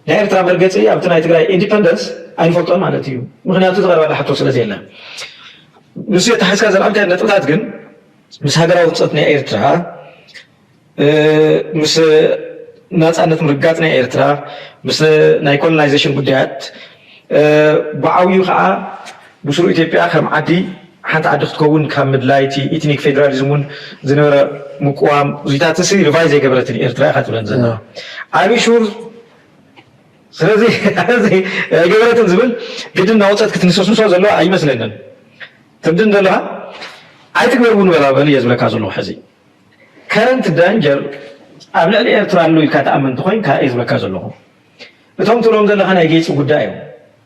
ናይ ኤርትራ መርገፂ ኣብቲ ናይ ትግራይ ኢንዲፐንደንስ ኣይንፈልጦን ማለት እዩ። ምክንያቱ ዝቐረበላ ሕቶ ስለዘየለ ንሱ የተሓዝካ ዘልዓልካ ነጥብታት ግን ምስ ሃገራዊ ህፀት ናይ ኤርትራ ምስ ናፃነት ምርጋፅ ናይ ኤርትራ ምስ ናይ ኮሎናይዜሽን ጉዳያት ብዓብዩ ከዓ ብስሩ ኢትዮጵያ ከም ዓዲ ሓንቲ ዓዲ ክትከውን ካብ ምድላይቲ ኢትኒክ ፌደራሊዝም እውን ዝነበረ ምቁዋም ዙይታት ሲ ሪቫይዝ የገበረትን ኤርትራ ኢካ ትብለን ዘላ ዓብይ ሹር ስለዚ ገበረትን ዝብል ግድን ናወፀት ክትንሰስንሶ ዘለዋ ኣይመስለንን። ትምድን ዘለካ ኣይትግበርቡ ንበላበል እየ ዝብለካ ዘለኹ ሕዚ ከረንት ዳንጀር ኣብ ልዕሊ ኤርትራ ኣሎ ኢልካ ተኣመንቲ ኮይንካ እየ ዝብለካ ዘለኹ። እቶም ትብሎም ዘለካ ናይ ጌፂ ጉዳይ እዮም።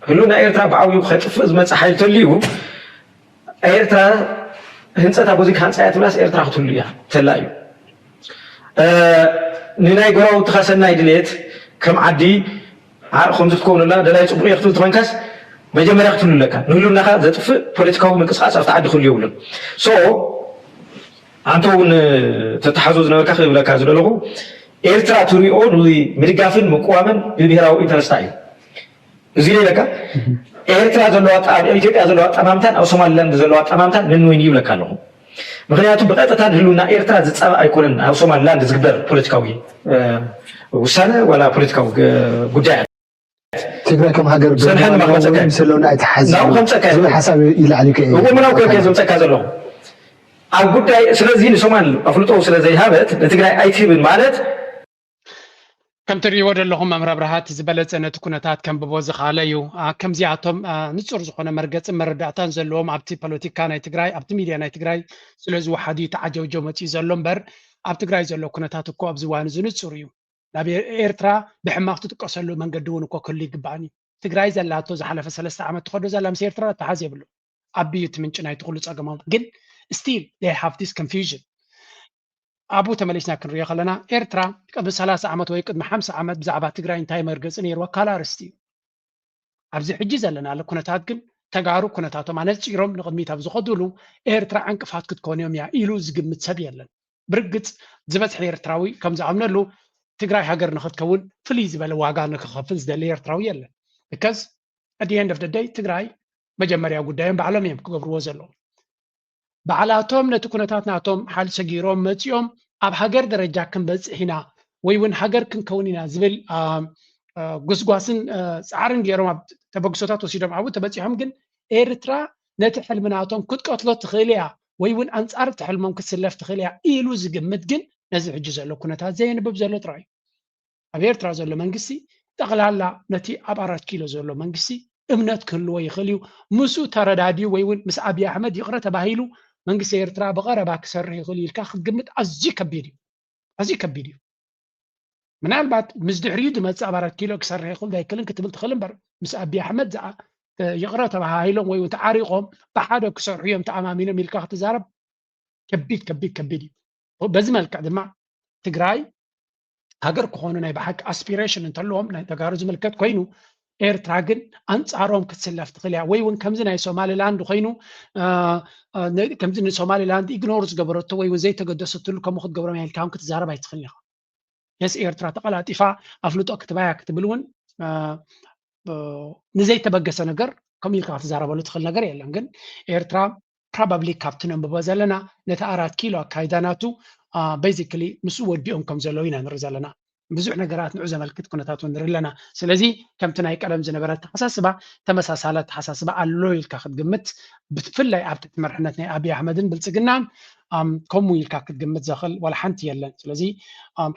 ህሉና ኤርትራ ብዓብዩ ከጥፍእ ዝመፅእ ሓይሊ ተልዩ ኤርትራ ህንፀታ በዚ ካንፃያ ትብላስ ኤርትራ ክትህሉ እያ ተላ እዩ። ንናይ ጎራው ተኸሰናይ ድሌት ከም ዓዲ ከምዚ ትከውኑላ ደላይ ፅቡቅ ይኽትብል ትኾንካስ መጀመርያ ክትህሉለካ ንህሉናኻ ዘጥፍእ ፖለቲካዊ ምንቅስቃስ ኣብቲ ዓዲ ክህሉ የብሉን ሶ አንተ እውን ተተሓዙ ዝነበርካ ክብለካ ዝደለኹ ኤርትራ ትሪኦ ምድጋፍን ምቁዋምን ብብሔራዊ ኢንተረስታ እዩ እዚ ለካ ኤርትራ ዘለዋ ኢትዮጵያ ዘለዋ ጠማምታን ኣብ ሶማሊላንድ ዘለዋ ጠማምታን ንንወይን ይብለካ ኣለኹ ምክንያቱ ብቀጥታ ንህሉና ኤርትራ ዝፀባ ኣይኮነን ኣብ ሶማሊላንድ ዝግበር ፖለቲካዊ ውሳነ ወላ ፖለቲካዊ ጉዳይ ትግራይ ከም ሃገር ስለሆነ ኣይተሓዝ ሓሳብ ይላዕል ወምናው ከከ ዘምፀካ ዘለኹ ኣብ ጉዳይ ስለዚ ንሶማል ኣፍልጦ ስለዘይሃበት ንትግራይ ኣይትህብን ማለት ከም ትሪእዎ ዘለኹም መምህር ብርሃት ዝበለፀ ነቲ ኩነታት ከም ብቦ ዝኻለ እዩ ከምዚኣቶም ንፁር ዝኾነ መርገፅን መረዳእታን ዘለዎም ኣብቲ ፖለቲካ ናይ ትግራይ ኣብቲ ሚድያ ናይ ትግራይ ስለዝወሓዱ ተዓጀብጀብ መፂኡ ዘሎ እምበር ኣብ ትግራይ ዘሎ ኩነታት እኮ ኣብዚ እዋን እዚ ንፁር እዩ ናብ ኤርትራ ብሕማቅ ትጥቀሰሉ መንገዲ እውን እኮ ክህሉ ይግባእን እዩ ትግራይ ዘላቶ ዝሓለፈ 3 ዓመት ትኸዶ ዘላ ምስ ኤርትራ ተሓዝ የብሉ ዓብዪ እቲ ምንጭ ናይ ትኽሉ ፀገማት ግን still they have this confusion አቡ ተመለስና ክንሪኦ ከለና ኤርትራ ቅድሚ 30 ዓመት ወይ ቅድሚ 50 ዓመት ብዛዕባ ትግራይ እንታይ መርገፅ ነይሩ ካላርስቲ ኣብዚ ሕጂ ዘለና ኩነታት ግን ተጋሩ ኩነታቶም ኣነፂሮም ንቅድሚት ኣብ ዝኸዱሉ ኤርትራ ዕንቅፋት ክትኮን እዮም እያ ኢሉ ዝግምት ሰብ የለን ብርግፅ ዝበፅሐ ኤርትራዊ ከም ዝኣምነሉ ትግራይ ሃገር ንኽትከውን ፍልይ ዝበለ ዋጋ ንክኸፍል ዝደሊ ኤርትራዊ የለን because at the end of the day ትግራይ መጀመርያ ጉዳዮም ባዕሎም እዮም ክገብርዎ ዘለዉ ባዕላቶም ነቲ ኩነታት ናቶም ሓል ሰጊሮም መፂኦም ኣብ ሃገር ደረጃ ክንበፅሕ ኢና ወይ እውን ሃገር ክንከውን ኢና ዝብል ጉስጓስን ፃዕርን ገይሮም ኣብ ተበግሶታት ወሲዶም ኣብኡ ተበፂሖም ግን ኤርትራ ነቲ ሕልምናቶም ክትቀትሎ ትኽእል እያ ወይ እውን ኣንፃር እቲ ሕልሞም ክትስለፍ ትኽእል እያ ኢሉ ዝግምት ግን ነዚ ሕጂ ዘሎ ኩነታት ዘየንብብ ዘሎ ጥራይ ኣብ ኤርትራ ዘሎ መንግስቲ ጠቕላላ ነቲ ኣብ 4 ኪሎ ዘሎ መንግስቲ እምነት ክህልዎ ይኽእል እዩ ምስኡ ተረዳድዩ ወይ እውን ምስ ኣብዪ ኣሕመድ ይቕረ ተባሂሉ መንግስቲ ኤርትራ በቀረባ ክሰርሕ ይኽእል ኢልካ ክትግምት ኣዝዩ ከቢድ እዩ ምናልባት ምስ ድሕሪኡ ዝመፅእ ኣብ 4 ኪሎ ክሰርሕ ይኽእል ዳይክልን ክትብል ትኽእል እምበር ምስ ኣብዪ ኣሕመድ ይቕረ ተባሂሎም ወይ እውን ተዓሪቆም ብሓደ ክሰርሑ እዮም ተኣማሚኖም ኢልካ ክትዛረብ ከቢድ እዩ በዚ መልክዕ ድማ ትግራይ ሃገር ክኾኑ ናይ ብሓቂ ኣስፒሬሽን እንተለዎም ናይ ተጋሩ ዝምልከት ኮይኑ ኤርትራ ግን ኣንፃሮም ክትስለፍ ትኽእል እያ ወይ እውን ከምዚ ናይ ሶማሊላንድ ኮይኑ ከምዚ ንሶማሊላንድ ኢግኖር ዝገበረቶ ወይ እውን ዘይተገደሰትሉ ከምኡ ክትገብሮም ኢልካ እውን ክትዛረብ ኣይትኽእልን ኢኻ የስ ኤርትራ ተቐላጢፋ ኣፍልጦ ክትባያ ክትብል እውን ንዘይተበገሰ ነገር ከምኡ ኢልካ ክትዛረበሉ ትኽእል ነገር የለን ግን ኤርትራ ፕሮባብሊ ካብቲ ነንብቦ ዘለና ነቲ 4 ኪሎ ኣካይዳናቱ ቤዚክሊ ምስኡ ወዲኦም ከም ዘለዉ ኢና ንርኢ ዘለና ብዙሕ ነገራት ንዑ ዘመልክት ኩነታት ንርኢ ኣለና ስለዚ ከምቲ ናይ ቀደም ዝነበረ ተሓሳስባ ተመሳሳለ ተሓሳስባ ኣሎ ኢልካ ክትግምት ብፍላይ ኣብ ትሕቲ መርሕነት ናይ ኣብዪ ኣሕመድን ብልፅግናን ከምኡ ኢልካ ክትግምት ዘኽእል ዋላ ሓንቲ የለን ስለዚ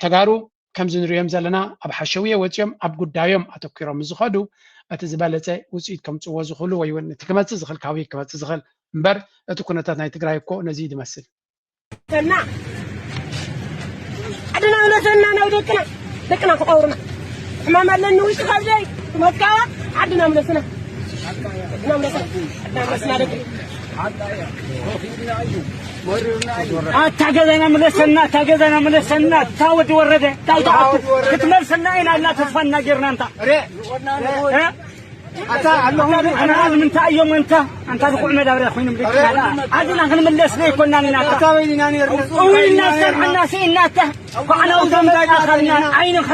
ተጋሩ ከምዚ ንሪኦም ዘለና ኣብ ሓሸውየ ወፂኦም ኣብ ጉዳዮም ኣተኪሮም ዝኸዱ እቲ ዝበለፀ ውፅኢት ከምፅዎ ዝኽእሉ ወይ እውን እቲ ክመፅእ ዝኽእል ካበይ ክመፅእ ዝኽእል እምበር እቲ ኩነታት ናይ ትግራይ እኮ ነዚ ዝመስል عدنا ونسلنا ودكنا دكنا كقورنا ما مالنا وش خبزي مكة عدنا ونسلنا عدنا ونسلنا تاجزنا من السنة تاود ورده تاود كتمل سنين لا تفنى جرنا انت أنا هذا من تأيوم أنت تقول مدابر أخوين مدير عادنا خلنا من الناس ليه كنا نناك وين الناس سمعنا سينا ته فأنا أودم آخرنا عين خ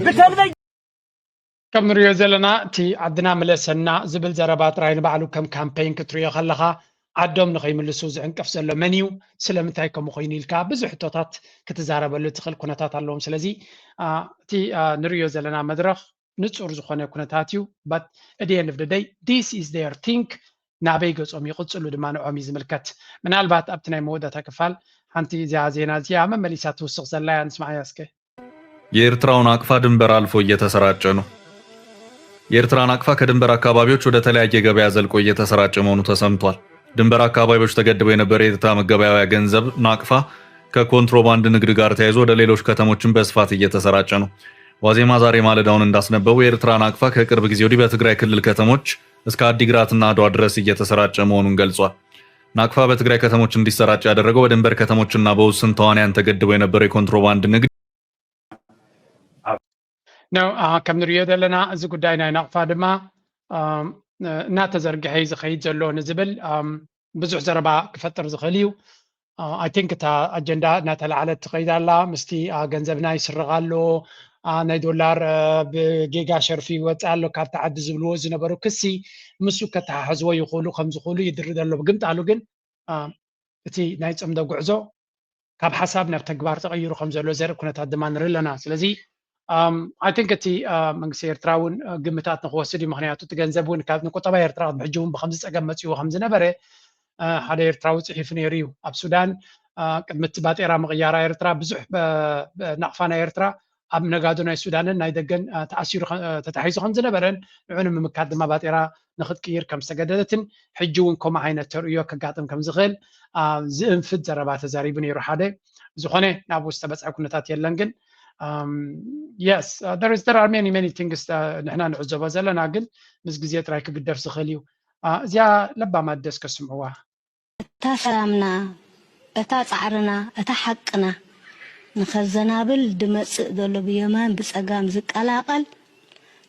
بتبدأ كم نريو زلنا تي عدنا ملسنا زبل زربات راين بعلو كم كامبين كتريو خلها عدوم نخيم اللسو زعنقف زلو منيو سلامتاي كم خويني الكا بزو حتوتات كتزاربلو تخل كونتات اللهم سلازي تي نريو زلنا مدرخ نتصور زخونه كونتاتيو but at the end of the day this is their think نابي قصوم يقصلو دما نعوم يزملكت من البات ابتناي موده تكفال حنتي زينا زيا ممليسات وسق زلايا نسمع ياسكي የኤርትራውን አቅፋ ድንበር አልፎ እየተሰራጨ ነው። የኤርትራን አቅፋ ከድንበር አካባቢዎች ወደ ተለያየ ገበያ ዘልቆ እየተሰራጨ መሆኑ ተሰምቷል። ድንበር አካባቢዎች ተገድበው የነበረ የኤርትራ መገበያያ ገንዘብ ናቅፋ ከኮንትሮባንድ ንግድ ጋር ተያይዞ ወደ ሌሎች ከተሞችን በስፋት እየተሰራጨ ነው። ዋዜማ ዛሬ ማለዳውን እንዳስነበበው የኤርትራ ናቅፋ ከቅርብ ጊዜ ወዲህ በትግራይ ክልል ከተሞች እስከ አዲግራትና አድዋ ድረስ እየተሰራጨ መሆኑን ገልጿል። ናቅፋ በትግራይ ከተሞች እንዲሰራጭ ያደረገው በድንበር ከተሞችና በውስን ተዋንያን ተገድቦ የነበረው የኮንትሮባንድ ንግድ ነው። ከም ንሪኦ ዘለና እዚ ጉዳይ ናይ ናቅፋ ድማ እናተዘርግሐ ዝኸይድ ዘሎ ንዝብል ብዙሕ ዘረባ ክፈጥር ዝኽእል እዩ። አይ ቲንክ እታ አጀንዳ እናተላዓለት ትኸይድ ኣላ። ምስቲ ገንዘብና ይስረቕ ኣሎ፣ ናይ ዶላር ብጌጋ ሸርፊ ይወፅእ ኣሎ ካብቲ ዓዲ ዝብልዎ ዝነበሩ ክሲ ምሱ ከተሓሕዝዎ ይኽእሉ ከም ዝኽእሉ ይድርድ ኣሎ። ብግምጣሉ ግን እቲ ናይ ፅምዶ ጉዕዞ ካብ ሓሳብ ናብ ተግባር ተቐይሩ ከም ዘሎ ዘርኢ ኩነታት ድማ ንርኢ ኣለና። ስለዚ አይ ቲንክ እቲ መንግስቲ ኤርትራ እውን ግምታት ንክወስድ እዩ። ምክንያቱ እቲ ገንዘብ እውን ካብ ንቁጠባ ኤርትራ ብሕጂ እውን ብከምዚ ፀገም መፅኡ ከም ዝነበረ ሓደ ኤርትራዊ ፅሒፉ ነይሩ እዩ። ኣብ ሱዳን ቅድሚ እቲ ባጤራ ምቕያራ ኤርትራ ብዙሕ ናቕፋ ናይ ኤርትራ ኣብ ነጋዶ ናይ ሱዳንን ናይ ደገን ተኣሲሩ ተታሒዙ ከም ዝነበረን ንዑ ንምምካት ድማ ባጤራ ንክትቅይር ከም ዝተገደደትን ሕጂ እውን ከምኡ ዓይነት ተርእዮ ከጋጥም ከም ዝኽእል ዝእንፍድ ዘረባ ተዛሪቡ ነይሩ ሓደ። ዝኾነ ናብ ውስጥ ተበፅሐ ኩነታት የለን ግን yes there are many things ንሕና ንዕዘቦ ዘለና ግን ምስ ግዜ ጥራይ ክግደፍ ዝኽእል እዩ። እዚኣ ለባማ ደስ ከስምዕዋ እታ ሰላምና እታ ፃዕርና እታ ሓቅና ንኸዘናብል ድመፅእ ዘሎ ብየማን ብፀጋም ዝቀላቀል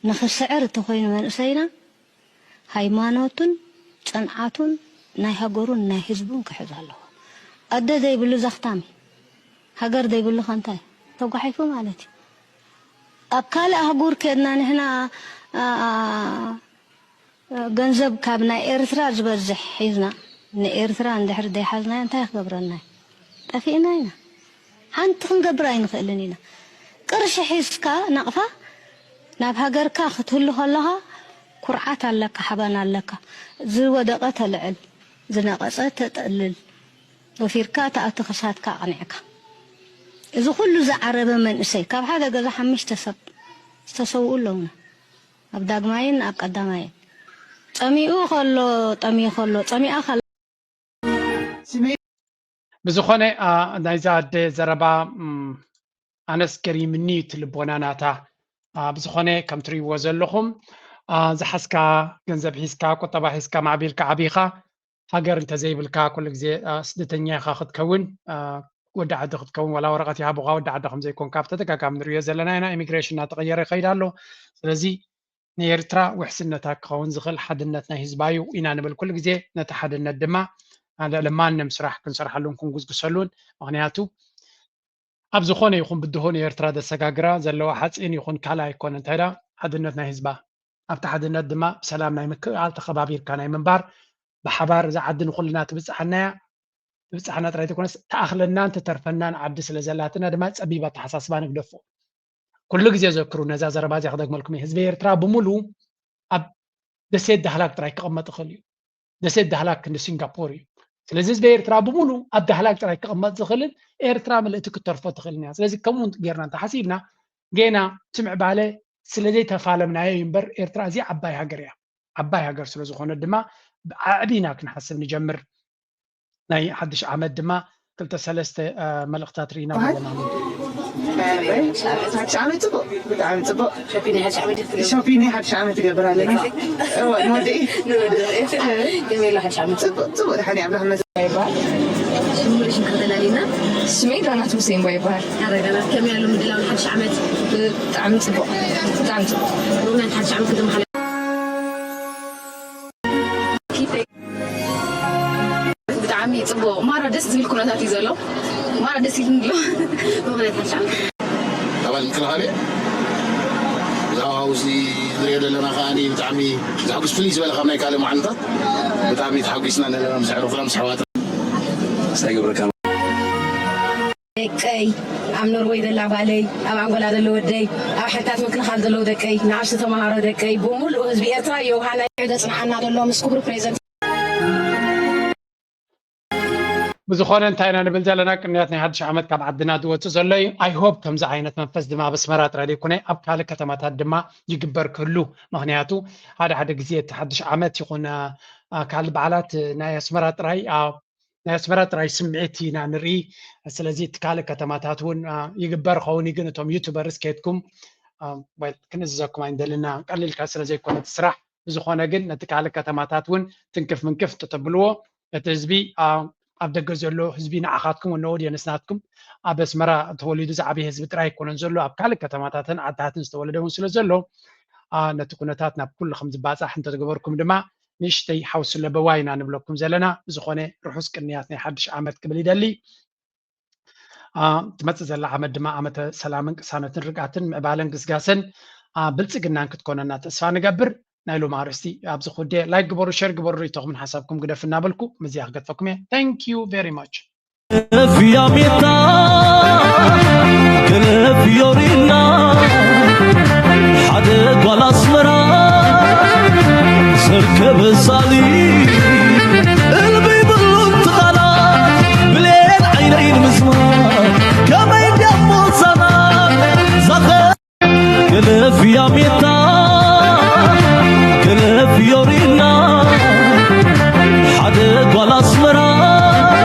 ንኽስዕር እቲ ኮይኑ መንእሰይና ሃይማኖቱን ፅንዓቱን ናይ ሃገሩን ናይ ህዝቡን ክሕዝ ኣለዎ። ኣደ ዘይብሉ ዘኽታሚ ሃገር ዘይብሉ ከንታይ ተጓሒፉ ማለት እዩ። ኣብ ካልእ ኣህጉር ከድና ንሕና ገንዘብ ካብ ናይ ኤርትራ ዝበዝሕ ሒዝና ንኤርትራ እንድሕር ዘይሓዝናዮ እንታይ ክገብረና ጠፊእና ኢና። ሓንቲ ክንገብር ኣይንኽእልን ኢና። ቅርሺ ሒዝካ ናቕፋ ናብ ሃገርካ ክትህሉ ከለኻ ኩርዓት ኣለካ፣ ሓበን ኣለካ። ዝወደቐ ተልዕል፣ ዝነቐፀ ተጠልል፣ ወፊርካ ተኣቲ ክሳትካ ኣቕኒዕካ። እዚ ኩሉ ዝዓረበ መንእሰይ ካብ ሓደ ገዛ 5 ሰብ ዝተሰውኡ ኣለውና ኣብ ዳግማይን ኣብ ቀዳማይን ፀሚኡ ከሎ ጠሚኡ ከሎ ፀሚኣ ከሎ ብዝኾነ ናይዛ ኣደ ዘረባ ኣነስ ገሪምኒ እቲ ልቦና ናታ ብዝኾነ ከም ትሪእዎ ዘለኹም ዝሓዝካ ገንዘብ ሒዝካ ቁጠባ ሒዝካ ማዕቢልካ ዓቢኻ ሃገር እንተዘይብልካ ኩሉ ግዜ ስደተኛ ኢኻ ክትከውን ወዲ ዓዲ ክትከውን ወላ ወረቐት ይሃቡኻ ወዲ ዓዲ ከም ዘይኮንካ ብተደጋጋሚ ንሪኦ ዘለና ኢና። ኢሚግሬሽን እናተቐየረ ይኸይድ ኣሎ። ስለዚ ንኤርትራ ውሕስነታ ክኸውን ዝኽእል ሓድነት ናይ ህዝባ እዩ ኢና ንብል ኩሉ ግዜ ነቲ ሓድነት ድማ ለማንም ስራሕ ክንሰርሓሉን ክንጉዝግሰሉን ምክንያቱ ኣብ ዝኾነ ይኹን ብድሆን ኤርትራ ዘሰጋግራ ዘለዋ ሓፂን ይኹን ካልእ ኣይኮነ እንታይ ዳ ሓድነት ናይ ህዝባ ኣብቲ ሓድነት ድማ ብሰላም ናይ ምክኣል ተኸባቢርካ ናይ ምንባር ብሓባር እዛ ዓዲ ንኩልና ትብፅሓናያ ብፃሕና ጥራይ ተኮነስ ተኣኽለናን ተተርፈናን ዓዲ ስለ ዘላትና ድማ ፀቢባ ተሓሳስባ ንግደፎ ኩሉ ግዜ ዘክሩ ነዛ ዘረባ እዚኣ ክደግመልኩም እየ። ህዝቢ ኤርትራ ብምሉ ኣብ ደሴት ዳህላክ ጥራይ ክቕመጥ ይኽእል እዩ። ደሴት ዳህላክ ክንዲ ሲንጋፖር እዩ። ስለዚ ህዝቢ ኤርትራ ብምሉ ኣብ ዳህላክ ጥራይ ክቕመጥ ዝኽእልን ኤርትራ ምልእቲ ክትተርፎ ትኽእልን እያ። ስለዚ ከምኡ ጌርና እንተሓሲብና ጌና ትምዕባለ ስለዘይተፋለምናዮ እዩ እምበር ኤርትራ እዚ ዓባይ ሃገር እያ። ዓባይ ሃገር ስለ ዝኾነ ድማ ዓዕቢና ክንሓስብ ንጀምር። ናይ ሓድሽ ዓመት ድማ 2-3 መልእኽታት ርኢና ዘለና ዓመት ፅቡቅ ብጣዕሚ ፅቡቅ ሾፒንግ ሓድሽ ዓመት ይገብር ኣለና ፅቡቅ ድሓኒ ኣብላክ ሽሙርሽ ንክተላሊና ስመይ ዳናት ሁሴን ቦይ ይበሃል። ያረጋናት ከመይ ያለው ምድላው ሓድሽ ዓመት ብጣዕሚ ፅቡቅ ብጣዕሚ ፅቡቅ ሮናን ሓድሽ ዓመት ክድመሓለ ብጣዕሚ ፅቡቅ ማራ ደስ ዝብል ኩነታት እዩ ዘሎ ማራ ደስ ይብል ኣሎ ሮናን ሓድሽ ዓመት طبعا ምክልኻልእ ብዛዕባ ውዚ ንሪኦ ዘለና ከዓኒ ብጣዕሚ ዝሕጉስ ፍልይ ዝበለ ካብ ናይ ካልእ መዓልታት ብጣዕሚ ተሓጒስና ዘለና ምስ ኣዕሩኽና ምስ ኣሕዋትና ሳይ ገብረካ ደቀይ ኣብ ኖርዌይ ዘላ ጓለይ ኣብ ኣንጎላ ዘሎ ወደይ ኣብ ሕታት ምክልኻል ዘለዉ ደቀይ ንኣሽቲ ተምሃሮ ደቀይ ብምሉእ ህዝቢ ኤርትራ የውሃና ዘፅንዓና ዘሎ ምስ ክቡር ፕሬዚደንት ብዝኾነ እንታይ ኢና ንብል ዘለና ቅንያት ናይ ሓድሽ ዓመት ካብ ዓድና ዝወፅእ ዘሎ እዩ። ኣይ ሆፕ ከምዚ ዓይነት መንፈስ ድማ ብስመራ ጥራይ ዘይኮነ ኣብ ካልእ ከተማታት ድማ ይግበር ክህሉ ምክንያቱ ሓደ ግዜ እቲ ሓድሽ ዓመት ይኹን ካልእ በዓላት ናይ ኣስመራ ጥራይ ስምዒት ኢና ንርኢ። ስለዚ እቲ ካልእ ከተማታት እውን ይግበር ከውን ግን እቶም ዩቱበርስ ከድኩም ክንእዘዘኩም ኣይንደልና ቀሊልካ ስለ ዘይኮነ እቲ ስራሕ ብዝኾነ ግን ነቲ ካልእ ከተማታት እውን ትንክፍ ምንክፍ ተተብልዎ እቲ ህዝቢ ኣብ ደገ ዘሎ ህዝቢ ንዓኻትኩም ወዲየነስናትኩም ኣብ ኣስመራ ተወሊዱ ዝዓበየ ህዝቢ ጥራይ ኣይኮነን ዘሎ ኣብ ካልእ ከተማታትን ዓድታትን ዝተወለደ እውን ስለ ዘሎ ነቲ ኩነታት ናብ ኩልኩም ዝባፃሕ እንተትገበርኩም ድማ ንእሽተይ ሓውስ ለበዋ ኢና ንብለኩም ዘለና ዝኾነ ርሑስ ቅንያት ናይ ሓድሽ ዓመት ክብል ይደሊ ትመፅእ ዘላ ዓመት ድማ ዓመተ ሰላምን ቅሳነትን ርግኣትን ምዕባለን ግስጋስን ብልፅግናን ክትኮነና ተስፋ ንገብር ናይ ሎማ ኣርእስቲ ኣብዚ ኩዴ ላይክ ግበሩ ሸር ግበሩ ሪኢቶኹምን ሓሳብኩም ግደፍ እናበልኩ ምዝያ ክገድፈኩም እየ ታንክ ዩ ቨሪ ማች Fiametta, Fiorina, Hade Gualasmara, Serkeb Sali, Elbibul Tala, Bled Ainain Misma, Kamain Yamosana, Zakha, Fiametta.